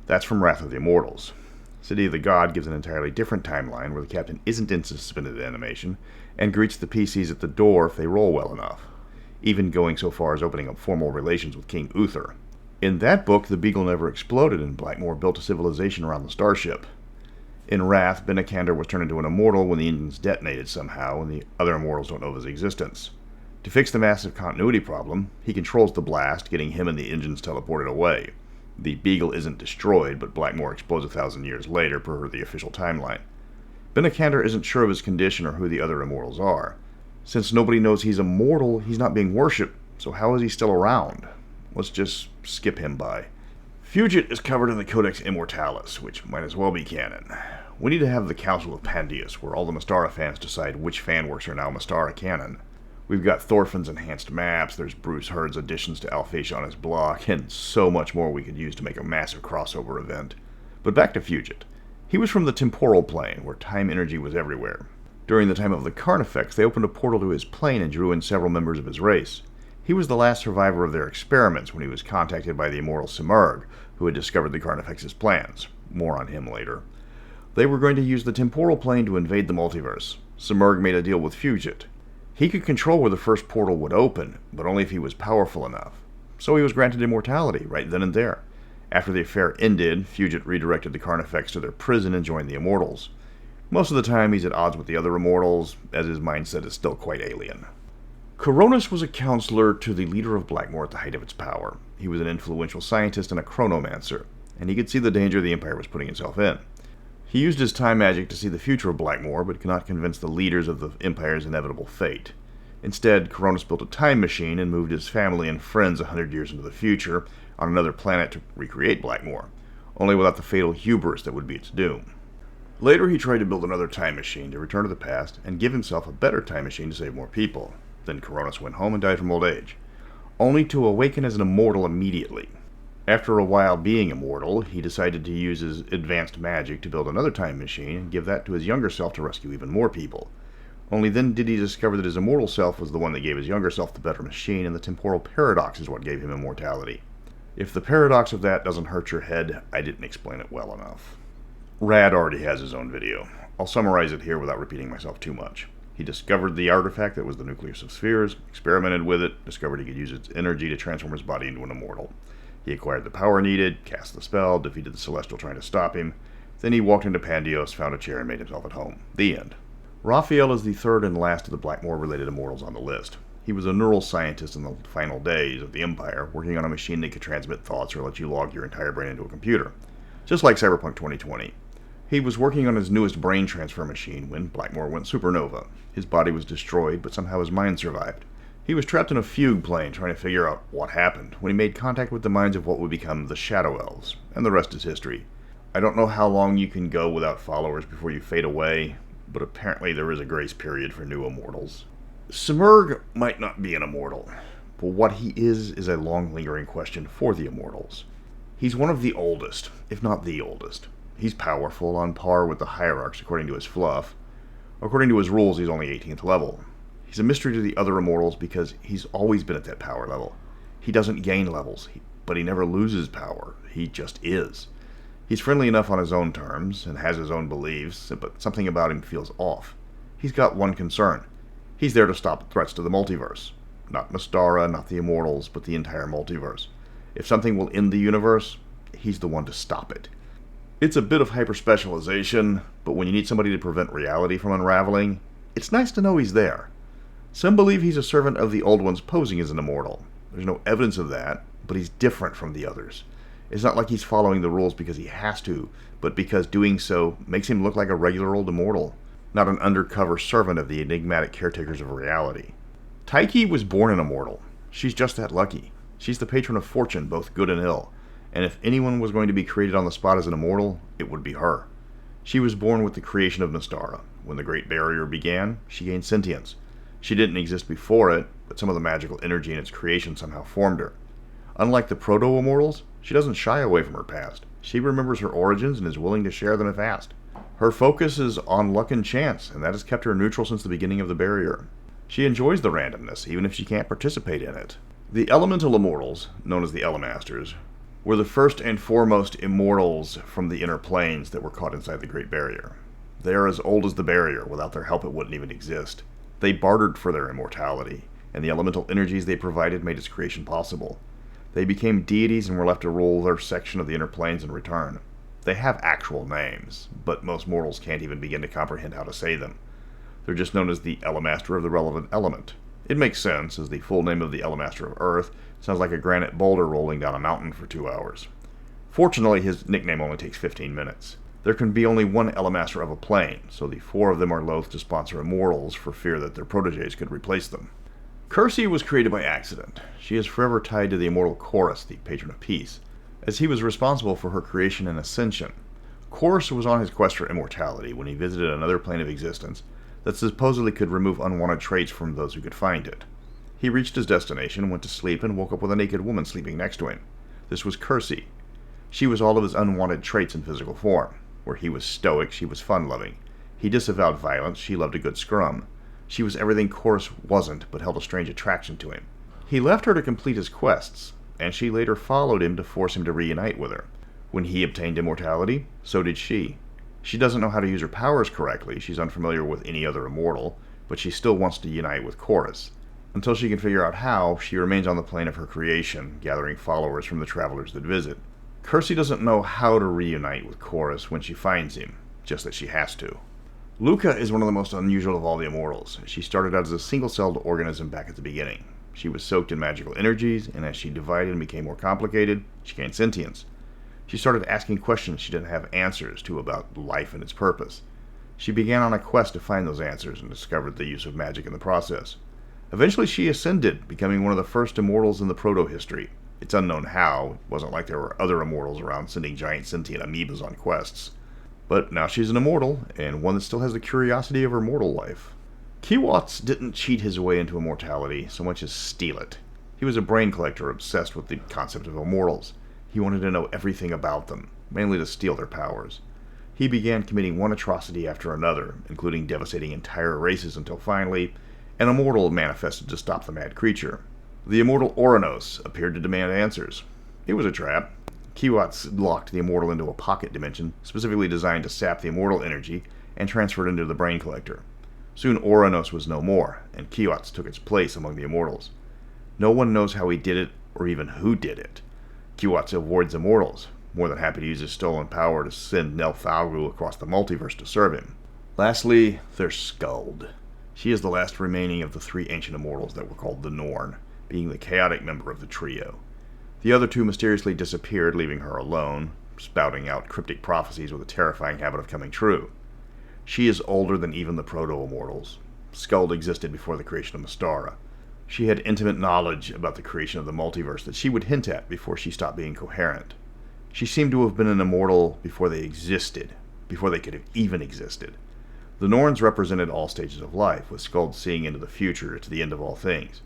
That's from Wrath of the Immortals. City of the God gives an entirely different timeline where the captain isn't in suspended animation and greets the PCs at the door if they roll well enough, even going so far as opening up formal relations with King Uther. In that book, the Beagle never exploded and Blackmore built a civilization around the starship. In Wrath, Binikander was turned into an immortal when the engines detonated somehow and the other immortals don't know of his existence. To fix the massive continuity problem, he controls the blast, getting him and the engines teleported away. The Beagle isn't destroyed, but Blackmore explodes 1,000 years later per the official timeline. Binikander isn't sure of his condition or who the other immortals are. Since nobody knows he's immortal, he's not being worshipped, so how is he still around? Let's just skip him by. Fugit is covered in the Codex Immortalis, which might as well be canon. We need to have the Council of Pandius, where all the Mystara fans decide which fanworks are now Mystara canon. We've got Thorfinn's enhanced maps, there's Bruce Hurd's additions to Alphatia on his block, and so much more we could use to make a massive crossover event. But back to Fugit. He was from the temporal plane, where time energy was everywhere. During the time of the Carnifex, they opened a portal to his plane and drew in several members of his race. He was the last survivor of their experiments when he was contacted by the immortal Simurgh, who had discovered the Carnifex's plans. More on him later. They were going to use the temporal plane to invade the multiverse. Simurgh made a deal with Fugit. He could control where the first portal would open, but only if he was powerful enough. So he was granted immortality, right then and there. After the affair ended, Fugit redirected the Carnifex to their prison and joined the Immortals. Most of the time he's at odds with the other Immortals, as his mindset is still quite alien. Coronis was a counselor to the leader of Blackmore at the height of its power. He was an influential scientist and a chronomancer, and he could see the danger the Empire was putting itself in. He used his time magic to see the future of Blackmore, but could not convince the leaders of the Empire's inevitable fate. Instead, Coronis built a time machine and moved his family and friends 100 years into the future, on another planet to recreate Blackmore, only without the fatal hubris that would be its doom. Later he tried to build another time machine to return to the past and give himself a better time machine to save more people. Then Coronis went home and died from old age, only to awaken as an immortal immediately. After a while being immortal, he decided to use his advanced magic to build another time machine and give that to his younger self to rescue even more people. Only then did he discover that his immortal self was the one that gave his younger self the better machine, and the temporal paradox is what gave him immortality. If the paradox of that doesn't hurt your head, I didn't explain it well enough. Rad already has his own video. I'll summarize it here without repeating myself too much. He discovered the artifact that was the nucleus of spheres, experimented with it, discovered he could use its energy to transform his body into an immortal. He acquired the power needed, cast the spell, defeated the Celestial trying to stop him. Then he walked into Pandios, found a chair, and made himself at home. The end. Raphael is the third and last of the Blackmore-related immortals on the list. He was a neural scientist in the final days of the Empire, working on a machine that could transmit thoughts or let you log your entire brain into a computer. Just like Cyberpunk 2020. He was working on his newest brain transfer machine when Blackmore went supernova. His body was destroyed, but somehow his mind survived. He was trapped in a fugue plane trying to figure out what happened when he made contact with the minds of what would become the Shadow Elves, and the rest is history. I don't know how long you can go without followers before you fade away, but apparently there is a grace period for new immortals. Simurgh might not be an immortal, but what he is a long lingering question for the immortals. He's one of the oldest, if not the oldest. He's powerful, on par with the hierarchs according to his fluff. According to his rules, he's only 18th level. He's a mystery to the other immortals because he's always been at that power level. He doesn't gain levels, but he never loses power. He just is. He's friendly enough on his own terms, and has his own beliefs, but something about him feels off. He's got one concern. He's there to stop threats to the multiverse. Not Mystara, not the Immortals, but the entire multiverse. If something will end the universe, he's the one to stop it. It's a bit of hyper-specialization, but when you need somebody to prevent reality from unraveling, it's nice to know he's there. Some believe he's a servant of the Old Ones posing as an immortal. There's no evidence of that, but he's different from the others. It's not like he's following the rules because he has to, but because doing so makes him look like a regular old immortal, not an undercover servant of the enigmatic caretakers of reality. Tyche was born an immortal. She's just that lucky. She's the patron of fortune, both good and ill, and if anyone was going to be created on the spot as an immortal, it would be her. She was born with the creation of Mystara. When the Great Barrier began, she gained sentience. She didn't exist before it, but some of the magical energy in its creation somehow formed her. Unlike the proto-immortals, she doesn't shy away from her past. She remembers her origins and is willing to share them if asked. Her focus is on luck and chance, and that has kept her neutral since the beginning of the barrier. She enjoys the randomness, even if she can't participate in it. The elemental immortals, known as the Elemasters, were the first and foremost immortals from the inner planes that were caught inside the Great Barrier. They are as old as the barrier. Without their help it wouldn't even exist. They bartered for their immortality, and the elemental energies they provided made its creation possible. They became deities and were left to rule their section of the inner planes in return. They have actual names, but most mortals can't even begin to comprehend how to say them. They're just known as the Elemaster of the relevant element. It makes sense, as the full name of the Elemaster of Earth sounds like a granite boulder rolling down a mountain for 2 hours. Fortunately, his nickname only takes 15 minutes. There can be only one Elemaster of a plane, so the 4 of them are loath to sponsor immortals for fear that their proteges could replace them. Cursi was created by accident. She is forever tied to the immortal Chorus, the patron of peace, as he was responsible for her creation and ascension. Chorus was on his quest for immortality when he visited another plane of existence that supposedly could remove unwanted traits from those who could find it. He reached his destination, went to sleep, and woke up with a naked woman sleeping next to him. This was Cursi. She was all of his unwanted traits in physical form. Where he was stoic, she was fun-loving. He disavowed violence, she loved a good scrum. She was everything Chorus wasn't, but held a strange attraction to him. He left her to complete his quests, and she later followed him to force him to reunite with her. When he obtained immortality, so did she. She doesn't know how to use her powers correctly, she's unfamiliar with any other immortal, but she still wants to unite with Chorus. Until she can figure out how, she remains on the plane of her creation, gathering followers from the travelers that visit. Cursi doesn't know how to reunite with Chorus when she finds him, just that she has to. Luca is one of the most unusual of all the immortals. She started out as a single-celled organism back at the beginning. She was soaked in magical energies, and as she divided and became more complicated, she gained sentience. She started asking questions she didn't have answers to about life and its purpose. She began on a quest to find those answers and discovered the use of magic in the process. Eventually she ascended, becoming one of the first immortals in the proto-history. It's unknown how. It wasn't like there were other immortals around sending giant sentient amoebas on quests. But now she's an immortal, and one that still has the curiosity of her mortal life. Kiwatz didn't cheat his way into immortality so much as steal it. He was a brain collector obsessed with the concept of immortals. He wanted to know everything about them, mainly to steal their powers. He began committing one atrocity after another, including devastating entire races until finally, an immortal manifested to stop the mad creature. The immortal Oranos appeared to demand answers. It was a trap. Kiwatz locked the immortal into a pocket dimension, specifically designed to sap the immortal energy, and transfer it into the brain collector. Soon Oranos was no more, and Kiwatz took its place among the immortals. No one knows how he did it, or even who did it. Kiwatz avoids immortals, more than happy to use his stolen power to send Neltharu across the multiverse to serve him. Lastly, there's Skuld. She is the last remaining of the 3 ancient immortals that were called the Norn, being the chaotic member of the trio. The other 2 mysteriously disappeared, leaving her alone, spouting out cryptic prophecies with a terrifying habit of coming true. She is older than even the proto-immortals. Skuld existed before the creation of Mystara. She had intimate knowledge about the creation of the multiverse that she would hint at before she stopped being coherent. She seemed to have been an immortal before they existed, before they could have even existed. The Norns represented all stages of life, with Skuld seeing into the future, to the end of all things.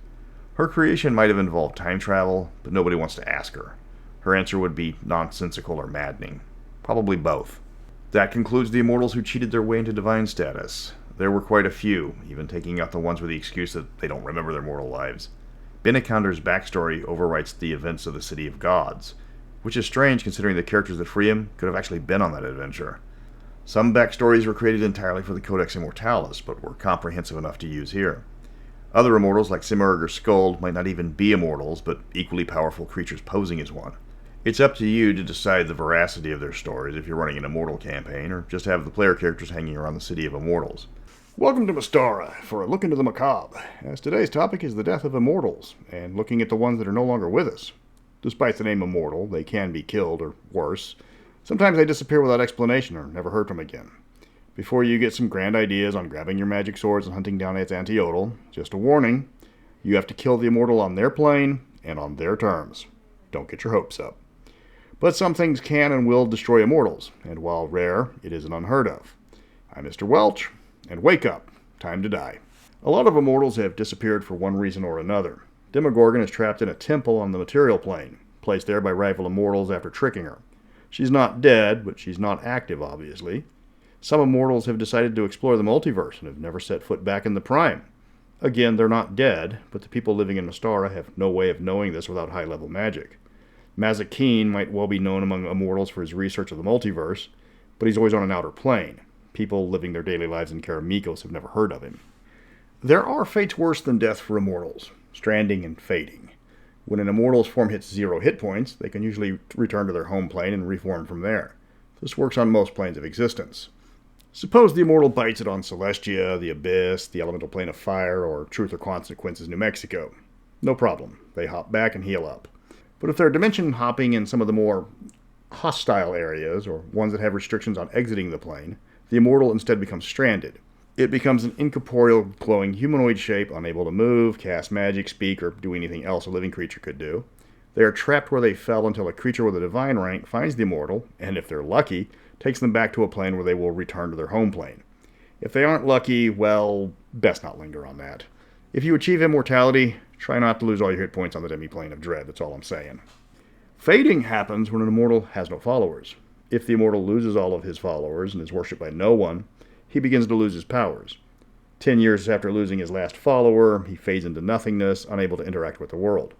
Her creation might have involved time travel, but nobody wants to ask her. Her answer would be nonsensical or maddening. Probably both. That concludes the Immortals who cheated their way into divine status. There were quite a few, even taking out the ones with the excuse that they don't remember their mortal lives. Benekander's backstory overwrites the events of the City of Gods, which is strange considering the characters that free him could have actually been on that adventure. Some backstories were created entirely for the Codex Immortalis, but were comprehensive enough to use here. Other immortals like Simurgh or Skuld might not even be immortals, but equally powerful creatures posing as one. It's up to you to decide the veracity of their stories if you're running an Immortal campaign, or just have the player characters hanging around the city of Immortals. Welcome to Mystara for a look into the macabre, as today's topic is the death of Immortals, and looking at the ones that are no longer with us. Despite the name Immortal, they can be killed, or worse. Sometimes they disappear without explanation or never heard from again. Before you get some grand ideas on grabbing your magic swords and hunting down its antiotal, just a warning, you have to kill the Immortal on their plane and on their terms. Don't get your hopes up. But some things can and will destroy Immortals, and while rare, it isn't unheard of. I'm Mr. Welch, and wake up. Time to die. A lot of Immortals have disappeared for one reason or another. Demogorgon is trapped in a temple on the material plane, placed there by rival Immortals after tricking her. She's not dead, but she's not active, obviously. Some Immortals have decided to explore the multiverse and have never set foot back in the Prime. Again, they're not dead, but the people living in Mystara have no way of knowing this without high-level magic. Mazikeen might well be known among Immortals for his research of the multiverse, but he's always on an outer plane. People living their daily lives in Karamikos have never heard of him. There are fates worse than death for Immortals, stranding and fading. When an Immortal's form hits 0 hit points, they can usually return to their home plane and reform from there. This works on most planes of existence. Suppose the Immortal bites it on Celestia, the Abyss, the Elemental Plane of Fire, or Truth or Consequences, New Mexico. No problem. They hop back and heal up. But if they're dimension hopping in some of the more hostile areas, or ones that have restrictions on exiting the plane, the Immortal instead becomes stranded. It becomes an incorporeal, glowing humanoid shape, unable to move, cast magic, speak, or do anything else a living creature could do. They are trapped where they fell until a creature with a divine rank finds the Immortal, and if they're lucky, takes them back to a plane where they will return to their home plane. If they aren't lucky, well, best not linger on that. If you achieve immortality, try not to lose all your hit points on the demi-plane of dread, that's all I'm saying. Fading happens when an Immortal has no followers. If the Immortal loses all of his followers and is worshipped by no one, he begins to lose his powers. 10 years after losing his last follower, he fades into nothingness, unable to interact with the world.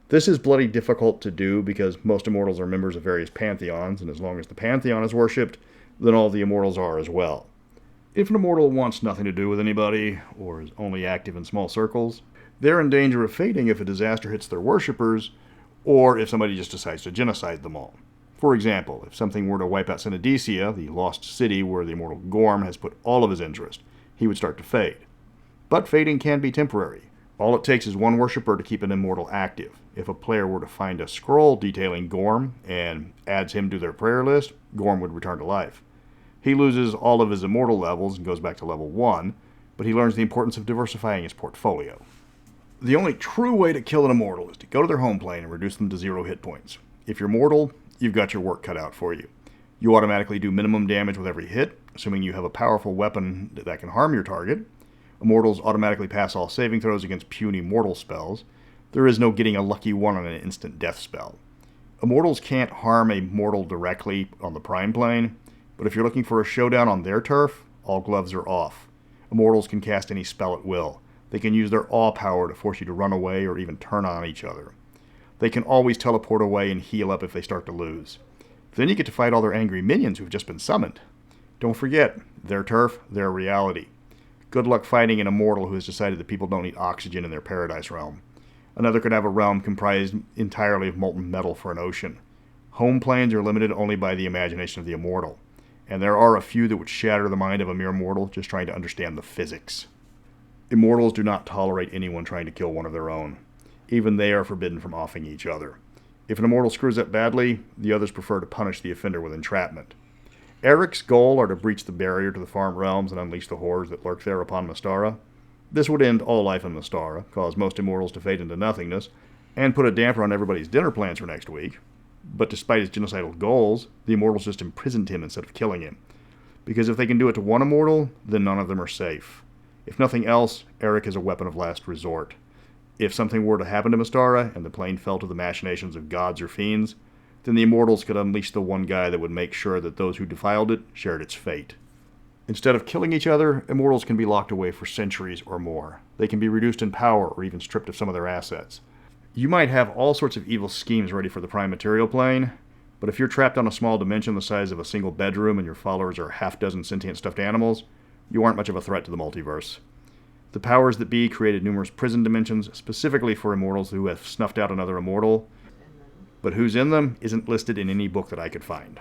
This is bloody difficult to do because most Immortals are members of various pantheons, and as long as the pantheon is worshipped, then all the Immortals are as well. If an Immortal wants nothing to do with anybody, or is only active in small circles, they're in danger of fading if a disaster hits their worshippers, or if somebody just decides to genocide them all. For example, if something were to wipe out Synodecia, the lost city where the Immortal Gorm has put all of his interest, he would start to fade. But fading can be temporary. All it takes is one worshipper to keep an Immortal active. If a player were to find a scroll detailing Gorm and adds him to their prayer list, Gorm would return to life. He loses all of his Immortal levels and goes back to level 1, but he learns the importance of diversifying his portfolio. The only true way to kill an Immortal is to go to their home plane and reduce them to 0 hit points. If you're mortal, you've got your work cut out for you. You automatically do minimum damage with every hit, assuming you have a powerful weapon that can harm your target. Immortals automatically pass all saving throws against puny mortal spells. There is no getting a lucky one on an instant death spell. Immortals can't harm a mortal directly on the Prime Plane, but if you're looking for a showdown on their turf, all gloves are off. Immortals can cast any spell at will. They can use their awe power to force you to run away or even turn on each other. They can always teleport away and heal up if they start to lose. Then you get to fight all their angry minions who've just been summoned. Don't forget, their turf, their reality. Good luck fighting an Immortal who has decided that people don't need oxygen in their paradise realm. Another could have a realm comprised entirely of molten metal for an ocean. Home planes are limited only by the imagination of the Immortal, and there are a few that would shatter the mind of a mere mortal just trying to understand the physics. Immortals do not tolerate anyone trying to kill one of their own. Even they are forbidden from offing each other. If an Immortal screws up badly, the others prefer to punish the offender with entrapment. Eric's goal are to breach the barrier to the farm realms and unleash the horrors that lurk there upon Mystara. This would end all life in Mystara, cause most Immortals to fade into nothingness, and put a damper on everybody's dinner plans for next week. But despite his genocidal goals, the Immortals just imprisoned him instead of killing him. Because if they can do it to one Immortal, then none of them are safe. If nothing else, Eric is a weapon of last resort. If something were to happen to Mystara, and the plane fell to the machinations of gods or fiends, then the Immortals could unleash the one guy that would make sure that those who defiled it shared its fate. Instead of killing each other, Immortals can be locked away for centuries or more. They can be reduced in power or even stripped of some of their assets. You might have all sorts of evil schemes ready for the Prime Material Plane, but if you're trapped on a small dimension the size of a single bedroom and your followers are half-dozen sentient stuffed animals, you aren't much of a threat to the multiverse. The powers that be created numerous prison dimensions specifically for Immortals who have snuffed out another Immortal, but who's in them isn't listed in any book that I could find.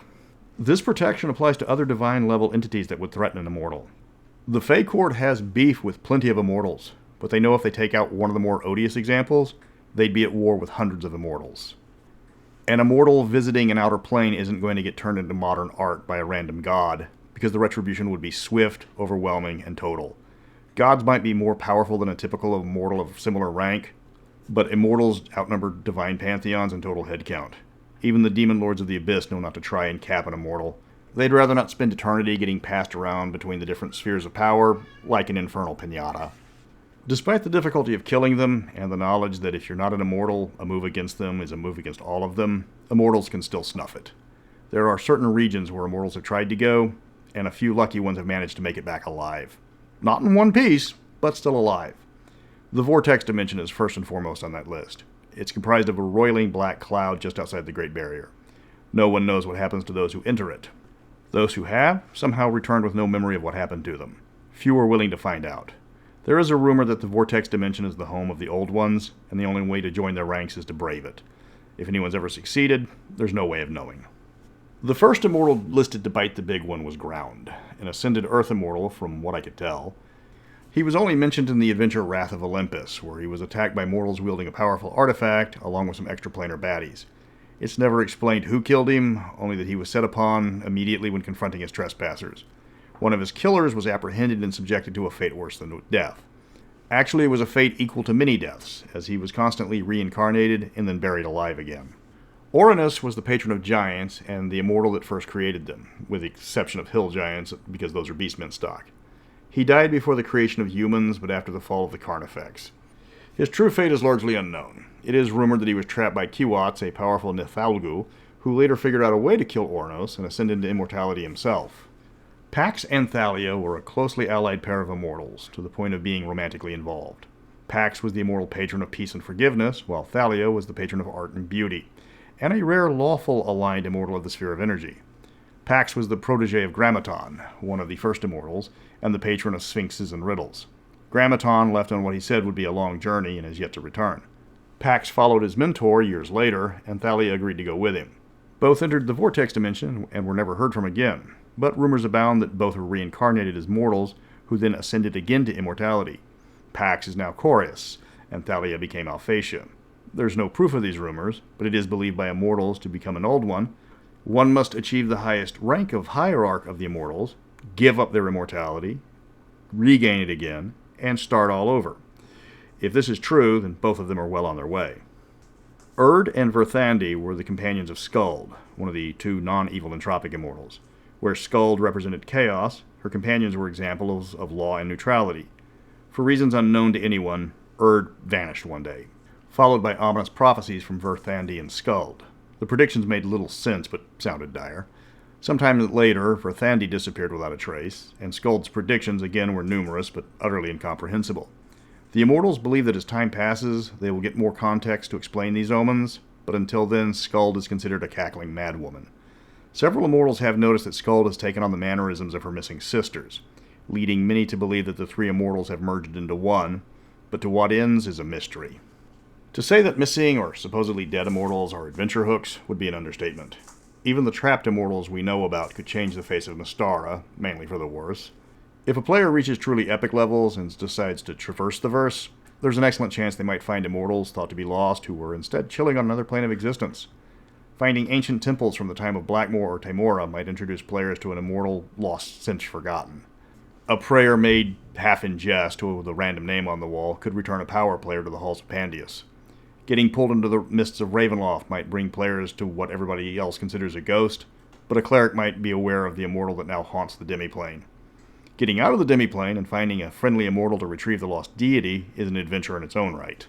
This protection applies to other divine-level entities that would threaten an immortal. The Fey Court has beef with plenty of immortals, but they know if they take out one of the more odious examples, they'd be at war with hundreds of immortals. An immortal visiting an outer plane isn't going to get turned into modern art by a random god, because the retribution would be swift, overwhelming, and total. Gods might be more powerful than a typical immortal of similar rank, but immortals outnumber divine pantheons in total headcount. Even the demon lords of the abyss know not to try and cap an immortal. They'd rather not spend eternity getting passed around between the different spheres of power, like an infernal piñata. Despite the difficulty of killing them, and the knowledge that if you're not an immortal, a move against them is a move against all of them, immortals can still snuff it. There are certain regions where immortals have tried to go, and a few lucky ones have managed to make it back alive. Not in one piece, but still alive. The Vortex Dimension is first and foremost on that list. It's comprised of a roiling black cloud just outside the Great Barrier. No one knows what happens to those who enter it. Those who have somehow returned with no memory of what happened to them. Few are willing to find out. There is a rumor that the Vortex Dimension is the home of the Old Ones, and the only way to join their ranks is to brave it. If anyone's ever succeeded, there's no way of knowing. The first immortal listed to bite the big one was Ground, an ascended Earth immortal from what I could tell. He was only mentioned in the adventure Wrath of Olympus, where he was attacked by mortals wielding a powerful artifact, along with some extraplanar baddies. It's never explained who killed him, only that he was set upon immediately when confronting his trespassers. One of his killers was apprehended and subjected to a fate worse than death. Actually, it was a fate equal to many deaths, as he was constantly reincarnated and then buried alive again. Orinus was the patron of giants and the immortal that first created them, with the exception of hill giants, because those are beastmen stock. He died before the creation of humans, but after the fall of the Carnifex. His true fate is largely unknown. It is rumored that he was trapped by Kiwats, a powerful Nithalgu, who later figured out a way to kill Orinus and ascended into immortality himself. Pax and Thalia were a closely allied pair of immortals, to the point of being romantically involved. Pax was the immortal patron of peace and forgiveness, while Thalia was the patron of art and beauty, and a rare lawful aligned immortal of the sphere of energy. Pax was the protege of Grammaton, one of the first immortals, and the patron of sphinxes and riddles. Grammaton left on what he said would be a long journey and has yet to return. Pax followed his mentor years later, and Thalia agreed to go with him. Both entered the Vortex Dimension and were never heard from again, but rumors abound that both were reincarnated as mortals, who then ascended again to immortality. Pax is now Chorus, and Thalia became Alphatia. There's no proof of these rumors, but it is believed by immortals to become an Old One, one must achieve the highest rank of hierarch of the immortals, give up their immortality, regain it again, and start all over. If this is true, then both of them are well on their way. Erd and Verthandi were the companions of Skuld, one of the two non-evil entropic immortals. Where Skuld represented chaos, her companions were examples of law and neutrality. For reasons unknown to anyone, Erd vanished one day, followed by ominous prophecies from Verthandi and Skuld. The predictions made little sense, but sounded dire. Sometime later, Verthandi disappeared without a trace, and Skuld's predictions again were numerous, but utterly incomprehensible. The immortals believe that as time passes, they will get more context to explain these omens, but until then, Skuld is considered a cackling madwoman. Several immortals have noticed that Skuld has taken on the mannerisms of her missing sisters, leading many to believe that the three immortals have merged into one, but to what ends is a mystery. To say that missing or supposedly dead immortals are adventure hooks would be an understatement. Even the trapped immortals we know about could change the face of Mystara, mainly for the worse. If a player reaches truly epic levels and decides to traverse the verse, there's an excellent chance they might find immortals thought to be lost who were instead chilling on another plane of existence. Finding ancient temples from the time of Blackmoor or Timora might introduce players to an immortal lost since forgotten. A prayer made half in jest with a random name on the wall could return a power player to the halls of Pandius. Getting pulled into the mists of Ravenloft might bring players to what everybody else considers a ghost, but a cleric might be aware of the immortal that now haunts the demiplane. Getting out of the demiplane and finding a friendly immortal to retrieve the lost deity is an adventure in its own right.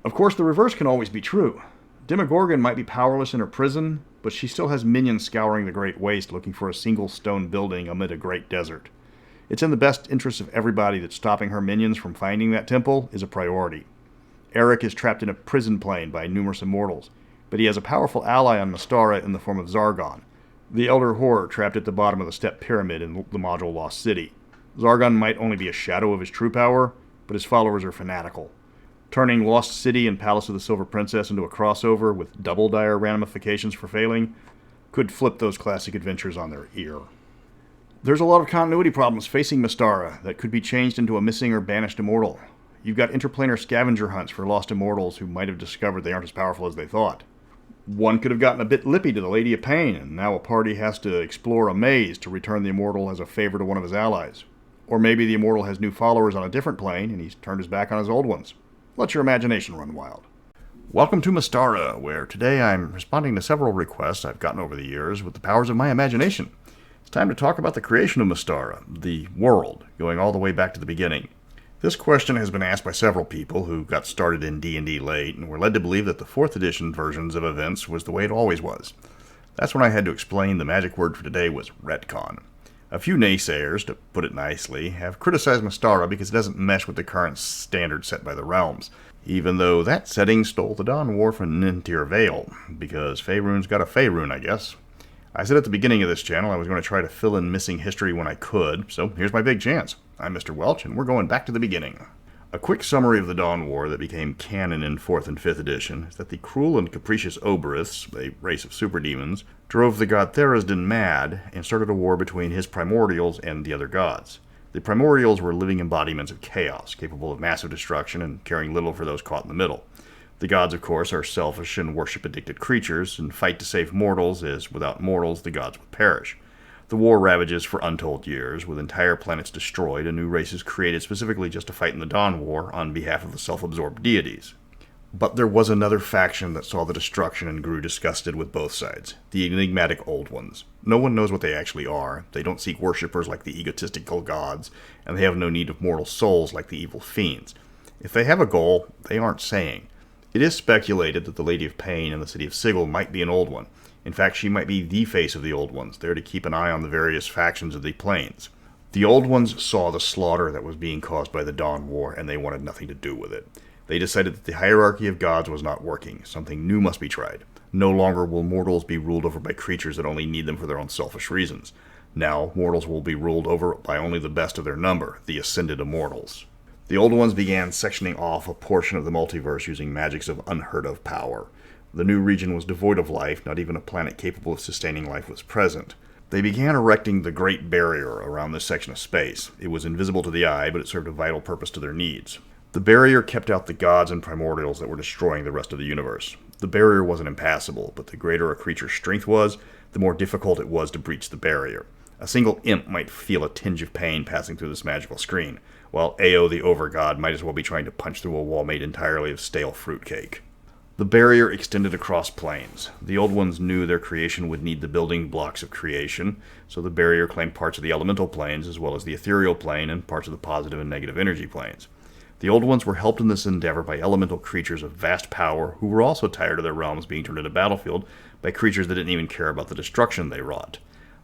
Of course, the reverse can always be true. Demogorgon might be powerless in her prison, but she still has minions scouring the Great Waste looking for a single stone building amid a great desert. It's in the best interest of everybody that stopping her minions from finding that temple is a priority. Eric is trapped in a prison plane by numerous immortals, but he has a powerful ally on Mystara in the form of Zargon, the Elder Horror trapped at the bottom of the Step Pyramid in the module Lost City. Zargon might only be a shadow of his true power, but his followers are fanatical. Turning Lost City and Palace of the Silver Princess into a crossover with double dire ramifications for failing could flip those classic adventures on their ear. There's a lot of continuity problems facing Mystara that could be changed into a missing or banished immortal. You've got interplanar scavenger hunts for lost immortals who might have discovered they aren't as powerful as they thought. One could have gotten a bit lippy to the Lady of Pain, and now a party has to explore a maze to return the immortal as a favor to one of his allies. Or maybe the immortal has new followers on a different plane, and he's turned his back on his old ones. Let your imagination run wild. Welcome to Mystara, where today I'm responding to several requests I've gotten over the years with the powers of my imagination. It's time to talk about the creation of Mystara, the world, going all the way back to the beginning. This question has been asked by several people who got started in D&D late and were led to believe that the 4th edition versions of events was the way it always was. That's when I had to explain the magic word for today was retcon. A few naysayers, to put it nicely, have criticized Mystara because it doesn't mesh with the current standard set by the realms, even though that setting stole the Dawn War from Nintir Vale, because Faerun's got a Faerun, I guess. I said at the beginning of this channel I was going to try to fill in missing history when I could, so here's my big chance. I'm Mr. Welch, and we're going back to the beginning. A quick summary of the Dawn War that became canon in 4th and 5th edition is that the cruel and capricious Oberiths, a race of superdemons, drove the god Therisden mad and started a war between his primordials and the other gods. The primordials were living embodiments of chaos, capable of massive destruction and caring little for those caught in the middle. The gods, of course, are selfish and worship-addicted creatures, and fight to save mortals as without mortals the gods would perish. The war ravages for untold years, with entire planets destroyed and new races created specifically just to fight in the Dawn War on behalf of the self-absorbed deities. But there was another faction that saw the destruction and grew disgusted with both sides, the enigmatic Old Ones. No one knows what they actually are, they don't seek worshippers like the egotistical gods, and they have no need of mortal souls like the evil fiends. If they have a goal, they aren't saying. It is speculated that the Lady of Pain in the city of Sigil might be an Old One. In fact, she might be the face of the Old Ones, there to keep an eye on the various factions of the planes. The Old Ones saw the slaughter that was being caused by the Dawn War, and they wanted nothing to do with it. They decided that the hierarchy of gods was not working. Something new must be tried. No longer will mortals be ruled over by creatures that only need them for their own selfish reasons. Now, mortals will be ruled over by only the best of their number, the Ascended Immortals. The Old Ones began sectioning off a portion of the multiverse using magics of unheard-of power. The new region was devoid of life, not even a planet capable of sustaining life was present. They began erecting the Great Barrier around this section of space. It was invisible to the eye, but it served a vital purpose to their needs. The barrier kept out the gods and primordials that were destroying the rest of the universe. The barrier wasn't impassable, but the greater a creature's strength was, the more difficult it was to breach the barrier. A single imp might feel a tinge of pain passing through this magical screen, while Ao the Overgod might as well be trying to punch through a wall made entirely of stale fruitcake. The barrier extended across planes. The Old Ones knew their creation would need the building blocks of creation, so the barrier claimed parts of the elemental planes as well as the ethereal plane and parts of the positive and negative energy planes. The Old Ones were helped in this endeavor by elemental creatures of vast power who were also tired of their realms being turned into a battlefield by creatures that didn't even care about the destruction they wrought.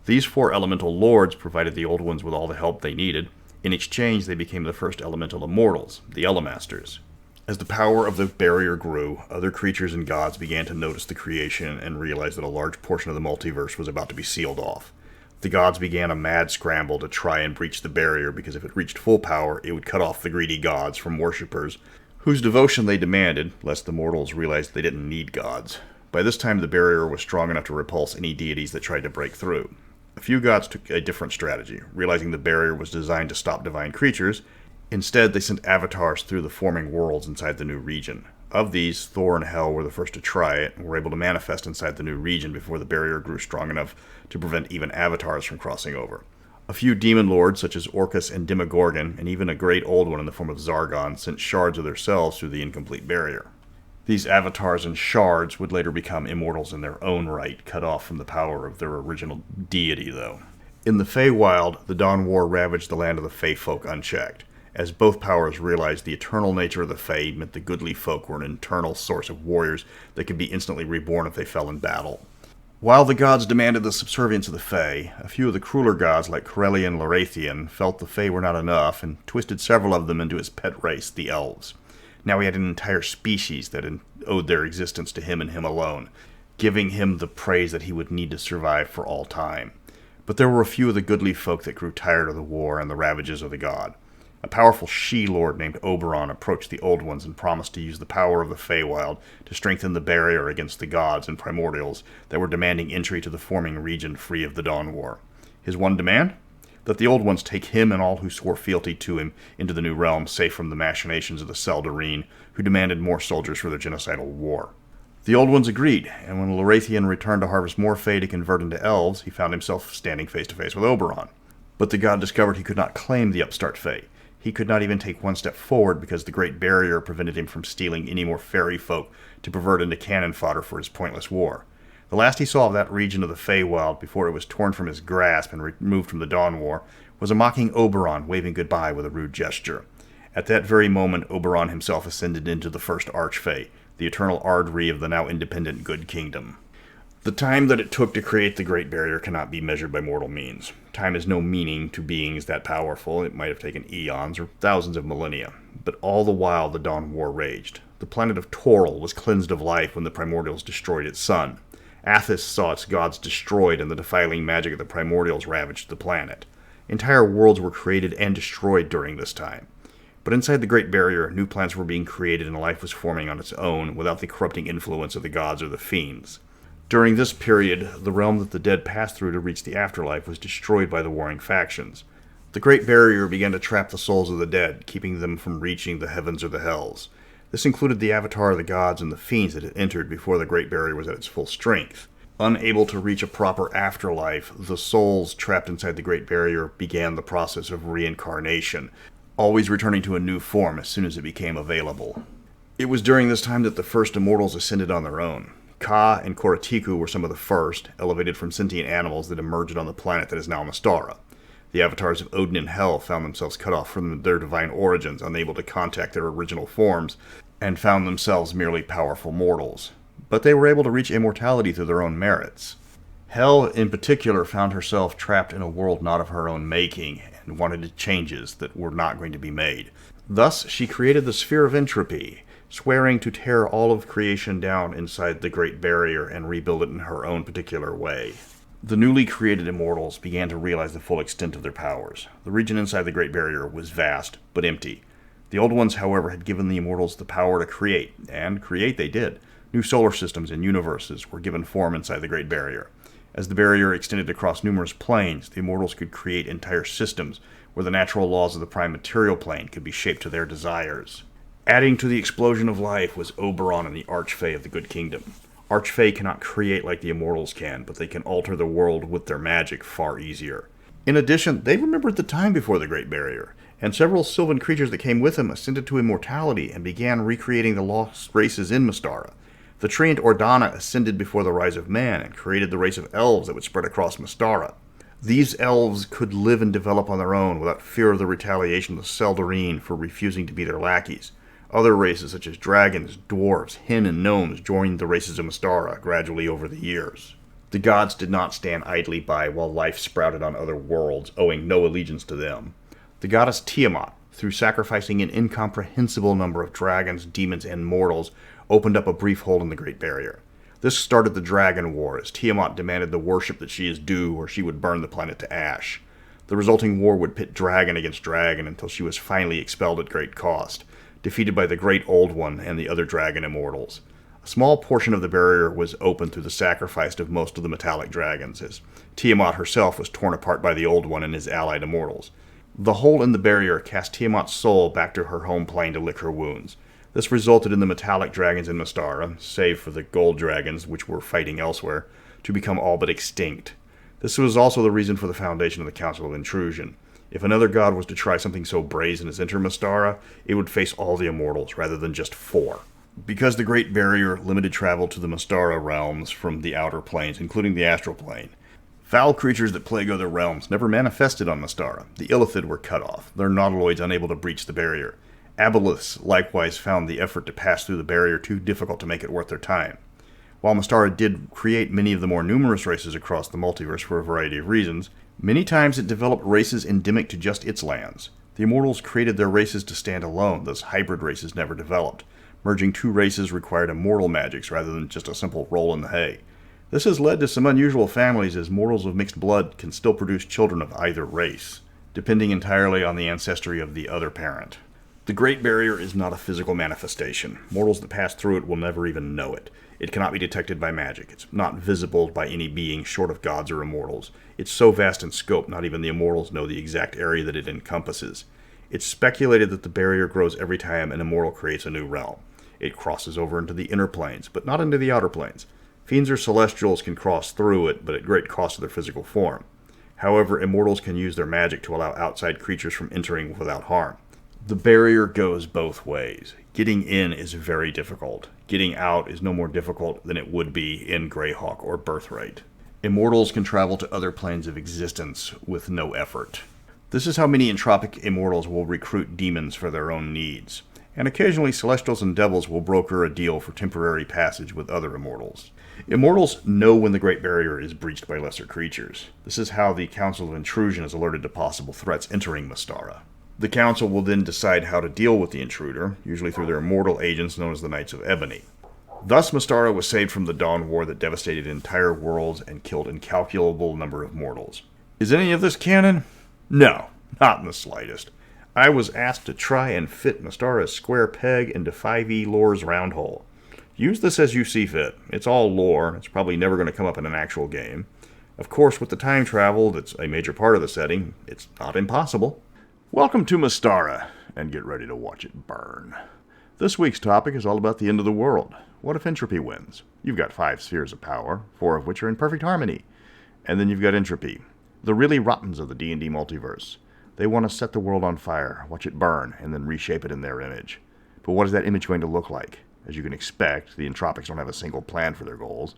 These 4 elemental lords provided the Old Ones with all the help they needed. In exchange, they became the first elemental immortals, the Elemasters. As the power of the barrier grew, other creatures and gods began to notice the creation and realize that a large portion of the multiverse was about to be sealed off. The gods began a mad scramble to try and breach the barrier because if it reached full power, it would cut off the greedy gods from worshippers, whose devotion they demanded, lest the mortals realized they didn't need gods. By this time, the barrier was strong enough to repulse any deities that tried to break through. A few gods took a different strategy, realizing the barrier was designed to stop divine creatures. Instead, they sent avatars through the forming worlds inside the new region. Of these, Thor and Hel were the first to try it, and were able to manifest inside the new region before the barrier grew strong enough to prevent even avatars from crossing over. A few demon lords, such as Orcus and Demogorgon, and even a great old one in the form of Zargon, sent shards of themselves through the incomplete barrier. These avatars and shards would later become immortals in their own right, cut off from the power of their original deity, though. In the Feywild, the Dawn War ravaged the land of the Fey folk unchecked. As both powers realized the eternal nature of the Fae meant the goodly folk were an eternal source of warriors that could be instantly reborn if they fell in battle. While the gods demanded the subservience of the Fae, a few of the crueler gods like Corelli and Larathian felt the Fae were not enough and twisted several of them into his pet race, the Elves. Now he had an entire species that owed their existence to him and him alone, giving him the praise that he would need to survive for all time. But there were a few of the goodly folk that grew tired of the war and the ravages of the god. A powerful she-lord named Oberon approached the Old Ones and promised to use the power of the Feywild to strengthen the barrier against the gods and primordials that were demanding entry to the forming region free of the Dawn War. His one demand? That the Old Ones take him and all who swore fealty to him into the new realm, safe from the machinations of the Seldarine, who demanded more soldiers for their genocidal war. The Old Ones agreed, and when Lorathian returned to harvest more Fey to convert into elves, he found himself standing face to face with Oberon. But the god discovered he could not claim the upstart Fey. He could not even take one step forward because the Great Barrier prevented him from stealing any more fairy folk to pervert into cannon fodder for his pointless war. The last he saw of that region of the Feywild before it was torn from his grasp and removed from the Dawn War was a mocking Oberon waving goodbye with a rude gesture. At that very moment, Oberon himself ascended into the first Archfey, the eternal Ardri of the now independent Good Kingdom. The time that it took to create the Great Barrier cannot be measured by mortal means. Time has no meaning to beings that powerful. It might have taken eons or thousands of millennia. But all the while the Dawn War raged. The planet of Toril was cleansed of life when the primordials destroyed its sun. Athos saw its gods destroyed and the defiling magic of the primordials ravaged the planet. Entire worlds were created and destroyed during this time. But inside the Great Barrier, new planets were being created and life was forming on its own without the corrupting influence of the gods or the fiends. During this period, the realm that the dead passed through to reach the afterlife was destroyed by the warring factions. The Great Barrier began to trap the souls of the dead, keeping them from reaching the heavens or the hells. This included the avatar of the gods and the fiends that had entered before the Great Barrier was at its full strength. Unable to reach a proper afterlife, the souls trapped inside the Great Barrier began the process of reincarnation, always returning to a new form as soon as it became available. It was during this time that the first immortals ascended on their own. Ka and Koratiku were some of the first, elevated from sentient animals that emerged on the planet that is now Mystara. The avatars of Odin and Hel found themselves cut off from their divine origins, unable to contact their original forms, and found themselves merely powerful mortals. But they were able to reach immortality through their own merits. Hel, in particular, found herself trapped in a world not of her own making, and wanted changes that were not going to be made. Thus, she created the Sphere of Entropy, swearing to tear all of creation down inside the Great Barrier and rebuild it in her own particular way. The newly created immortals began to realize the full extent of their powers. The region inside the Great Barrier was vast, but empty. The Old Ones, however, had given the immortals the power to create, and create they did. New solar systems and universes were given form inside the Great Barrier. As the barrier extended across numerous planes, the immortals could create entire systems where the natural laws of the prime material plane could be shaped to their desires. Adding to the explosion of life was Oberon and the Archfey of the Good Kingdom. Archfey cannot create like the immortals can, but they can alter the world with their magic far easier. In addition, they remembered the time before the Great Barrier, and several sylvan creatures that came with them ascended to immortality and began recreating the lost races in Mystara. The treant Ordana ascended before the rise of man and created the race of elves that would spread across Mystara. These elves could live and develop on their own without fear of the retaliation of the Seldarine for refusing to be their lackeys. Other races such as dragons, dwarves, hen, and gnomes joined the races of Mystara gradually over the years. The gods did not stand idly by while life sprouted on other worlds, owing no allegiance to them. The goddess Tiamat, through sacrificing an incomprehensible number of dragons, demons, and mortals, opened up a brief hole in the Great Barrier. This started the Dragon War, as Tiamat demanded the worship that she is due, or she would burn the planet to ash. The resulting war would pit dragon against dragon until she was finally expelled at great cost, defeated by the Great Old One and the other dragon immortals. A small portion of the barrier was opened through the sacrifice of most of the metallic dragons, as Tiamat herself was torn apart by the Old One and his allied immortals. The hole in the barrier cast Tiamat's soul back to her home plane to lick her wounds. This resulted in the metallic dragons in Mystara, save for the gold dragons, which were fighting elsewhere, to become all but extinct. This was also the reason for the foundation of the Council of Intrusion. If another god was to try something so brazen as enter Mystara, it would face all the immortals rather than just 4. Because the Great Barrier limited travel to the Mystara realms from the outer planes, including the astral plane, foul creatures that plague other realms never manifested on Mystara. The Illithid were cut off, their nautiloids unable to breach the barrier. Aboleths likewise found the effort to pass through the barrier too difficult to make it worth their time. While Mystara did create many of the more numerous races across the multiverse for a variety of reasons, many times it developed races endemic to just its lands. The Immortals created their races to stand alone, thus hybrid races never developed. Merging 2 races required immortal magics rather than just a simple roll in the hay. This has led to some unusual families, as mortals of mixed blood can still produce children of either race. depending entirely on the ancestry of the other parent. The Great Barrier is not a physical manifestation. Mortals that pass through it will never even know it. It cannot be detected by magic. It's not visible by any being short of gods or immortals. It's so vast in scope, not even the immortals know the exact area that it encompasses. It's speculated that the barrier grows every time an immortal creates a new realm. It crosses over into the inner planes, but not into the outer planes. Fiends or celestials can cross through it, but at great cost to their physical form. However, immortals can use their magic to allow outside creatures from entering without harm. The barrier goes both ways. Getting in is very difficult. Getting out is no more difficult than it would be in Greyhawk or Birthright. Immortals can travel to other planes of existence with no effort. This is how many entropic immortals will recruit demons for their own needs. And occasionally celestials and devils will broker a deal for temporary passage with other immortals. Immortals know when the Great Barrier is breached by lesser creatures. This is how the Council of Intrusion is alerted to possible threats entering Mystara. The Council will then decide how to deal with the intruder, usually through their immortal agents known as the Knights of Ebony. Thus, Mystara was saved from the Dawn War that devastated entire worlds and killed incalculable number of mortals. Is any of this canon? No, not in the slightest. I was asked to try and fit Mystara's square peg into 5e lore's round hole. Use this as you see fit. It's all lore. It's probably never going to come up in an actual game. Of course, with the time travel that's a major part of the setting, it's not impossible. Welcome to Mystara, and get ready to watch it burn. This week's topic is all about the end of the world. What if entropy wins? You've got 5 spheres of power, 4 of which are in perfect harmony. And then you've got entropy, the really rottens of the D&D multiverse. They want to set the world on fire, watch it burn, and then reshape it in their image. But what is that image going to look like? As you can expect, the entropics don't have a single plan for their goals.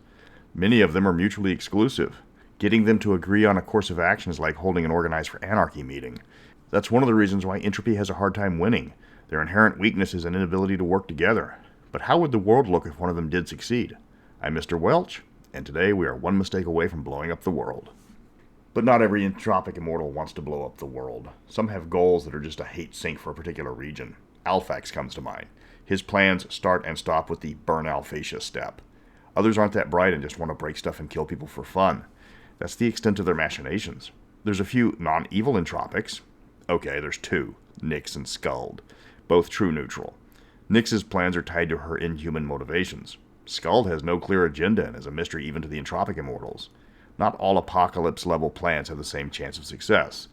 Many of them are mutually exclusive. Getting them to agree on a course of action is like holding an organized for anarchy meeting. That's one of the reasons why entropy has a hard time winning. Their inherent weakness is an inability to work together. But how would the world look if one of them did succeed? I'm Mr. Welch, and today we are one mistake away from blowing up the world. But not every entropic immortal wants to blow up the world. Some have goals that are just a hate sink for a particular region. Alphax comes to mind. His plans start and stop with the burn Alphacia step. Others aren't that bright and just want to break stuff and kill people for fun. That's the extent of their machinations. There's a few non-evil entropics. Okay, there's 2, Nyx and Skuld, both true neutral. Nyx's plans are tied to her inhuman motivations. Skuld has no clear agenda and is a mystery even to the entropic immortals. Not all apocalypse-level plans have the same chance of success.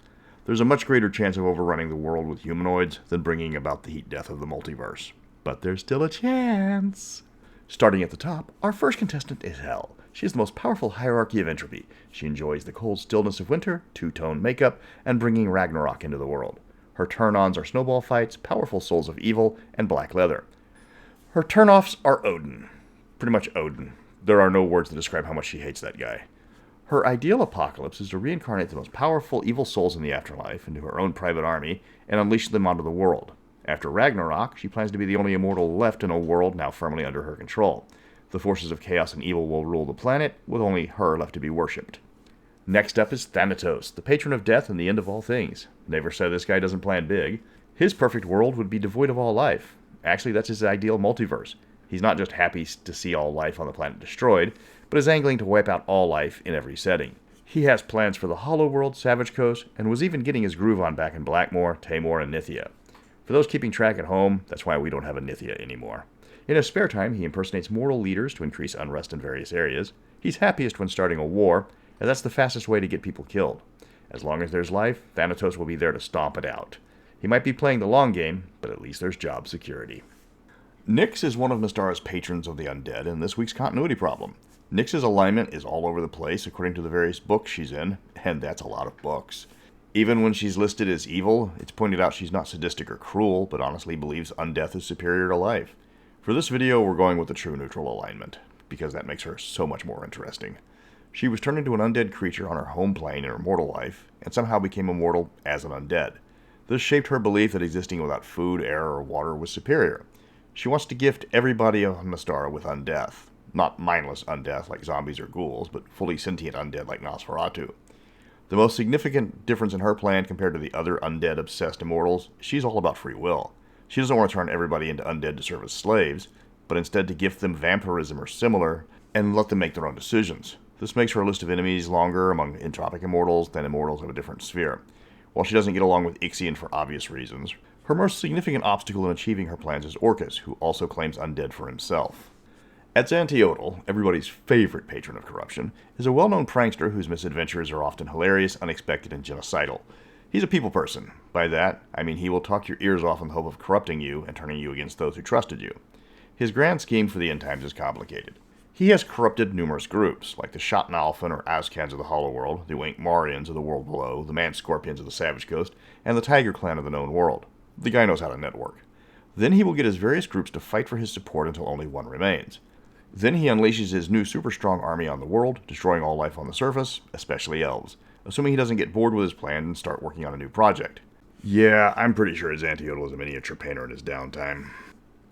There's a much greater chance of overrunning the world with humanoids than bringing about the heat death of the multiverse. But there's still a chance. Starting at the top, our first contestant is Hel. She is the most powerful hierarchy of entropy. She enjoys the cold stillness of winter, two-tone makeup, and bringing Ragnarok into the world. Her turn-ons are snowball fights, powerful souls of evil, and black leather. Her turn-offs are Odin. Pretty much Odin. There are no words to describe how much she hates that guy. Her ideal apocalypse is to reincarnate the most powerful evil souls in the afterlife into her own private army and unleash them onto the world. After Ragnarok, she plans to be the only immortal left in a world now firmly under her control. The forces of chaos and evil will rule the planet, with only her left to be worshipped. Next up is Thanatos, the patron of death and the end of all things. Never say this guy doesn't plan big. His perfect world would be devoid of all life. Actually, that's his ideal multiverse. He's not just happy to see all life on the planet destroyed, but is angling to wipe out all life in every setting. He has plans for the Hollow World, Savage Coast, and was even getting his groove on back in Blackmoor, Tamor, and Nithia. For those keeping track at home, that's why we don't have a Nithia anymore. In his spare time, he impersonates mortal leaders to increase unrest in various areas. He's happiest when starting a war, and that's the fastest way to get people killed. As long as there's life, Thanatos will be there to stomp it out. He might be playing the long game, but at least there's job security. Nyx is one of Mystara's patrons of the undead in this week's continuity problem. Nyx's alignment is all over the place according to the various books she's in, and that's a lot of books. Even when she's listed as evil, it's pointed out she's not sadistic or cruel, but honestly believes undeath is superior to life. For this video, we're going with the true neutral alignment, because that makes her so much more interesting. She was turned into an undead creature on her home plane in her mortal life, and somehow became immortal as an undead. This shaped her belief that existing without food, air, or water was superior. She wants to gift everybody on Mystara with undeath. Not mindless undeath like zombies or ghouls, but fully sentient undead like Nosferatu. The most significant difference in her plan compared to the other undead-obsessed immortals, she's all about free will. She doesn't want to turn everybody into undead to serve as slaves, but instead to gift them vampirism or similar, and let them make their own decisions. This makes her list of enemies longer among entropic immortals than immortals of a different sphere. While she doesn't get along with Ixion for obvious reasons, her most significant obstacle in achieving her plans is Orcus, who also claims undead for himself. Azanthiotl, everybody's favorite patron of corruption, is a well-known prankster whose misadventures are often hilarious, unexpected, and genocidal. He's a people person. By that, I mean he will talk your ears off in the hope of corrupting you and turning you against those who trusted you. His grand scheme for the end times is complicated. He has corrupted numerous groups, like the Shotnalfan or Azkans of the Hollow World, the Wankmarians of the World Below, the Man-Scorpions of the Savage Coast, and the Tiger Clan of the Known World. The guy knows how to network. Then he will get his various groups to fight for his support until only one remains. Then he unleashes his new super-strong army on the world, destroying all life on the surface, especially elves, assuming he doesn't get bored with his plan and start working on a new project. Yeah, I'm pretty sure Azanthiotl is a miniature painter in his downtime.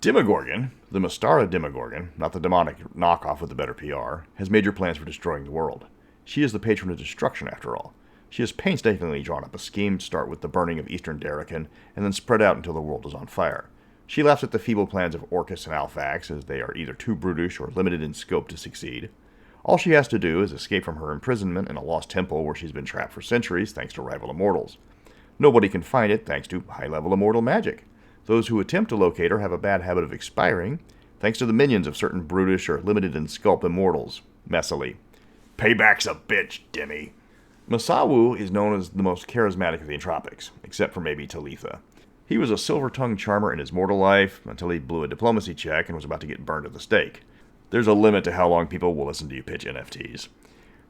Demogorgon, the Mystara Demogorgon, not the demonic knockoff with the better PR, has major plans for destroying the world. She is the patron of destruction, after all. She has painstakingly drawn up a scheme to start with the burning of Eastern Daracon, and then spread out until the world is on fire. She laughs at the feeble plans of Orcus and Alphax, as they are either too brutish or limited in scope to succeed. All she has to do is escape from her imprisonment in a lost temple where she's been trapped for centuries thanks to rival immortals. Nobody can find it thanks to high-level immortal magic. Those who attempt to locate her have a bad habit of expiring, thanks to the minions of certain brutish or limited in scope immortals, messily. Payback's a bitch, Demi. Masawu is known as the most charismatic of the Entropics, except for maybe Talitha. He was a silver-tongued charmer in his mortal life, until he blew a diplomacy check and was about to get burned at the stake. There's a limit to how long people will listen to you pitch NFTs.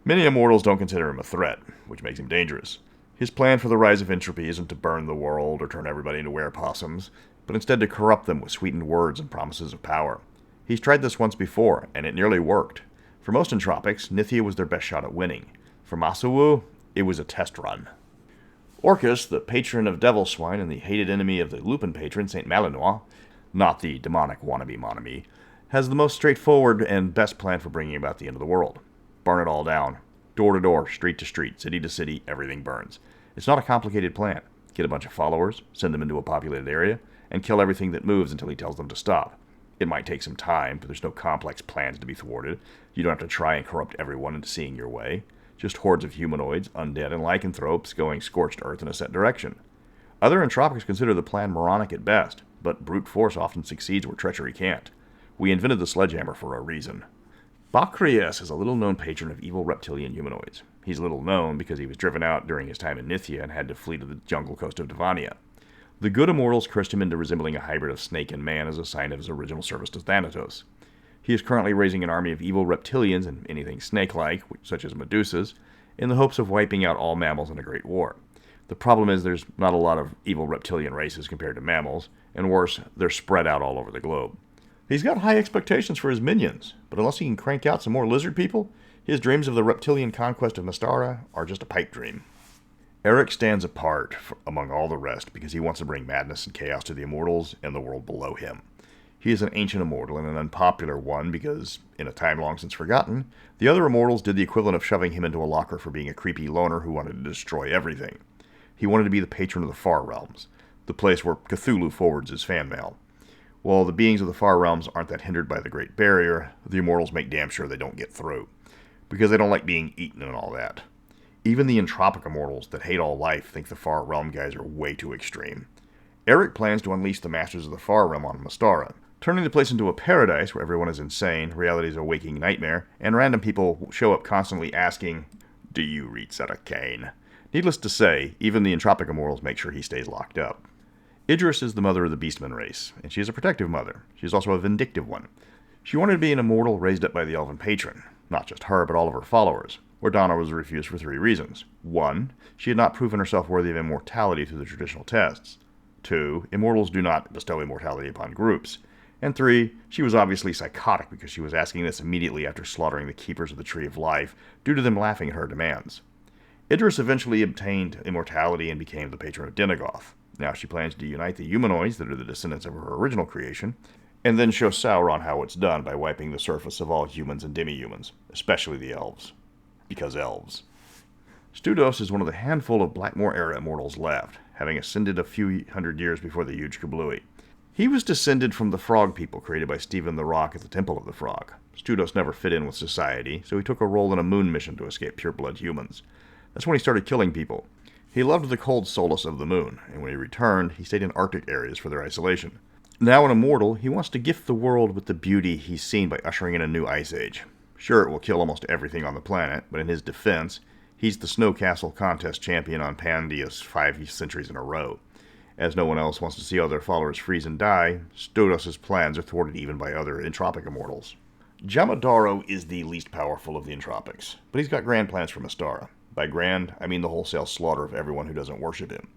Many immortals don't consider him a threat, which makes him dangerous. His plan for the rise of entropy isn't to burn the world or turn everybody into werepossums, but instead to corrupt them with sweetened words and promises of power. He's tried this once before, and it nearly worked. For most Entropics, Nithia was their best shot at winning. For Masawu, it was a test run. Orcus, the patron of devil swine and the hated enemy of the Lupin patron, Saint Malinois, not the demonic wannabe Monami, has the most straightforward and best plan for bringing about the end of the world. Burn it all down. Door to door, street to street, city to city, everything burns. It's not a complicated plan. Get a bunch of followers, send them into a populated area, and kill everything that moves until he tells them to stop. It might take some time, but there's no complex plans to be thwarted. You don't have to try and corrupt everyone into seeing your way. Just hordes of humanoids, undead, and lycanthropes going scorched earth in a set direction. Other entropics consider the plan moronic at best, but brute force often succeeds where treachery can't. We invented the sledgehammer for a reason. Bakrias is a little-known patron of evil reptilian humanoids. He's little known because he was driven out during his time in Nithia and had to flee to the jungle coast of Devania. The good immortals cursed him into resembling a hybrid of snake and man as a sign of his original service to Thanatos. He is currently raising an army of evil reptilians and anything snake-like, such as Medusas, in the hopes of wiping out all mammals in a great war. The problem is there's not a lot of evil reptilian races compared to mammals, and worse, they're spread out all over the globe. He's got high expectations for his minions, but unless he can crank out some more lizard people, his dreams of the reptilian conquest of Mystara are just a pipe dream. Eric stands apart among all the rest because he wants to bring madness and chaos to the immortals and the world below him. He is an ancient immortal and an unpopular one because, in a time long since forgotten, the other immortals did the equivalent of shoving him into a locker for being a creepy loner who wanted to destroy everything. He wanted to be the patron of the Far Realms, the place where Cthulhu forwards his fan mail. While the beings of the Far Realms aren't that hindered by the Great Barrier, the immortals make damn sure they don't get through, because they don't like being eaten and all that. Even the entropic immortals that hate all life think the Far Realm guys are way too extreme. Eric plans to unleash the Masters of the Far Realm on Mystara, turning the place into a paradise where everyone is insane, reality is a waking nightmare, and random people show up constantly asking, "Do you read Arcane?" Needless to say, even the entropic immortals make sure he stays locked up. Idris is the mother of the Beastman race, and she is a protective mother. She is also a vindictive one. She wanted to be an immortal raised up by the Elven patron. Not just her, but all of her followers. Wardana was refused for 3 reasons. 1, she had not proven herself worthy of immortality through the traditional tests. 2, immortals do not bestow immortality upon groups. And 3, she was obviously psychotic because she was asking this immediately after slaughtering the Keepers of the Tree of Life due to them laughing at her demands. Idris eventually obtained immortality and became the patron of Denegoth. Now she plans to unite the humanoids that are the descendants of her original creation, and then show Sauron how it's done by wiping the surface of all humans and demi-humans, especially the elves. Because elves. Studos is one of the handful of Blackmoor-era immortals left, having ascended a few hundred years before the huge kablooey. He was descended from the frog people created by Stephen the Rock at the Temple of the Frog. Studos never fit in with society, so he took a role in a moon mission to escape pure-blood humans. That's when he started killing people. He loved the cold solace of the moon, and when he returned, he stayed in Arctic areas for their isolation. Now an immortal, he wants to gift the world with the beauty he's seen by ushering in a new ice age. Sure, it will kill almost everything on the planet, but in his defense, he's the Snow Castle contest champion on Pandia's 5 centuries in a row. As no one else wants to see other followers freeze and die, Stodos' plans are thwarted even by other entropic immortals. Jamadaro is the least powerful of the entropics, but he's got grand plans for Mystara. By grand, I mean the wholesale slaughter of everyone who doesn't worship him,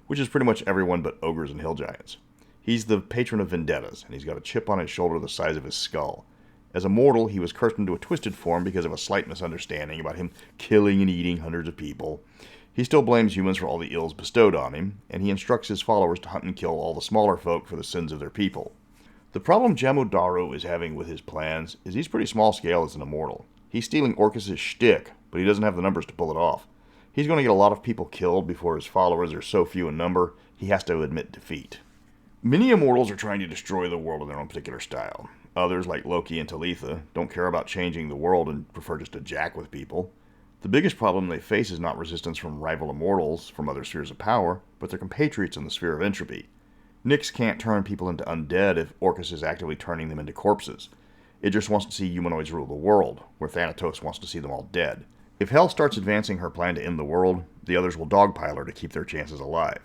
which is pretty much everyone but ogres and hill giants. He's the patron of vendettas, and he's got a chip on his shoulder the size of his skull. As a mortal, he was cursed into a twisted form because of a slight misunderstanding about him killing and eating hundreds of people. He still blames humans for all the ills bestowed on him, and he instructs his followers to hunt and kill all the smaller folk for the sins of their people. The problem Jamodaro is having with his plans is he's pretty small scale as an immortal. He's stealing Orcus' shtick, but he doesn't have the numbers to pull it off. He's going to get a lot of people killed before his followers are so few in number, he has to admit defeat. Many immortals are trying to destroy the world in their own particular style. Others, like Loki and Talitha, don't care about changing the world and prefer just to jack with people. The biggest problem they face is not resistance from rival immortals from other spheres of power, but their compatriots in the sphere of entropy. Nyx can't turn people into undead if Orcus is actively turning them into corpses. It just wants to see humanoids rule the world, where Thanatos wants to see them all dead. If Hel starts advancing her plan to end the world, the others will dogpile her to keep their chances alive.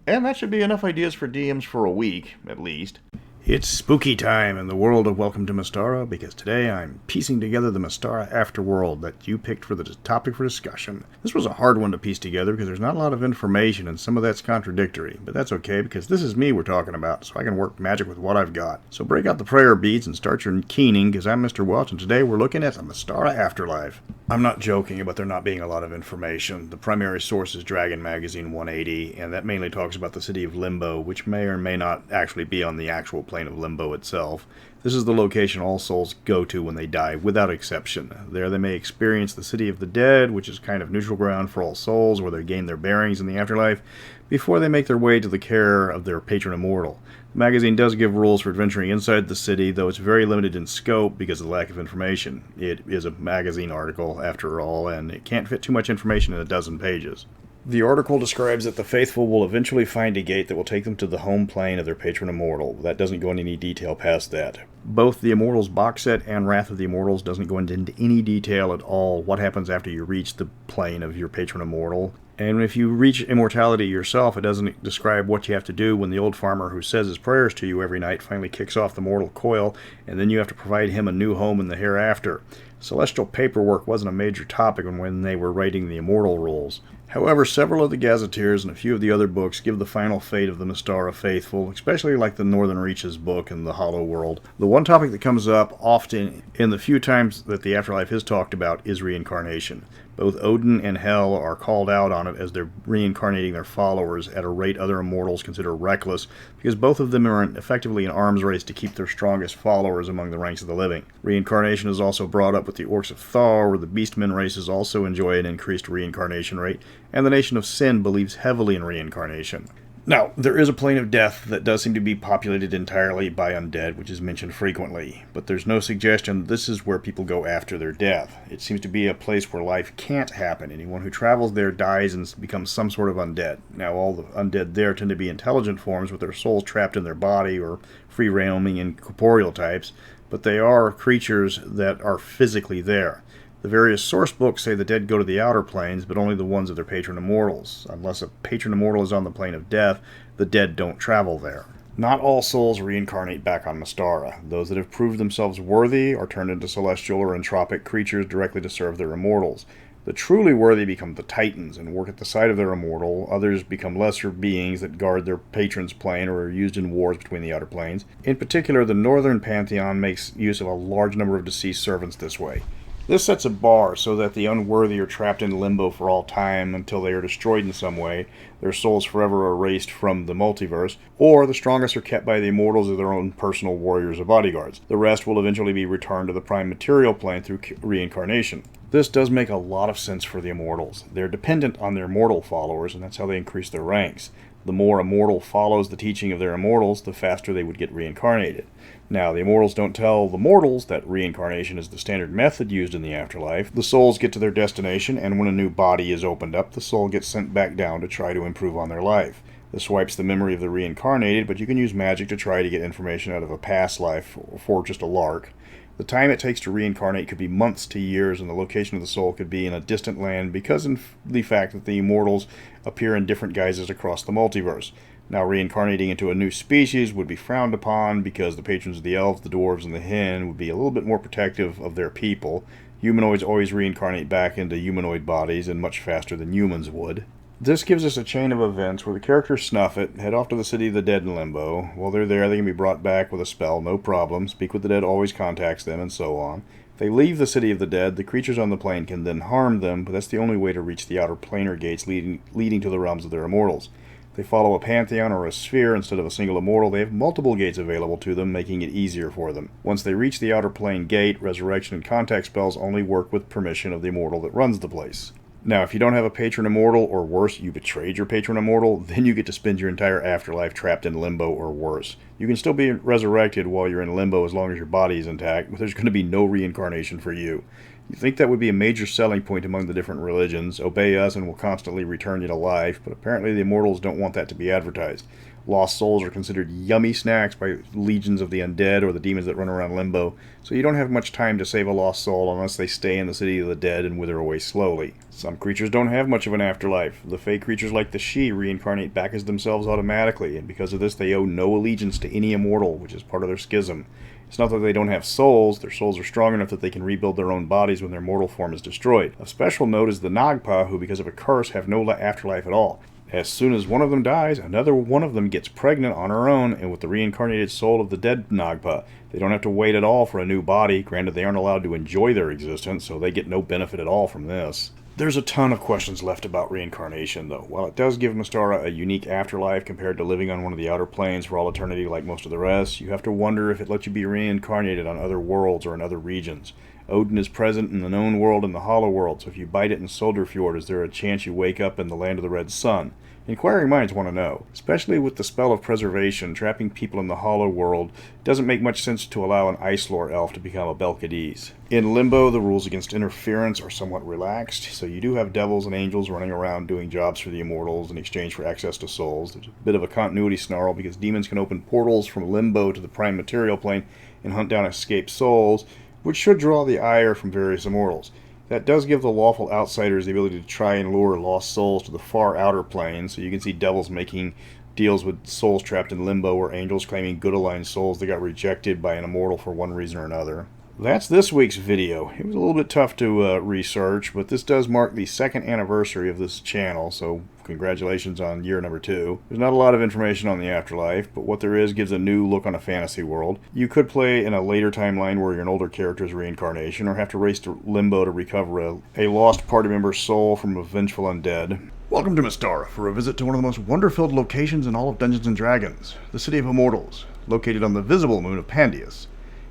And that should be enough ideas for DMs for a week, at least. It's spooky time in the world of Welcome to Mystara, because today I'm piecing together the Mystara Afterworld that you picked for the topic for discussion. This was a hard one to piece together because there's not a lot of information and some of that's contradictory, but that's okay because this is me we're talking about, so I can work magic with what I've got. So break out the prayer beads and start your keening, because I'm Mr. Welch, and today we're looking at the Mystara Afterlife. I'm not joking about there not being a lot of information. The primary source is Dragon Magazine 180, and that mainly talks about the city of Limbo, which may or may not actually be on the actual plane of Limbo itself. This is the location all souls go to when they die, without exception. There they may experience the city of the dead, which is kind of neutral ground for all souls, where they gain their bearings in the afterlife, before they make their way to the care of their patron immortal. The magazine does give rules for adventuring inside the city, though it's very limited in scope because of the lack of information. It is a magazine article, after all, and it can't fit too much information in a dozen pages. The article describes that the faithful will eventually find a gate that will take them to the home plane of their patron immortal. That doesn't go into any detail past that. Both the Immortals box set and Wrath of the Immortals doesn't go into any detail at all what happens after you reach the plane of your patron immortal. And if you reach immortality yourself, it doesn't describe what you have to do when the old farmer who says his prayers to you every night finally kicks off the mortal coil, and then you have to provide him a new home in the hereafter. Celestial paperwork wasn't a major topic when they were writing the immortal rules. However, several of the gazetteers and a few of the other books give the final fate of the Mystara faithful, especially like the Northern Reaches book and the Hollow World. The one topic that comes up often in the few times that the afterlife is talked about is reincarnation. Both Odin and Hel are called out on it as they're reincarnating their followers at a rate other immortals consider reckless, because both of them are effectively an arms race to keep their strongest followers among the ranks of the living. Reincarnation is also brought up with the Orcs of Thar, where the Beastmen races also enjoy an increased reincarnation rate, and the Nation of Sin believes heavily in reincarnation. Now, there is a plane of death that does seem to be populated entirely by undead, which is mentioned frequently, but there's no suggestion this is where people go after their death. It seems to be a place where life can't happen. Anyone who travels there dies and becomes some sort of undead. Now, all the undead there tend to be intelligent forms with their souls trapped in their body or free roaming incorporeal types, but they are creatures that are physically there. The various source books say the dead go to the outer planes, but only the ones of their patron immortals. Unless a patron immortal is on the plane of death, the dead don't travel there. Not all souls reincarnate back on Mystara. Those that have proved themselves worthy are turned into celestial or entropic creatures directly to serve their immortals. The truly worthy become the Titans and work at the side of their immortal. Others become lesser beings that guard their patron's plane or are used in wars between the outer planes. In particular, the Northern Pantheon makes use of a large number of deceased servants this way. This sets a bar so that the unworthy are trapped in limbo for all time until they are destroyed in some way, their souls forever erased from the multiverse, or the strongest are kept by the immortals as their own personal warriors or bodyguards. The rest will eventually be returned to the prime material plane through reincarnation. This does make a lot of sense for the immortals. They're dependent on their mortal followers, and that's how they increase their ranks. The more a mortal follows the teaching of their immortals, the faster they would get reincarnated. Now, the immortals don't tell the mortals that reincarnation is the standard method used in the afterlife. The souls get to their destination, and when a new body is opened up, the soul gets sent back down to try to improve on their life. This wipes the memory of the reincarnated, but you can use magic to try to get information out of a past life for just a lark. The time it takes to reincarnate could be months to years, and the location of the soul could be in a distant land because of the fact that the immortals appear in different guises across the multiverse. Now, reincarnating into a new species would be frowned upon because the patrons of the elves, the dwarves, and the hen would be a little bit more protective of their people. Humanoids always reincarnate back into humanoid bodies, and much faster than humans would. This gives us a chain of events where the characters snuff it, head off to the city of the dead in limbo. While they're there, they can be brought back with a spell, no problem. Speak with the dead always contacts them, and so on. If they leave the city of the dead, the creatures on the plane can then harm them, but that's the only way to reach the outer planar gates leading to the realms of their immortals. If they follow a pantheon or a sphere instead of a single immortal, they have multiple gates available to them, making it easier for them. Once they reach the outer plane gate, resurrection and contact spells only work with permission of the immortal that runs the place. Now, if you don't have a patron immortal, or worse, you betrayed your patron immortal, then you get to spend your entire afterlife trapped in limbo or worse. You can still be resurrected while you're in limbo as long as your body is intact, but there's going to be no reincarnation for you. You think that would be a major selling point among the different religions. Obey us and we'll constantly return you to life, but apparently the immortals don't want that to be advertised. Lost souls are considered yummy snacks by legions of the undead or the demons that run around limbo, so you don't have much time to save a lost soul unless they stay in the city of the dead and wither away slowly. Some creatures don't have much of an afterlife. The fey creatures like the Sidhe reincarnate back as themselves automatically, and because of this they owe no allegiance to any immortal, which is part of their schism. It's not that they don't have souls, their souls are strong enough that they can rebuild their own bodies when their mortal form is destroyed. Of special note is the Nagpa, who because of a curse have no afterlife at all. As soon as one of them dies, another one of them gets pregnant on her own and with the reincarnated soul of the dead Nagpa. They don't have to wait at all for a new body. Granted, they aren't allowed to enjoy their existence, so they get no benefit at all from this. There's a ton of questions left about reincarnation, though. While it does give Mystara a unique afterlife compared to living on one of the outer planes for all eternity like most of the rest, you have to wonder if it lets you be reincarnated on other worlds or in other regions. Odin is present in the known world and the hollow world, so if you bite it in Solderfjord, is there a chance you wake up in the land of the red sun? Inquiring minds want to know. Especially with the spell of preservation, trapping people in the hollow world doesn't make much sense to allow an ice lore elf to become a Belkadies. In Limbo, the rules against interference are somewhat relaxed, so you do have devils and angels running around doing jobs for the immortals in exchange for access to souls. There's a bit of a continuity snarl because demons can open portals from Limbo to the prime material plane and hunt down escaped souls, which should draw the ire from various immortals. That does give the lawful outsiders the ability to try and lure lost souls to the far outer plane, so you can see devils making deals with souls trapped in limbo or angels claiming good aligned souls that got rejected by an immortal for one reason or another. That's this week's video. It was a little bit tough to research, but this does mark the second anniversary of this channel, so congratulations on year number 2. There's not a lot of information on the afterlife, but what there is gives a new look on a fantasy world. You could play in a later timeline where you're an older character's reincarnation, or have to race to Limbo to recover a lost party member's soul from a vengeful undead. Welcome to Mystara for a visit to one of the most wonder-filled locations in all of Dungeons & Dragons, the City of Immortals, located on the visible moon of Pandius.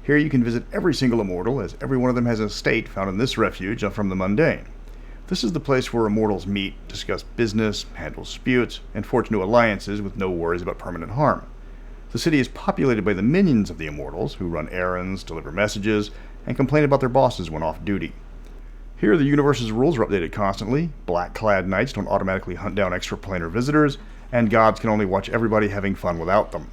Here you can visit every single immortal, as every one of them has an estate found in this refuge from the mundane. This is the place where immortals meet, discuss business, handle disputes, and forge new alliances with no worries about permanent harm. The city is populated by the minions of the immortals, who run errands, deliver messages, and complain about their bosses when off duty. Here the universe's rules are updated constantly, black-clad knights don't automatically hunt down extraplanar visitors, and gods can only watch everybody having fun without them.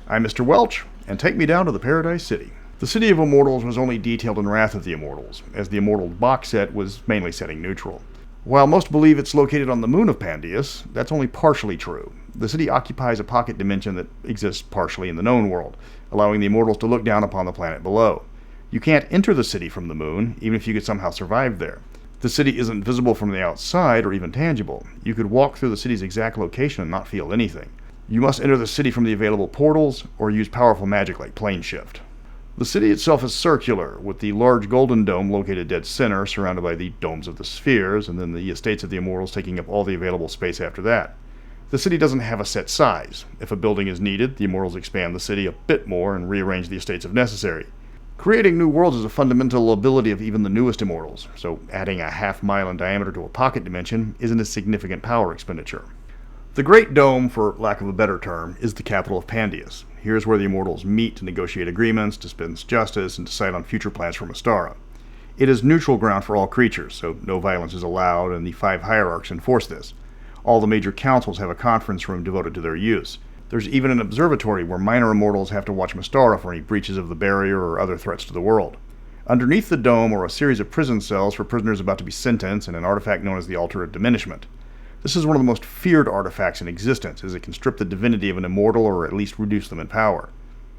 I'm Mr. Welch, and take me down to the Paradise City. The City of Immortals was only detailed in Wrath of the Immortals, as the Immortals box set was mainly setting neutral. While most believe it's located on the moon of Pandius, that's only partially true. The city occupies a pocket dimension that exists partially in the known world, allowing the Immortals to look down upon the planet below. You can't enter the city from the moon, even if you could somehow survive there. The city isn't visible from the outside or even tangible. You could walk through the city's exact location and not feel anything. You must enter the city from the available portals, or use powerful magic like plane shift. The city itself is circular, with the large golden dome located dead center, surrounded by the domes of the spheres, and then the estates of the immortals taking up all the available space after that. The city doesn't have a set size. If a building is needed, the immortals expand the city a bit more and rearrange the estates if necessary. Creating new worlds is a fundamental ability of even the newest immortals, so adding a half-mile in diameter to a pocket dimension isn't a significant power expenditure. The Great Dome, for lack of a better term, is the capital of Pandius. Here's where the Immortals meet to negotiate agreements, dispense justice, and decide on future plans for Mystara. It is neutral ground for all creatures, so no violence is allowed, and the 5 hierarchs enforce this. All the major councils have a conference room devoted to their use. There's even an observatory where minor immortals have to watch Mystara for any breaches of the barrier or other threats to the world. Underneath the dome are a series of prison cells for prisoners about to be sentenced and an artifact known as the Altar of Diminishment. This is one of the most feared artifacts in existence, as it can strip the divinity of an immortal or at least reduce them in power.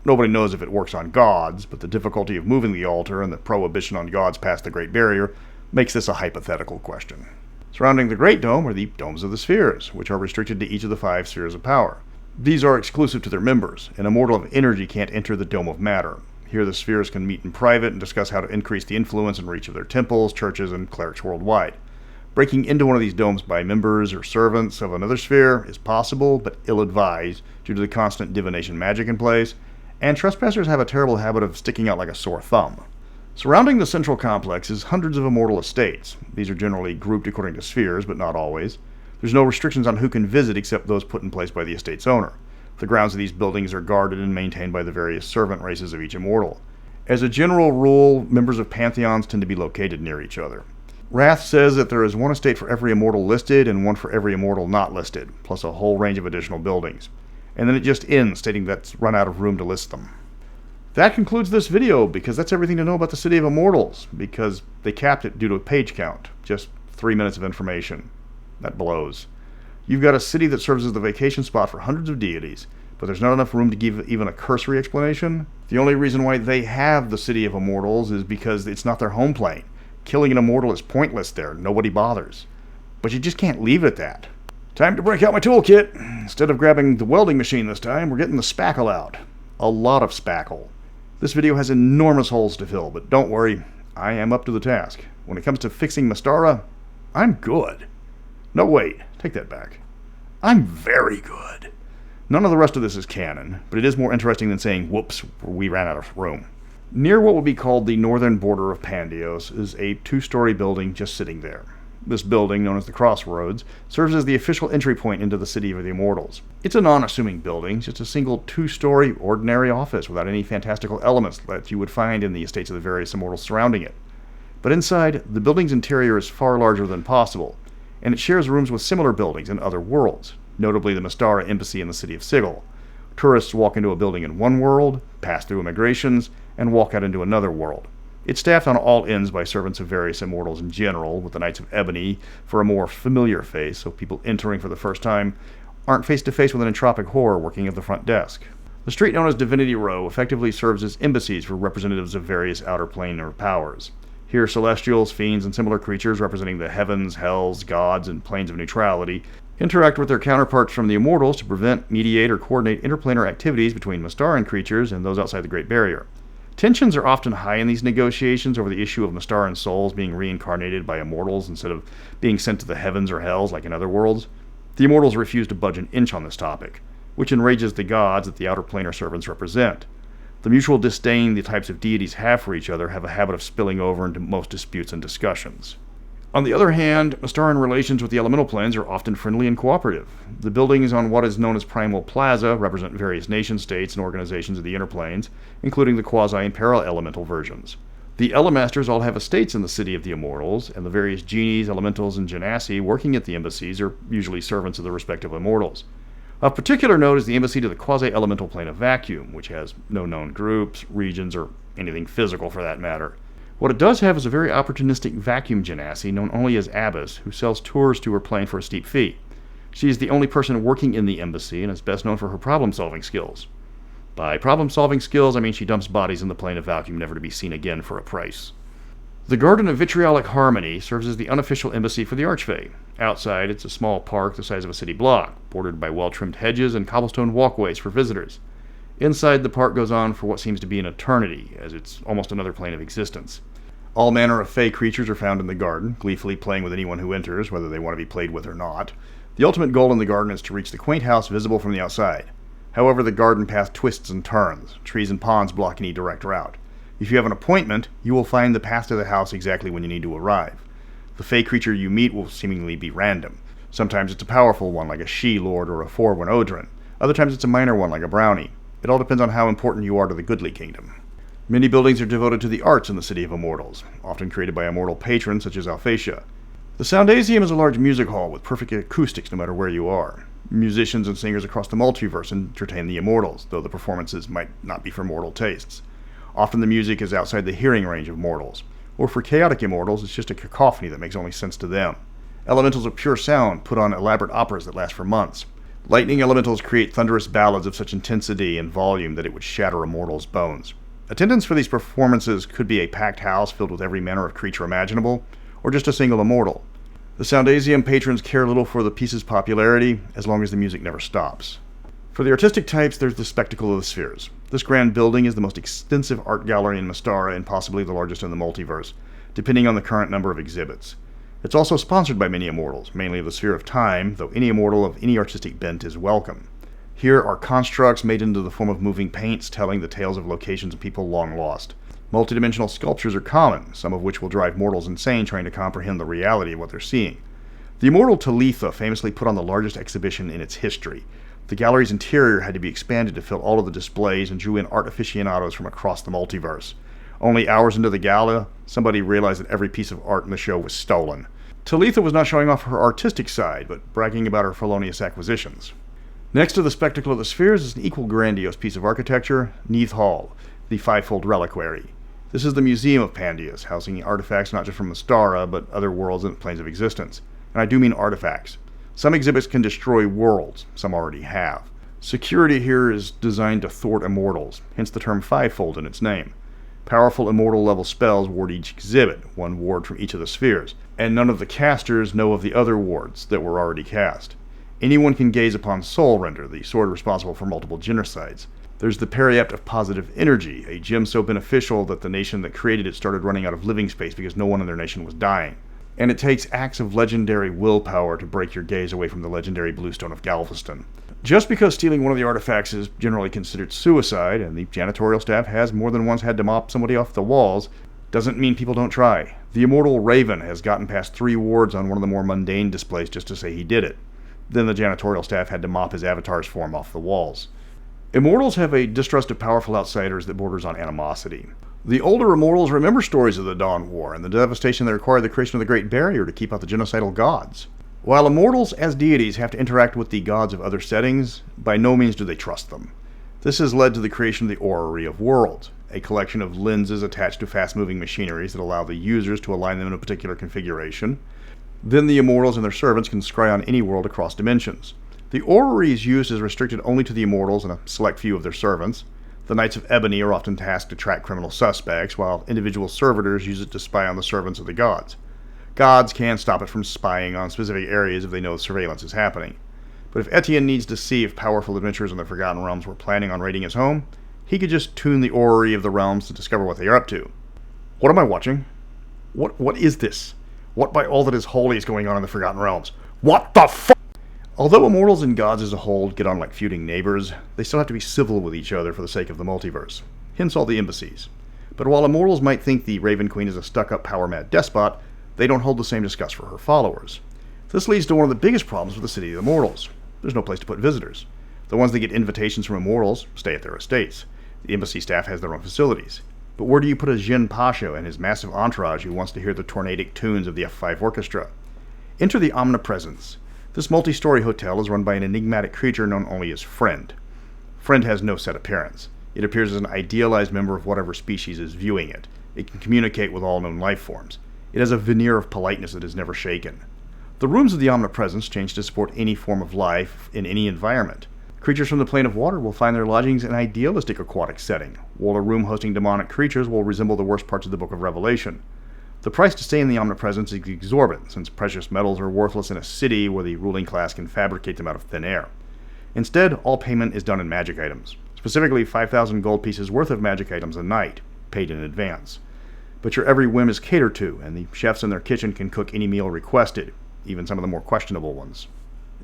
Nobody knows if it works on gods, but the difficulty of moving the altar and the prohibition on gods past the Great Barrier makes this a hypothetical question. Surrounding the Great Dome are the Domes of the Spheres, which are restricted to each of the 5 spheres of power. These are exclusive to their members. An Immortal of Energy can't enter the Dome of Matter. Here the spheres can meet in private and discuss how to increase the influence and reach of their temples, churches, and clerics worldwide. Breaking into one of these domes by members or servants of another sphere is possible, but ill-advised due to the constant divination magic in place, and trespassers have a terrible habit of sticking out like a sore thumb. Surrounding the central complex is hundreds of immortal estates. These are generally grouped according to spheres, but not always. There's no restrictions on who can visit except those put in place by the estate's owner. The grounds of these buildings are guarded and maintained by the various servant races of each immortal. As a general rule, members of pantheons tend to be located near each other. Wrath says that there is one estate for every immortal listed and one for every immortal not listed, plus a whole range of additional buildings. And then it just ends, stating that's run out of room to list them. That concludes this video, because that's everything to know about the City of Immortals, because they capped it due to a page count. Just 3 minutes of information. That blows. You've got a city that serves as the vacation spot for hundreds of deities, but there's not enough room to give even a cursory explanation. The only reason why they have the City of Immortals is because it's not their home plane. Killing an immortal is pointless there. Nobody bothers. But you just can't leave it at that. Time to break out my toolkit. Instead of grabbing the welding machine this time, we're getting the spackle out. A lot of spackle. This video has enormous holes to fill, but don't worry, I am up to the task. When it comes to fixing Mystara, I'm good. No, wait, take that back. I'm very good. None of the rest of this is canon, but it is more interesting than saying, whoops, we ran out of room. Near what would be called the northern border of Pandios is a 2-story building just sitting there. This building, known as the Crossroads, serves as the official entry point into the City of the Immortals. It's a non-assuming building, just a single 2-story ordinary office without any fantastical elements that you would find in the estates of the various immortals surrounding it. But inside, the building's interior is far larger than possible, and it shares rooms with similar buildings in other worlds, notably the Mystara Embassy in the city of Sigil. Tourists walk into a building in one world, pass through immigrations, and walk out into another world. It's staffed on all ends by servants of various immortals in general, with the Knights of Ebony for a more familiar face, so people entering for the first time aren't face-to-face with an entropic horror working at the front desk. The street known as Divinity Row effectively serves as embassies for representatives of various outer planar powers. Here, celestials, fiends, and similar creatures representing the heavens, hells, gods, and planes of neutrality interact with their counterparts from the immortals to prevent, mediate, or coordinate interplanar activities between Mystaran creatures and those outside the Great Barrier. Tensions are often high in these negotiations over the issue of Mystaran souls being reincarnated by immortals instead of being sent to the heavens or hells like in other worlds. The immortals refuse to budge an inch on this topic, which enrages the gods that the outer planar servants represent. The mutual disdain the types of deities have for each other have a habit of spilling over into most disputes and discussions. On the other hand, Mystaran relations with the elemental planes are often friendly and cooperative. The buildings on what is known as Primal Plaza represent various nation-states and organizations of the inner planes, including the quasi and para-elemental versions. The Elemasters all have estates in the City of the Immortals, and the various genies, elementals, and genasi working at the embassies are usually servants of the respective immortals. Of particular note is the embassy to the quasi-elemental plane of Vacuum, which has no known groups, regions, or anything physical for that matter. What it does have is a very opportunistic vacuum genasi known only as Abyss, who sells tours to her plane for a steep fee. She is the only person working in the embassy and is best known for her problem-solving skills. By problem-solving skills, I mean she dumps bodies in the plane of Vacuum never to be seen again for a price. The Garden of Vitriolic Harmony serves as the unofficial embassy for the Archfey. Outside, it's a small park the size of a city block, bordered by well-trimmed hedges and cobblestone walkways for visitors. Inside, the park goes on for what seems to be an eternity, as it's almost another plane of existence. All manner of fey creatures are found in the garden, gleefully playing with anyone who enters, whether they want to be played with or not. The ultimate goal in the garden is to reach the quaint house visible from the outside. However, the garden path twists and turns. Trees and ponds block any direct route. If you have an appointment, you will find the path to the house exactly when you need to arrive. The fey creature you meet will seemingly be random. Sometimes it's a powerful one like a She-Lord or a Forwin Odrin. Other times it's a minor one like a Brownie. It all depends on how important you are to the Goodly Kingdom. Many buildings are devoted to the arts in the City of Immortals, often created by immortal patrons such as Alphatia. The Soundasium is a large music hall with perfect acoustics no matter where you are. Musicians and singers across the multiverse entertain the immortals, though the performances might not be for mortal tastes. Often the music is outside the hearing range of mortals, or for chaotic immortals it's just a cacophony that makes only sense to them. Elementals of pure sound put on elaborate operas that last for months. Lightning elementals create thunderous ballads of such intensity and volume that it would shatter a mortal's bones. Attendance for these performances could be a packed house filled with every manner of creature imaginable, or just a single immortal. The Soundasium patrons care little for the piece's popularity, as long as the music never stops. For the artistic types, there's the Spectacle of the Spheres. This grand building is the most extensive art gallery in Mystara and possibly the largest in the multiverse, depending on the current number of exhibits. It's also sponsored by many immortals, mainly the Sphere of Time, though any immortal of any artistic bent is welcome. Here are constructs made into the form of moving paints telling the tales of locations and people long lost. Multidimensional sculptures are common, some of which will drive mortals insane trying to comprehend the reality of what they're seeing. The immortal Talitha famously put on the largest exhibition in its history. The gallery's interior had to be expanded to fill all of the displays and drew in art aficionados from across the multiverse. Only hours into the gala, somebody realized that every piece of art in the show was stolen. Talitha was not showing off her artistic side, but bragging about her felonious acquisitions. Next to the Spectacle of the Spheres is an equal grandiose piece of architecture, Neath Hall, the Fivefold Reliquary. This is the Museum of Pandius, housing artifacts not just from Mystara, but other worlds and planes of existence. And I do mean artifacts. Some exhibits can destroy worlds, some already have. Security here is designed to thwart immortals, hence the term Fivefold in its name. Powerful immortal-level spells ward each exhibit, one ward from each of the spheres, and none of the casters know of the other wards that were already cast. Anyone can gaze upon Soul Render, the sword responsible for multiple genocides. There's the Periapt of Positive Energy, a gem so beneficial that the nation that created it started running out of living space because no one in their nation was dying. And it takes acts of legendary willpower to break your gaze away from the legendary Bluestone of Galveston. Just because stealing one of the artifacts is generally considered suicide, and the janitorial staff has more than once had to mop somebody off the walls, doesn't mean people don't try. The immortal Raven has gotten past 3 wards on one of the more mundane displays just to say he did it. Then the janitorial staff had to mop his avatar's form off the walls. Immortals have a distrust of powerful outsiders that borders on animosity. The older immortals remember stories of the Dawn War and the devastation that required the creation of the Great Barrier to keep out the genocidal gods. While immortals as deities have to interact with the gods of other settings, by no means do they trust them. This has led to the creation of the Orrery of Worlds, a collection of lenses attached to fast-moving machineries that allow the users to align them in a particular configuration. Then the immortals and their servants can scry on any world across dimensions. The Orrery's use is restricted only to the immortals and a select few of their servants. The Knights of Ebony are often tasked to track criminal suspects, while individual servitors use it to spy on the servants of the gods. Gods can stop it from spying on specific areas if they know surveillance is happening. But if Ettiene needs to see if powerful adventurers in the Forgotten Realms were planning on raiding his home, he could just tune the Orrery of the Realms to discover what they are up to. What am I watching? What is this? What by all that is holy is going on in the Forgotten Realms? What the fuck? Although immortals and gods as a whole get on like feuding neighbors, they still have to be civil with each other for the sake of the multiverse. Hence all the embassies. But while immortals might think the Raven Queen is a stuck-up power-mad despot, they don't hold the same disgust for her followers. This leads to one of the biggest problems with the City of Immortals. There's no place to put visitors. The ones that get invitations from immortals stay at their estates. The embassy staff has their own facilities. But where do you put a Jin Pasha and his massive entourage who wants to hear the tornadic tunes of the F5 orchestra? Enter the Omnipresence. This multi-story hotel is run by an enigmatic creature known only as Friend. Friend has no set appearance. It appears as an idealized member of whatever species is viewing it. It can communicate with all known life forms. It has a veneer of politeness that is never shaken. The rooms of the Omnipresence change to support any form of life in any environment. Creatures from the plane of water will find their lodgings in an idealistic aquatic setting, while a room hosting demonic creatures will resemble the worst parts of the Book of Revelation. The price to stay in the Omnipresence is exorbitant, since precious metals are worthless in a city where the ruling class can fabricate them out of thin air. Instead, all payment is done in magic items, specifically 5,000 gold pieces worth of magic items a night, paid in advance. But your every whim is catered to, and the chefs in their kitchen can cook any meal requested, even some of the more questionable ones.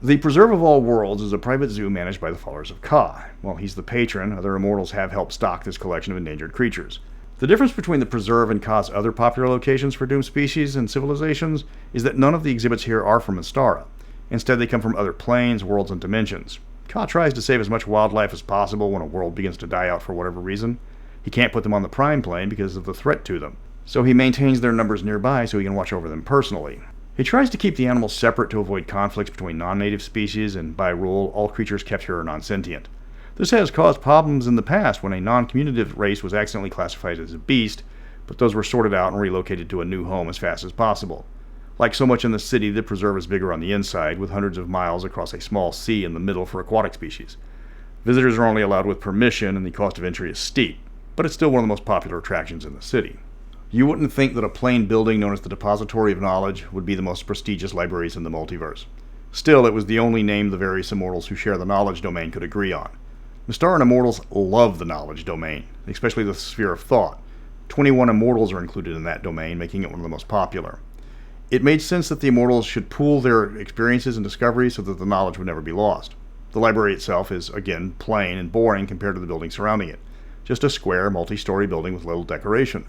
The Preserve of All Worlds is a private zoo managed by the followers of Ka. While he's the patron, other immortals have helped stock this collection of endangered creatures. The difference between the Preserve and Ka's other popular locations for doomed species and civilizations is that none of the exhibits here are from Mystara. Instead, they come from other planes, worlds, and dimensions. Ka tries to save as much wildlife as possible when a world begins to die out for whatever reason. He can't put them on the prime plane because of the threat to them, so he maintains their numbers nearby so he can watch over them personally. He tries to keep the animals separate to avoid conflicts between non-native species, and by rule, all creatures kept here are non-sentient. This has caused problems in the past when a non-communicative race was accidentally classified as a beast, but those were sorted out and relocated to a new home as fast as possible. Like so much in the city, the preserve is bigger on the inside, with hundreds of miles across a small sea in the middle for aquatic species. Visitors are only allowed with permission, and the cost of entry is steep, but it's still one of the most popular attractions in the city. You wouldn't think that a plain building known as the Depository of Knowledge would be the most prestigious libraries in the multiverse. Still, it was the only name the various immortals who share the knowledge domain could agree on. Mystaran immortals love the knowledge domain, especially the Sphere of Thought. 21 immortals are included in that domain, making it one of the most popular. It made sense that the immortals should pool their experiences and discoveries so that the knowledge would never be lost. The library itself is, again, plain and boring compared to the building surrounding it. Just a square, multi-story building with little decoration.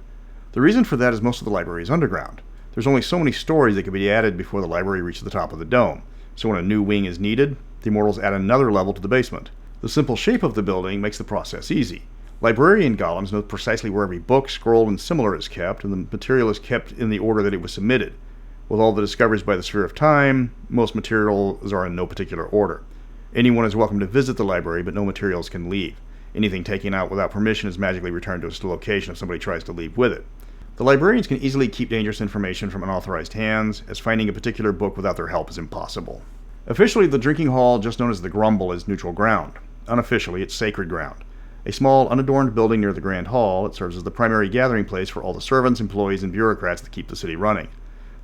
The reason for that is most of the library is underground. There's only so many stories that can be added before the library reaches the top of the dome, so when a new wing is needed, the immortals add another level to the basement. The simple shape of the building makes the process easy. Librarian golems know precisely where every book, scroll, and similar is kept, and the material is kept in the order that it was submitted. With all the discoveries by the Sphere of Time, most materials are in no particular order. Anyone is welcome to visit the library, but no materials can leave. Anything taken out without permission is magically returned to its location if somebody tries to leave with it. The librarians can easily keep dangerous information from unauthorized hands, as finding a particular book without their help is impossible. Officially, the drinking hall, just known as the Grumble, is neutral ground. Unofficially, it's sacred ground. A small, unadorned building near the Grand Hall, it serves as the primary gathering place for all the servants, employees, and bureaucrats that keep the city running.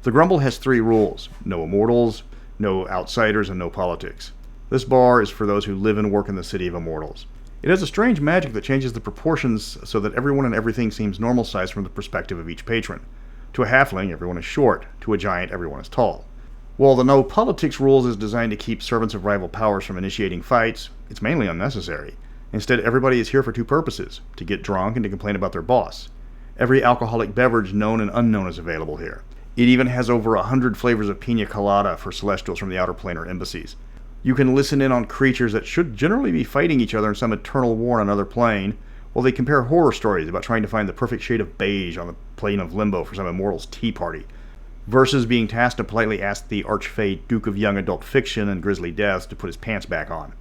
The Grumble has 3 rules: no immortals, no outsiders, and no politics. This bar is for those who live and work in the city of immortals. It has a strange magic that changes the proportions so that everyone and everything seems normal size from the perspective of each patron. To a halfling, everyone is short. To a giant, everyone is tall. While the no politics rules is designed to keep servants of rival powers from initiating fights, it's mainly unnecessary. Instead, everybody is here for 2 purposes: to get drunk and to complain about their boss. Every alcoholic beverage known and unknown is available here. It even has over 100 flavors of pina colada for celestials from the outer plane or embassies. You can listen in on creatures that should generally be fighting each other in some eternal war on another plane, while they compare horror stories about trying to find the perfect shade of beige on the plane of limbo for some immortal's tea party, versus being tasked to politely ask the Archfey Duke of Young Adult Fiction and Grisly Deaths to put his pants back on.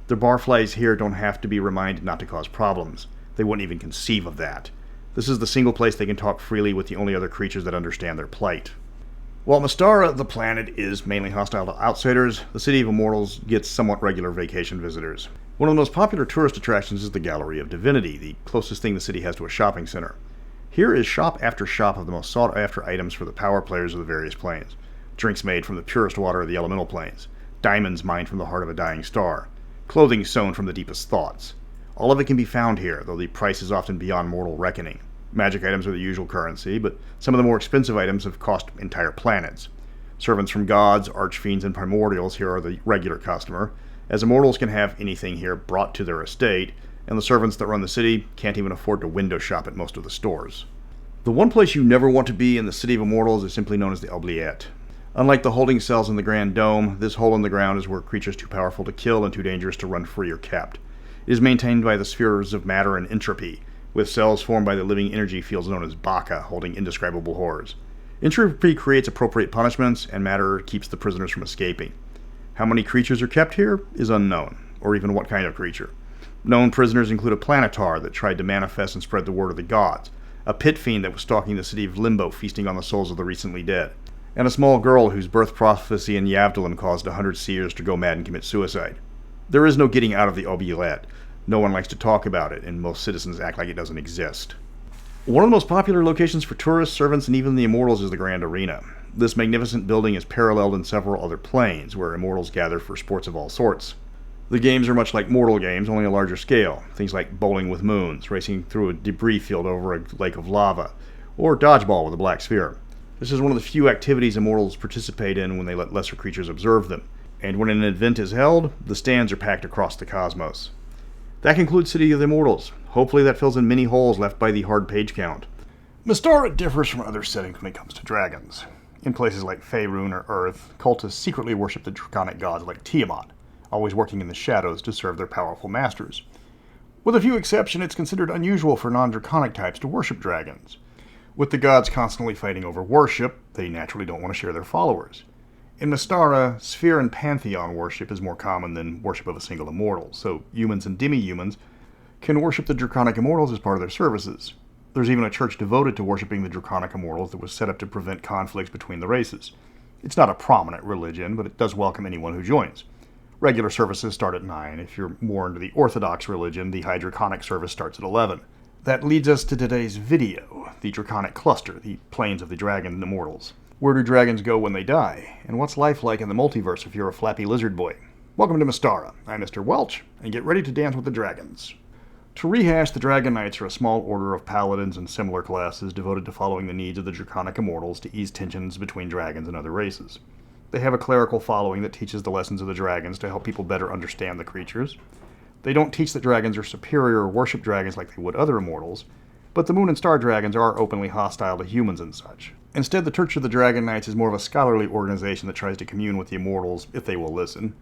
The barflies here don't have to be reminded not to cause problems. They wouldn't even conceive of that. This is the single place they can talk freely with the only other creatures that understand their plight. While Mystara, the planet, is mainly hostile to outsiders, the City of Immortals gets somewhat regular vacation visitors. One of the most popular tourist attractions is the Gallery of Divinity, the closest thing the city has to a shopping center. Here is shop after shop of the most sought-after items for the power players of the various planes. Drinks made from the purest water of the elemental planes. Diamonds mined from the heart of a dying star. Clothing sewn from the deepest thoughts. All of it can be found here, though the price is often beyond mortal reckoning. Magic items are the usual currency, but some of the more expensive items have cost entire planets. Servants from gods, archfiends, and primordials here are the regular customer, as immortals can have anything here brought to their estate, and the servants that run the city can't even afford to window shop at most of the stores. The one place you never want to be in the City of Immortals is simply known as the Oubliette. Unlike the holding cells in the Grand Dome, this hole in the ground is where creatures too powerful to kill and too dangerous to run free are kept. It is maintained by the spheres of matter and entropy, with cells formed by the living energy fields known as Baka, holding indescribable horrors. Entropy creates appropriate punishments, and matter keeps the prisoners from escaping. How many creatures are kept here is unknown, or even what kind of creature. Known prisoners include a planetar that tried to manifest and spread the word of the gods, a pit fiend that was stalking the city of Limbo, feasting on the souls of the recently dead, and a small girl whose birth prophecy in Yavdalim caused 100 seers to go mad and commit suicide. There is no getting out of the oubliette. No one likes to talk about it, and most citizens act like it doesn't exist. One of the most popular locations for tourists, servants, and even the immortals is the Grand Arena. This magnificent building is paralleled in several other planes, where immortals gather for sports of all sorts. The games are much like mortal games, only a larger scale. Things like bowling with moons, racing through a debris field over a lake of lava, or dodgeball with a black sphere. This is one of the few activities immortals participate in when they let lesser creatures observe them, and when an event is held, the stands are packed across the cosmos. That concludes City of the Immortals. Hopefully that fills in many holes left by the hard page count. Mystara differs from other settings when it comes to dragons. In places like Faerun or Earth, cultists secretly worship the draconic gods like Tiamat, always working in the shadows to serve their powerful masters. With a few exceptions, it's considered unusual for non-draconic types to worship dragons. With the gods constantly fighting over worship, they naturally don't want to share their followers. In Mystara, sphere and pantheon worship is more common than worship of a single immortal, so humans and demi-humans can worship the draconic immortals as part of their services. There's even a church devoted to worshiping the draconic immortals that was set up to prevent conflicts between the races. It's not a prominent religion, but it does welcome anyone who joins. Regular services start at 9. If you're more into the Orthodox religion, the High Draconic service starts at 11. That leads us to today's video, the Draconic Cluster, the planes of the dragon and immortals. Where do dragons go when they die? And what's life like in the multiverse if you're a flappy lizard boy? Welcome to Mystara. I'm Mr. Welch, and get ready to dance with the dragons. To rehash, the Dragon Knights are a small order of paladins and similar classes devoted to following the needs of the draconic immortals to ease tensions between dragons and other races. They have a clerical following that teaches the lessons of the dragons to help people better understand the creatures. They don't teach that dragons are superior or worship dragons like they would other immortals, but the Moon and Star Dragons are openly hostile to humans and such. Instead, the Church of the Dragon Knights is more of a scholarly organization that tries to commune with the immortals if they will listen.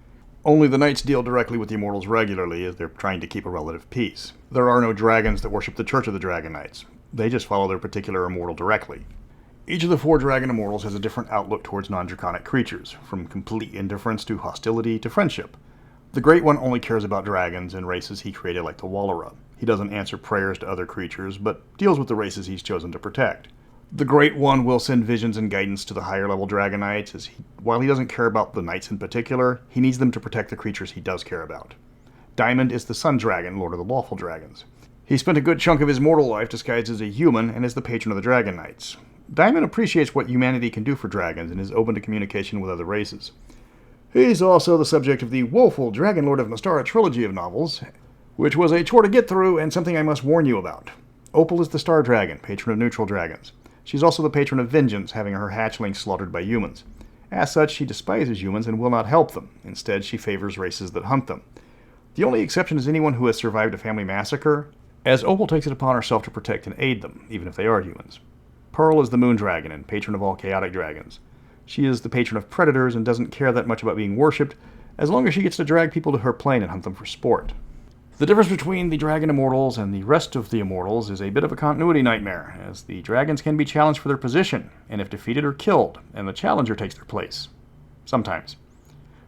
Only the Knights deal directly with the immortals regularly as they're trying to keep a relative peace. There are no dragons that worship the Church of the Dragon Knights. They just follow their particular immortal directly. Each of the 4 dragon immortals has a different outlook towards non-draconic creatures, from complete indifference to hostility to friendship. The Great One only cares about dragons and races he created like the Wallara. He doesn't answer prayers to other creatures, but deals with the races he's chosen to protect. The Great One will send visions and guidance to the higher level Dragon Knights, while he doesn't care about the Knights in particular, he needs them to protect the creatures he does care about. Diamond is the Sun Dragon, Lord of the Lawful Dragons. He spent a good chunk of his mortal life disguised as a human and is the patron of the Dragon Knights. Diamond appreciates what humanity can do for dragons and is open to communication with other races. He's also the subject of the woeful Dragon Lord of Mystara trilogy of novels, which was a chore to get through and something I must warn you about. Opal is the Star Dragon, patron of neutral dragons. She's also the patron of vengeance, having her hatchlings slaughtered by humans. As such, she despises humans and will not help them. Instead, she favors races that hunt them. The only exception is anyone who has survived a family massacre, as Opal takes it upon herself to protect and aid them, even if they are humans. Pearl is the Moon Dragon and patron of all chaotic dragons. She is the patron of predators and doesn't care that much about being worshipped, as long as she gets to drag people to her plane and hunt them for sport. The difference between the Dragon Immortals and the rest of the Immortals is a bit of a continuity nightmare, as the dragons can be challenged for their position, and if defeated are killed, and the challenger takes their place. Sometimes.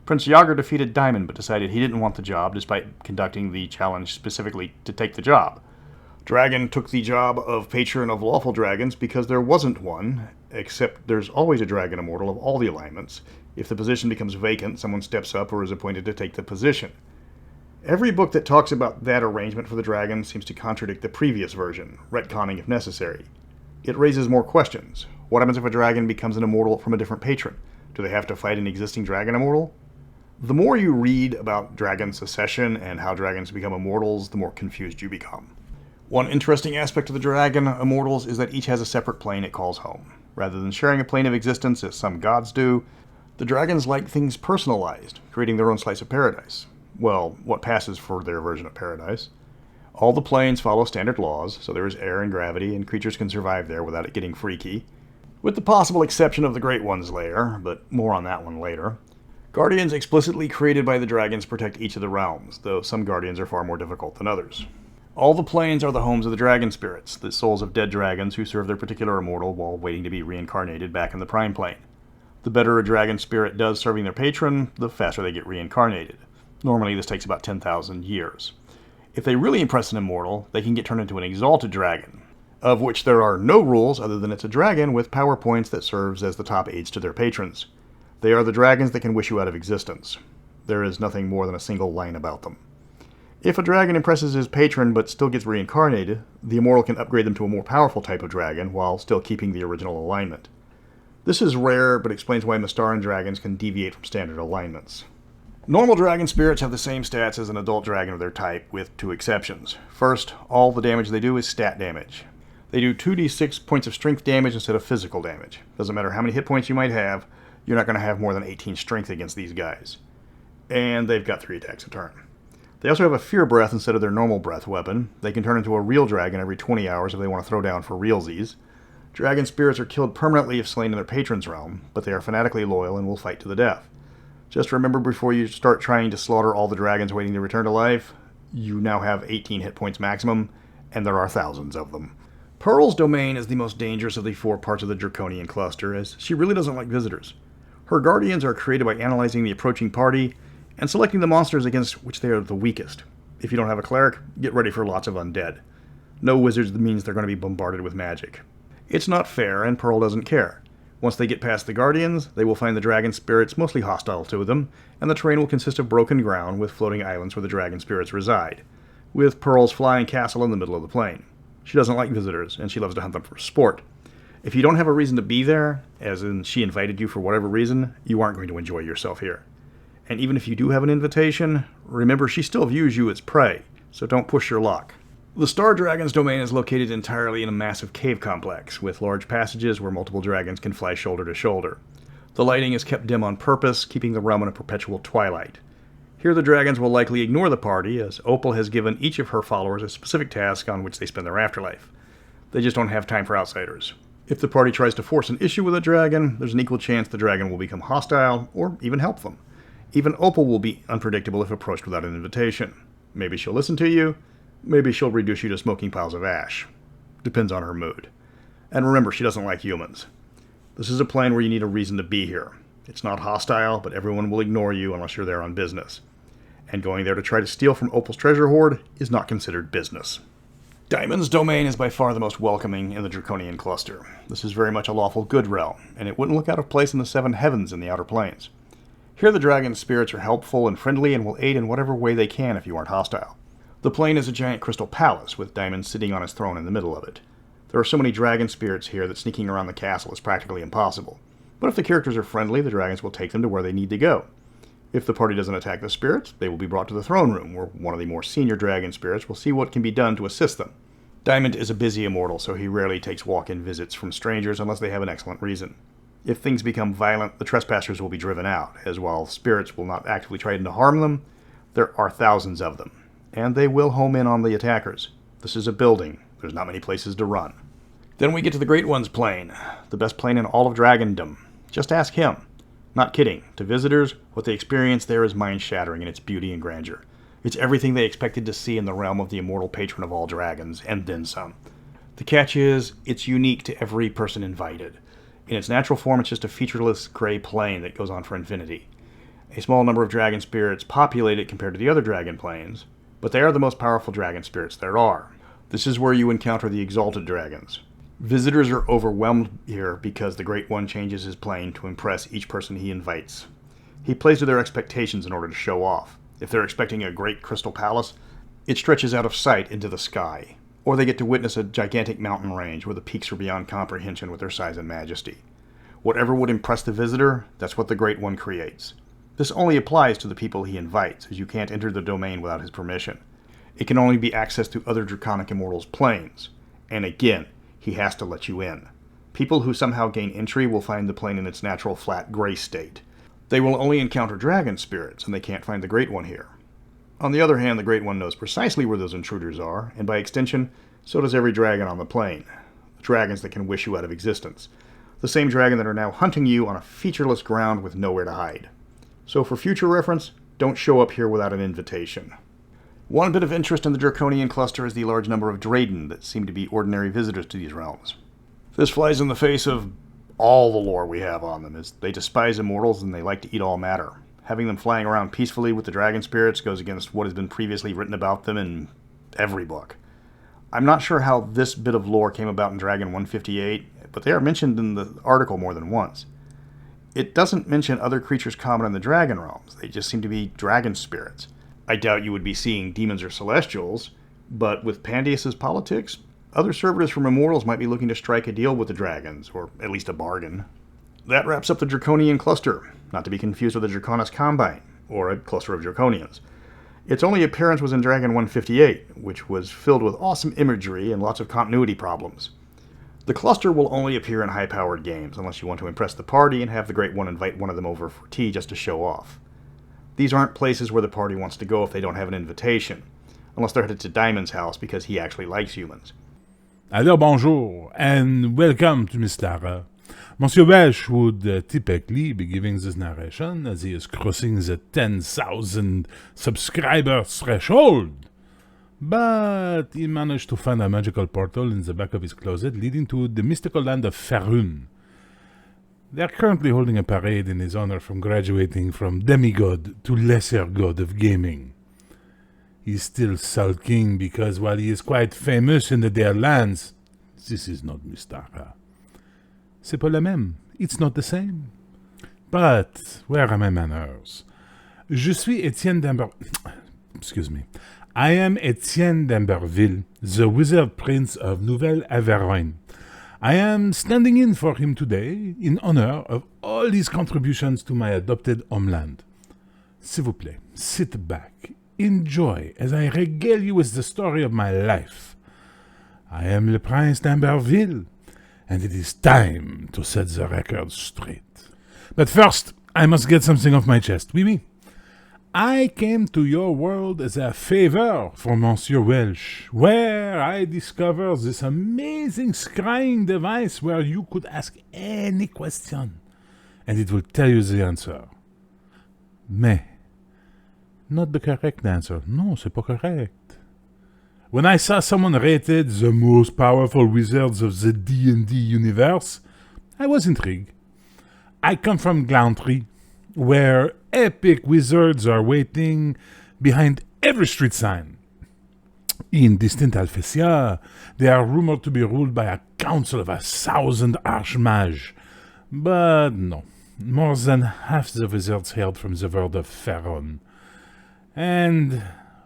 Prince Yager defeated Diamond, but decided he didn't want the job, despite conducting the challenge specifically to take the job. Dragon took the job of patron of lawful dragons because there wasn't one, except there's always a Dragon Immortal of all the alignments. If the position becomes vacant, someone steps up or is appointed to take the position. Every book that talks about that arrangement for the dragon seems to contradict the previous version, retconning if necessary. It raises more questions. What happens if a dragon becomes an immortal from a different patron? Do they have to fight an existing dragon immortal? The more you read about dragon succession and how dragons become immortals, the more confused you become. One interesting aspect of the Dragon Immortals is that each has a separate plane it calls home. Rather than sharing a plane of existence as some gods do, the dragons like things personalized, creating their own slice of paradise. Well, what passes for their version of paradise. All the planes follow standard laws, so there is air and gravity, and creatures can survive there without it getting freaky. With the possible exception of the Great One's lair, but more on that one later. Guardians explicitly created by the dragons protect each of the realms, though some guardians are far more difficult than others. All the planes are the homes of the dragon spirits, the souls of dead dragons who serve their particular immortal while waiting to be reincarnated back in the prime plane. The better a dragon spirit does serving their patron, the faster they get reincarnated. Normally this takes about 10,000 years. If they really impress an immortal, they can get turned into an exalted dragon, of which there are no rules other than it's a dragon with power points that serves as the top aids to their patrons. They are the dragons that can wish you out of existence. There is nothing more than a single line about them. If a dragon impresses his patron but still gets reincarnated, the immortal can upgrade them to a more powerful type of dragon while still keeping the original alignment. This is rare, but explains why Mystaran dragons can deviate from standard alignments. Normal dragon spirits have the same stats as an adult dragon of their type, with 2 exceptions. First, all the damage they do is stat damage. They do 2d6 points of strength damage instead of physical damage. Doesn't matter how many hit points you might have, you're not going to have more than 18 strength against these guys. And they've got 3 attacks a turn. They also have a Fear Breath instead of their normal breath weapon. They can turn into a real dragon every 20 hours if they want to throw down for realsies. Dragon spirits are killed permanently if slain in their patron's realm, but they are fanatically loyal and will fight to the death. Just remember before you start trying to slaughter all the dragons waiting to return to life, you now have 18 hit points maximum, and there are thousands of them. Pearl's domain is the most dangerous of the 4 parts of the Draconian Cluster, as she really doesn't like visitors. Her guardians are created by analyzing the approaching party and selecting the monsters against which they are the weakest. If you don't have a cleric, get ready for lots of undead. No wizards means they're going to be bombarded with magic. It's not fair, and Pearl doesn't care. Once they get past the guardians, they will find the dragon spirits mostly hostile to them, and the terrain will consist of broken ground with floating islands where the dragon spirits reside, with Pearl's flying castle in the middle of the plain. She doesn't like visitors, and she loves to hunt them for sport. If you don't have a reason to be there, as in she invited you for whatever reason, you aren't going to enjoy yourself here. And even if you do have an invitation, remember she still views you as prey, so don't push your luck. The Star Dragon's domain is located entirely in a massive cave complex, with large passages where multiple dragons can fly shoulder to shoulder. The lighting is kept dim on purpose, keeping the realm in a perpetual twilight. Here the dragons will likely ignore the party, as Opal has given each of her followers a specific task on which they spend their afterlife. They just don't have time for outsiders. If the party tries to force an issue with a dragon, there's an equal chance the dragon will become hostile, or even help them. Even Opal will be unpredictable if approached without an invitation. Maybe she'll listen to you, maybe she'll reduce you to smoking piles of ash. Depends on her mood. And remember, she doesn't like humans. This is a plane where you need a reason to be here. It's not hostile, but everyone will ignore you unless you're there on business. And going there to try to steal from Opal's treasure hoard is not considered business. Diamond's domain is by far the most welcoming in the Draconian Cluster. This is very much a lawful good realm, and it wouldn't look out of place in the 7 heavens in the Outer Planes. Here the dragon spirits are helpful and friendly and will aid in whatever way they can if you aren't hostile. The plane is a giant crystal palace, with Diamond sitting on his throne in the middle of it. There are so many dragon spirits here that sneaking around the castle is practically impossible. But if the characters are friendly, the dragons will take them to where they need to go. If the party doesn't attack the spirits, they will be brought to the throne room, where one of the more senior dragon spirits will see what can be done to assist them. Diamond is a busy immortal, so he rarely takes walk-in visits from strangers unless they have an excellent reason. If things become violent, the trespassers will be driven out, as while spirits will not actively try to harm them, there are thousands of them, and they will home in on the attackers. This is a building. There's not many places to run. Then we get to the Great One's plane, the best plane in all of Dragondom. Just ask him. Not kidding. To visitors, what they experience there is mind-shattering in its beauty and grandeur. It's everything they expected to see in the realm of the immortal patron of all dragons, and then some. The catch is, it's unique to every person invited. In its natural form, it's just a featureless gray plane that goes on for infinity. A small number of dragon spirits populate it compared to the other dragon planes, but they are the most powerful dragon spirits there are. This is where you encounter the exalted dragons. Visitors are overwhelmed here because the Great One changes his plane to impress each person he invites. He plays to their expectations in order to show off. If they're expecting a great crystal palace, it stretches out of sight into the sky. Or they get to witness a gigantic mountain range where the peaks are beyond comprehension with their size and majesty. Whatever would impress the visitor, that's what the Great One creates. This only applies to the people he invites, as you can't enter the domain without his permission. It can only be accessed through other Draconic Immortals' planes. And again, he has to let you in. People who somehow gain entry will find the plane in its natural flat gray state. They will only encounter dragon spirits, and they can't find the Great One here. On the other hand, the Great One knows precisely where those intruders are, and by extension, so does every dragon on the plane. The dragons that can wish you out of existence. The same dragon that are now hunting you on a featureless ground with nowhere to hide. So for future reference, don't show up here without an invitation. One bit of interest in the Draconian Cluster is the large number of Drayden that seem to be ordinary visitors to these realms. This flies in the face of all the lore we have on them, as they despise immortals and they like to eat all matter. Having them flying around peacefully with the dragon spirits goes against what has been previously written about them in every book. I'm not sure how this bit of lore came about in Dragon 158, but they are mentioned in the article more than once. It doesn't mention other creatures common in the dragon realms. They just seem to be dragon spirits. I doubt you would be seeing demons or celestials, but with Pandius's politics, other servitors from Immortals might be looking to strike a deal with the dragons, or at least a bargain. That wraps up the Draconian Cluster, not to be confused with the Draconis Combine, or a cluster of Draconians. Its only appearance was in Dragon 158, which was filled with awesome imagery and lots of continuity problems. The cluster will only appear in high-powered games, unless you want to impress the party and have the Great One invite one of them over for tea just to show off. These aren't places where the party wants to go if they don't have an invitation, unless they're headed to Diamond's house because he actually likes humans. Alors bonjour, and welcome to Mystara. Monsieur Welsh would typically be giving this narration as he is crossing the 10,000 subscriber threshold. But he managed to find a magical portal in the back of his closet leading to the mystical land of Faerun. They are currently holding a parade in his honor from graduating from demigod to lesser god of gaming. He's still sulking because while he is quite famous in the Dare Lands, this is not Mystara. C'est pas la même. It's not the same. But where are my manners? Je suis Ettiene D'Amberville. Excuse me. I am Ettiene D'Amberville, the Wizard Prince of Nouvelle-Averrogne. I am standing in for him today in honor of all his contributions to my adopted homeland. S'il vous plaît, sit back, enjoy as I regale you with the story of my life. I am le Prince d'Amberville, and it is time to set the record straight. But first, I must get something off my chest. Oui. I came to your world as a favor for Monsieur Welsh, where I discovered this amazing scrying device where you could ask any question, and it will tell you the answer. Mais, not the correct answer. Non, c'est pas correct. When I saw someone rated the most powerful wizards of the D&D universe, I was intrigued. I come from Glountry, where epic wizards are waiting behind every street sign. In distant Alphesia, they are rumored to be ruled by a council of 1,000 archmages. But no, more than half the wizards hailed from the world of Faerun. And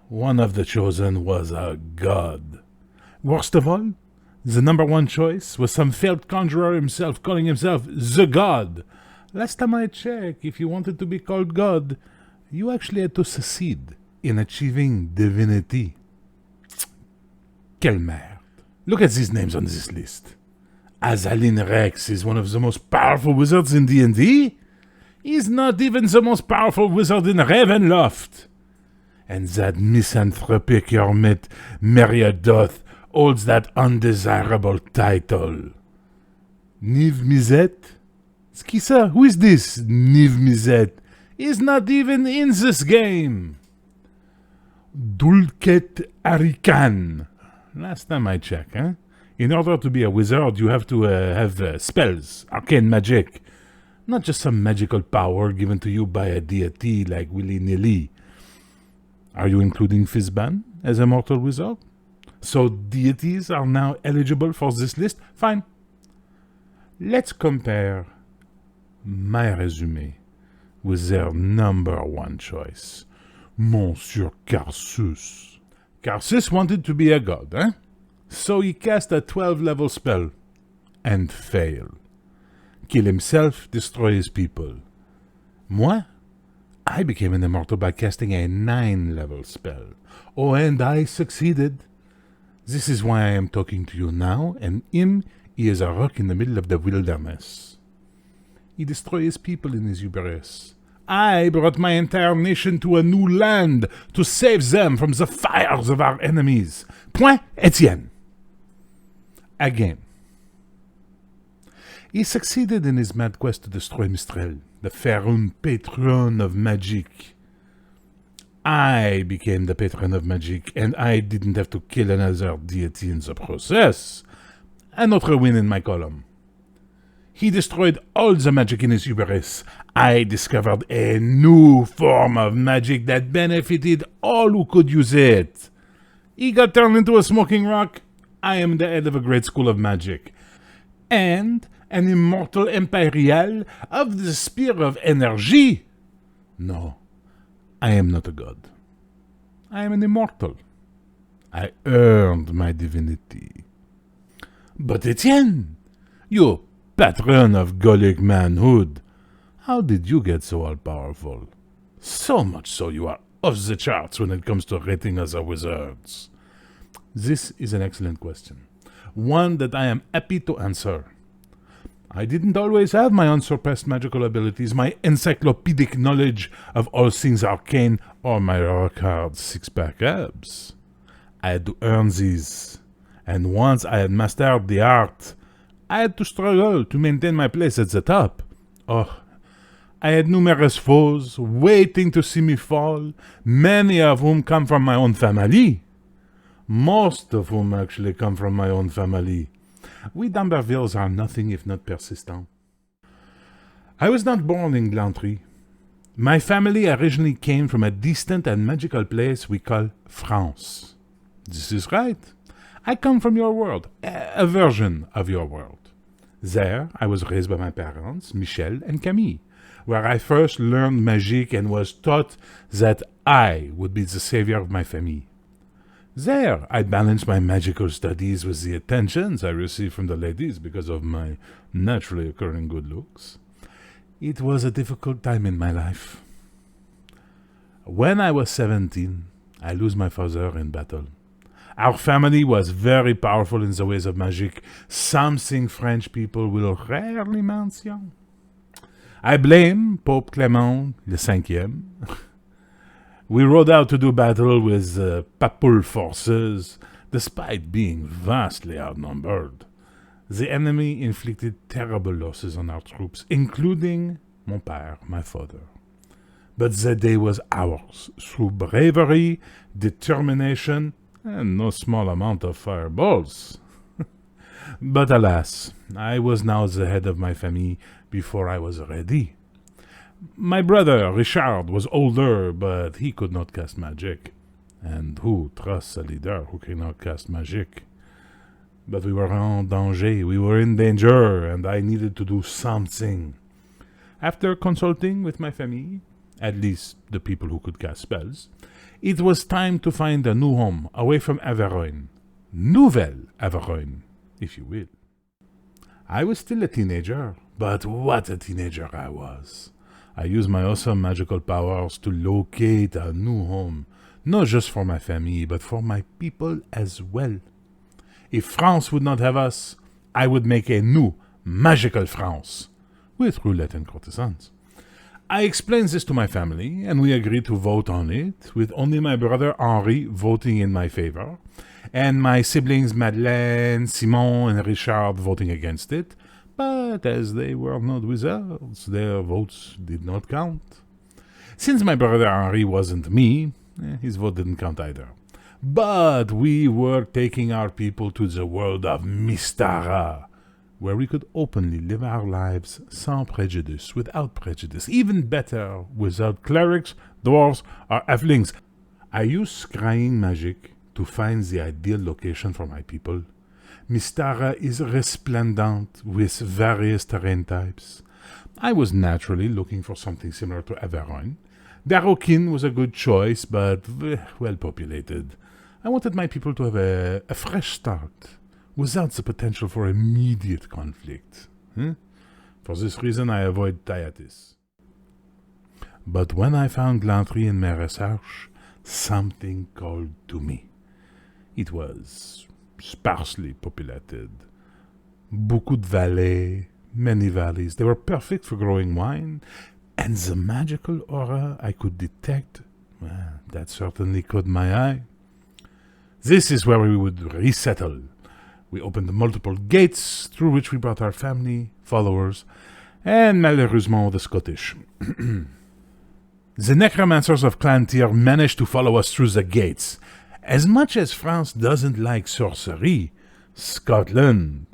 one of the chosen was a god. Worst of all, the number one choice was some failed conjurer himself calling himself the god. Last time I checked, if you wanted to be called god, you actually had to succeed in achieving divinity. Quelle merde. Look at these names on this list. Azalin Rex is one of the most powerful wizards in D&D. He's not even the most powerful wizard in Ravenloft. And that misanthropic hermit Meriadoth holds that undesirable title. Niv Mizzet? Skissa, who is this Niv Mizzet? He's not even in this game. Dulket Arikan. Last time I checked, huh? In order to be a wizard, you have to have spells, arcane magic. Not just some magical power given to you by a deity like willy-nilly. Are you including Fizban as a mortal wizard? So deities are now eligible for this list? Fine. Let's compare my resume with their number one choice, Monsieur Karsus. Karsus wanted to be a god, eh? So he cast a 12-level spell and failed. Kill himself, destroy his people. Moi? I became an immortal by casting a 9-level spell. Oh, and I succeeded. This is why I am talking to you now, and he is a rock in the middle of the wilderness. He destroyed his people in his hubris. I brought my entire nation to a new land to save them from the fires of our enemies. Point Ettiene. Again. He succeeded in his mad quest to destroy Mystara, the Faerun patron of magic. I became the patron of magic, and I didn't have to kill another deity in the process. Another win in my column. He destroyed all the magic in his hubris. I discovered a new form of magic that benefited all who could use it. He got turned into a smoking rock. I am the head of a great school of magic. And an immortal imperial of the Spear of Energy. No, I am not a god. I am an immortal. I earned my divinity. But Ettiene, you patron of Golic manhood, how did you get so all-powerful? So much so you are off the charts when it comes to rating other wizards. This is an excellent question, one that I am happy to answer. I didn't always have my unsurpassed magical abilities, my encyclopedic knowledge of all things arcane, or my rock-hard six-pack abs. I had to earn these, And once I had mastered the art, I had to struggle to maintain my place at the top. Oh, I had numerous foes waiting to see me fall, many of whom come from my own family. Most of whom actually come from my own family. We D'Ambervilles are nothing if not persistent. I was not born in Glantry. My family originally came from a distant and magical place we call France. This is right. I come from your world, a version of your world. There, I was raised by my parents, Michel and Camille, where I first learned magic and was taught that I would be the savior of my family. There, I balanced my magical studies with the attentions I received from the ladies because of my naturally occurring good looks. It was a difficult time in my life. When I was 17, I lost my father in battle. Our family was very powerful in the ways of magic, something French people will rarely mention. I blame Pope Clement V. We rode out to do battle with papal forces, despite being vastly outnumbered. The enemy inflicted terrible losses on our troops, including mon père, my father. But the day was ours, through bravery, determination, and no small amount of fireballs. But alas, I was now the head of my family before I was ready. My brother, Richard, was older, but he could not cast magic. And who trusts a leader who cannot cast magic? But we were en danger, we were in danger, and I needed to do something. After consulting with my family, at least the people who could cast spells, it was time to find a new home away from Averoigne. Nouvelle Averoigne, if you will. I was still a teenager, but what a teenager I was. I used my awesome magical powers to locate a new home, not just for my family, but for my people as well. If France would not have us, I would make a new magical France, with roulette and courtesans. I explained this to my family, and we agreed to vote on it, with only my brother Henri voting in my favor, and my siblings Madeleine, Simon, and Richard voting against it. But as they were not wizards, their votes did not count. Since my brother Henri wasn't me, his vote didn't count either. But we were taking our people to the world of Mystara, where we could openly live our lives sans prejudice, without prejudice, even better, without clerics, dwarves, or halflings. I used scrying magic to find the ideal location for my people. Mystara is resplendent with various terrain types. I was naturally looking for something similar to Averoigne. Draconian was a good choice, but well populated. I wanted my people to have a fresh start, without the potential for immediate conflict. For this reason, I avoid Tyatis. But when I found Glantry in my research, something called to me. It was sparsely populated. Beaucoup de vallées, many valleys. They were perfect for growing wine, and the magical aura I could detect, well, that certainly caught my eye. This is where we would resettle. We opened multiple gates through which we brought our family, followers, and malheureusement the Scottish. The necromancers of Clantyre managed to follow us through the gates. As much as France doesn't like sorcery, Scotland,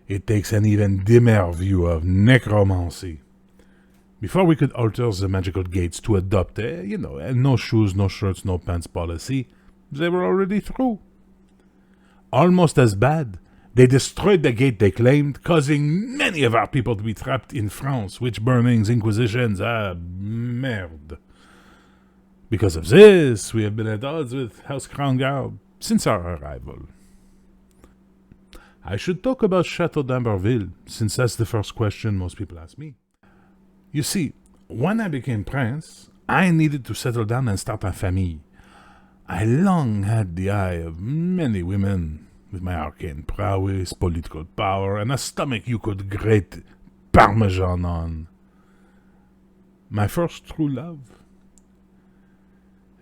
it takes an even dimmer view of necromancy. Before we could alter the magical gates to adopt a no shoes, no shirts, no pants policy, they were already through. Almost as bad, they destroyed the gate they claimed, causing many of our people to be trapped in France, witch burnings, inquisitions, merde. Because of this, we have been at odds with House Crownguard since our arrival. I should talk about Chateau d'Amberville, since that's the first question most people ask me. You see, when I became prince, I needed to settle down and start a family. I long had the eye of many women, with my arcane prowess, political power, and a stomach you could grate parmesan on. My first true love,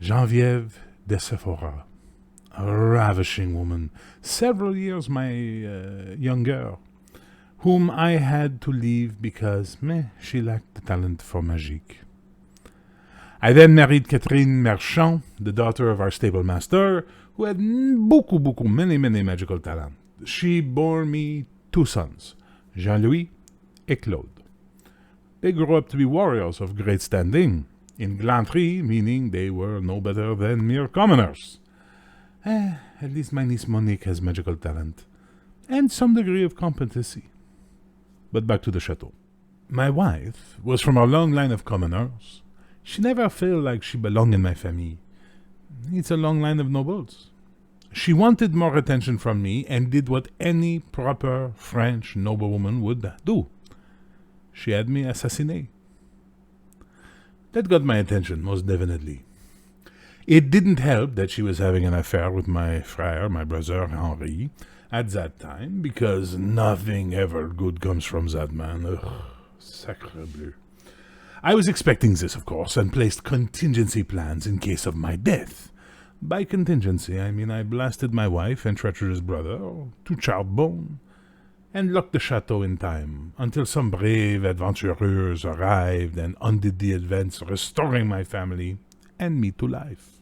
Geneviève de Sephora, a ravishing woman, several years my younger, whom I had to leave because she lacked the talent for magic. I then married Catherine Marchand, the daughter of our stable master, who had many magical talent. She bore me 2 sons, Jean-Louis and Claude. They grew up to be warriors of great standing, in gallantry, meaning they were no better than mere commoners. At least my niece Monique has magical talent, and some degree of competency. But back to the chateau. My wife was from a long line of commoners. She never felt like she belonged in my family. It's a long line of nobles. She wanted more attention from me and did what any proper French noblewoman would do. She had me assassinated. That got my attention, most definitely. It didn't help that she was having an affair with my frère, my brother Henri, at that time, because nothing ever good comes from that man. Ugh, sacre bleu. I was expecting this, of course, and placed contingency plans in case of my death. By contingency, I mean I blasted my wife and treacherous brother to charred bone, and locked the chateau in time, until some brave adventurers arrived and undid the events, restoring my family and me to life.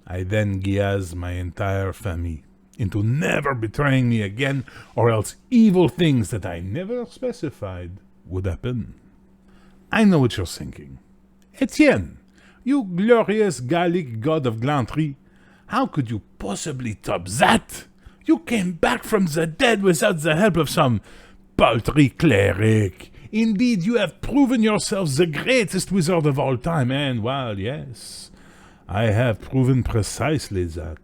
I then guillazed my entire family into never betraying me again, or else evil things that I never specified would happen. I know what you're thinking. Ettiene, you glorious Gallic god of gallantry, how could you possibly top that? You came back from the dead without the help of some paltry cleric. Indeed, you have proven yourself the greatest wizard of all time, and, well, yes, I have proven precisely that.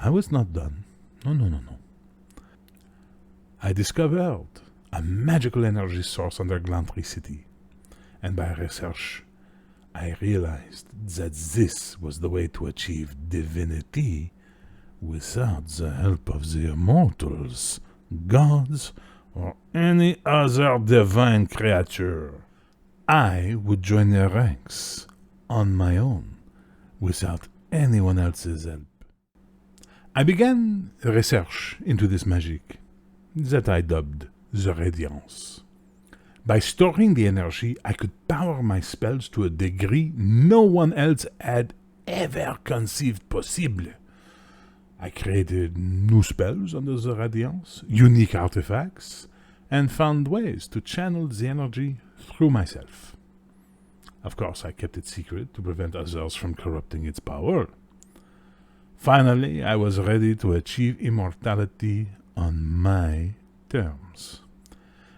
I was not done. No. I discovered a magical energy source under Glantry City, and by research, I realized that this was the way to achieve divinity without the help of the immortals, gods, or any other divine creature. I would join their ranks on my own, without anyone else's help. I began research into this magic that I dubbed the Radiance. By storing the energy, I could power my spells to a degree no one else had ever conceived possible. I created new spells under the Radiance, unique artifacts, and found ways to channel the energy through myself. Of course, I kept it secret to prevent others from corrupting its power. Finally, I was ready to achieve immortality on my terms.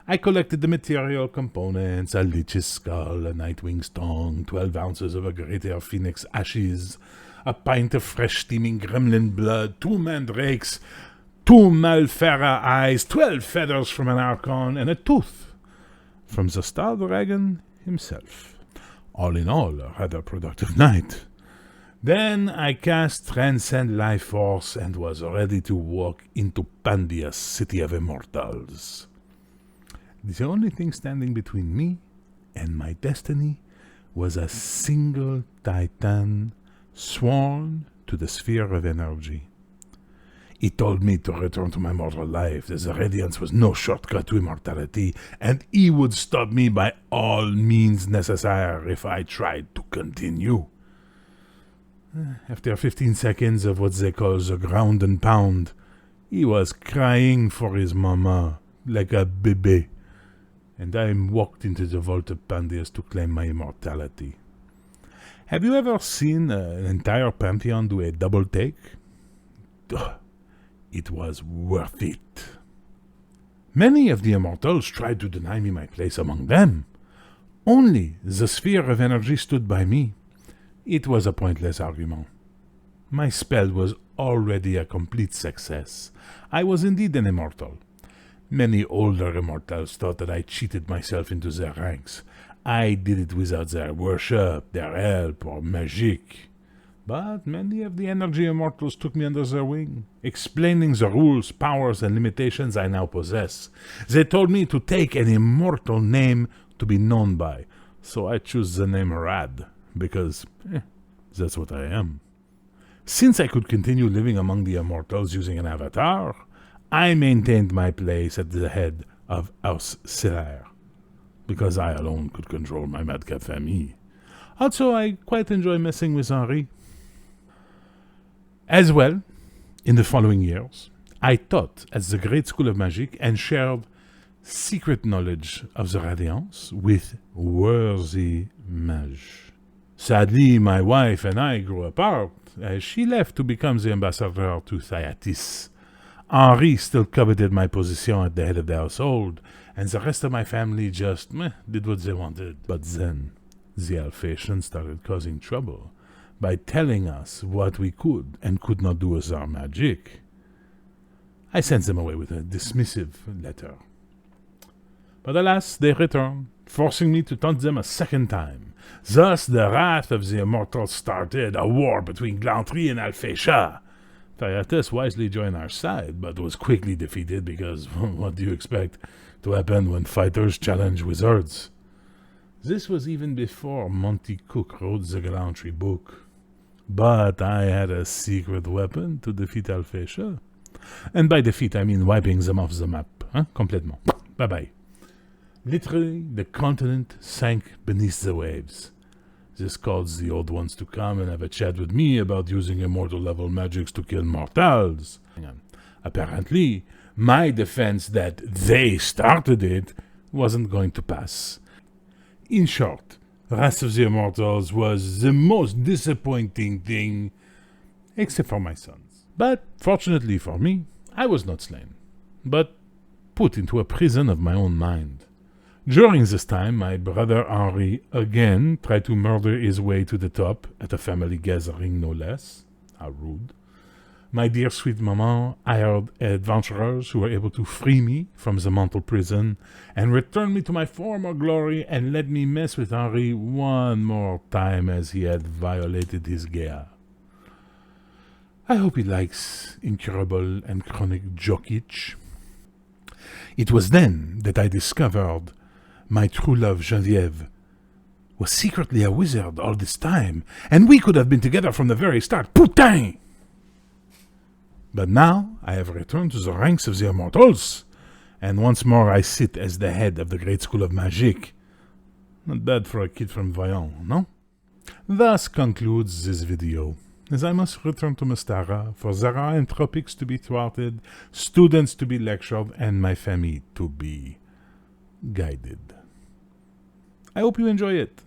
I collected the material components, a lich's skull, a nightwing's tongue, 12 ounces of a great air phoenix ashes, a pint of fresh steaming gremlin blood, 2 mandrakes, 2 Malfera eyes, 12 feathers from an archon, and a tooth from the Star Dragon himself. All in all, a rather productive night. Then I cast Transcend Life Force and was ready to walk into Pandia's City of Immortals. The only thing standing between me and my destiny was a single titan sworn to the sphere of energy. He told me to return to my mortal life, that the Radiance was no shortcut to immortality, and he would stop me by all means necessary if I tried to continue. After 15 seconds of what they call the ground and pound, he was crying for his mama like a bébé, and I walked into the vault of Pandias to claim my immortality. Have you ever seen an entire pantheon do a double take? It was worth it. Many of the immortals tried to deny me my place among them. Only the sphere of energy stood by me. It was a pointless argument. My spell was already a complete success. I was indeed an immortal. Many older immortals thought that I cheated myself into their ranks. I did it without their worship, their help, or magic. But many of the energy immortals took me under their wing, explaining the rules, powers, and limitations I now possess. They told me to take an immortal name to be known by, so I chose the name Rad, because that's what I am. Since I could continue living among the immortals using an avatar, I maintained my place at the head of House Celer, because I alone could control my madcap family. Also, I quite enjoy messing with Henri. As well, in the following years, I taught at the Great School of Magic and shared secret knowledge of the Radiance with worthy mages. Sadly, my wife and I grew apart as she left to become the ambassador to Thyatis. Henri still coveted my position at the head of the household, and the rest of my family just did what they wanted. But then, the Alphatians started causing trouble by telling us what we could and could not do with our magic. I sent them away with a dismissive letter. But alas, they returned, forcing me to taunt them a second time. Thus the wrath of the Immortals started, a war between Glantry and Alphatia. Thyatis wisely joined our side, but was quickly defeated because what do you expect to happen when fighters challenge wizards? This was even before Monty Cook wrote the Glantry book. But I had a secret weapon to defeat Alphatia. And by defeat, I mean wiping them off the map. Complètement. Bye-bye. Literally, the continent sank beneath the waves. This caused the old ones to come and have a chat with me about using immortal-level magics to kill mortals. Apparently, my defense that they started it wasn't going to pass. In short, Wrath of the Immortals was the most disappointing thing, except for my sons. But, fortunately for me, I was not slain, but put into a prison of my own mind. During this time, my brother Henri again tried to murder his way to the top at a family gathering, no less. How rude. My dear sweet maman hired adventurers who were able to free me from the mental prison and return me to my former glory and let me mess with Henri one more time as he had violated his Gaia. I hope he likes incurable and chronic joke itch. It was then that I discovered my true love, Geneviève, was secretly a wizard all this time, and we could have been together from the very start. Putain! But now I have returned to the ranks of the Immortals, and once more I sit as the head of the Great School of Magic. Not bad for a kid from Vaillant, no? Thus concludes this video, as I must return to Mystara, for there are entropics to be thwarted, students to be lectured, and my family to be guided. I hope you enjoy it.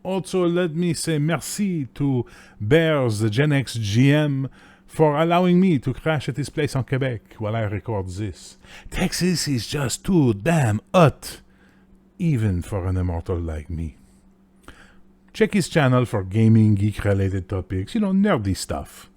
Also, let me say merci to Bears, the Gen X GM, for allowing me to crash at his place in Quebec while I record this. Texas is just too damn hot, even for an immortal like me. Check his channel for gaming, geek-related topics, nerdy stuff.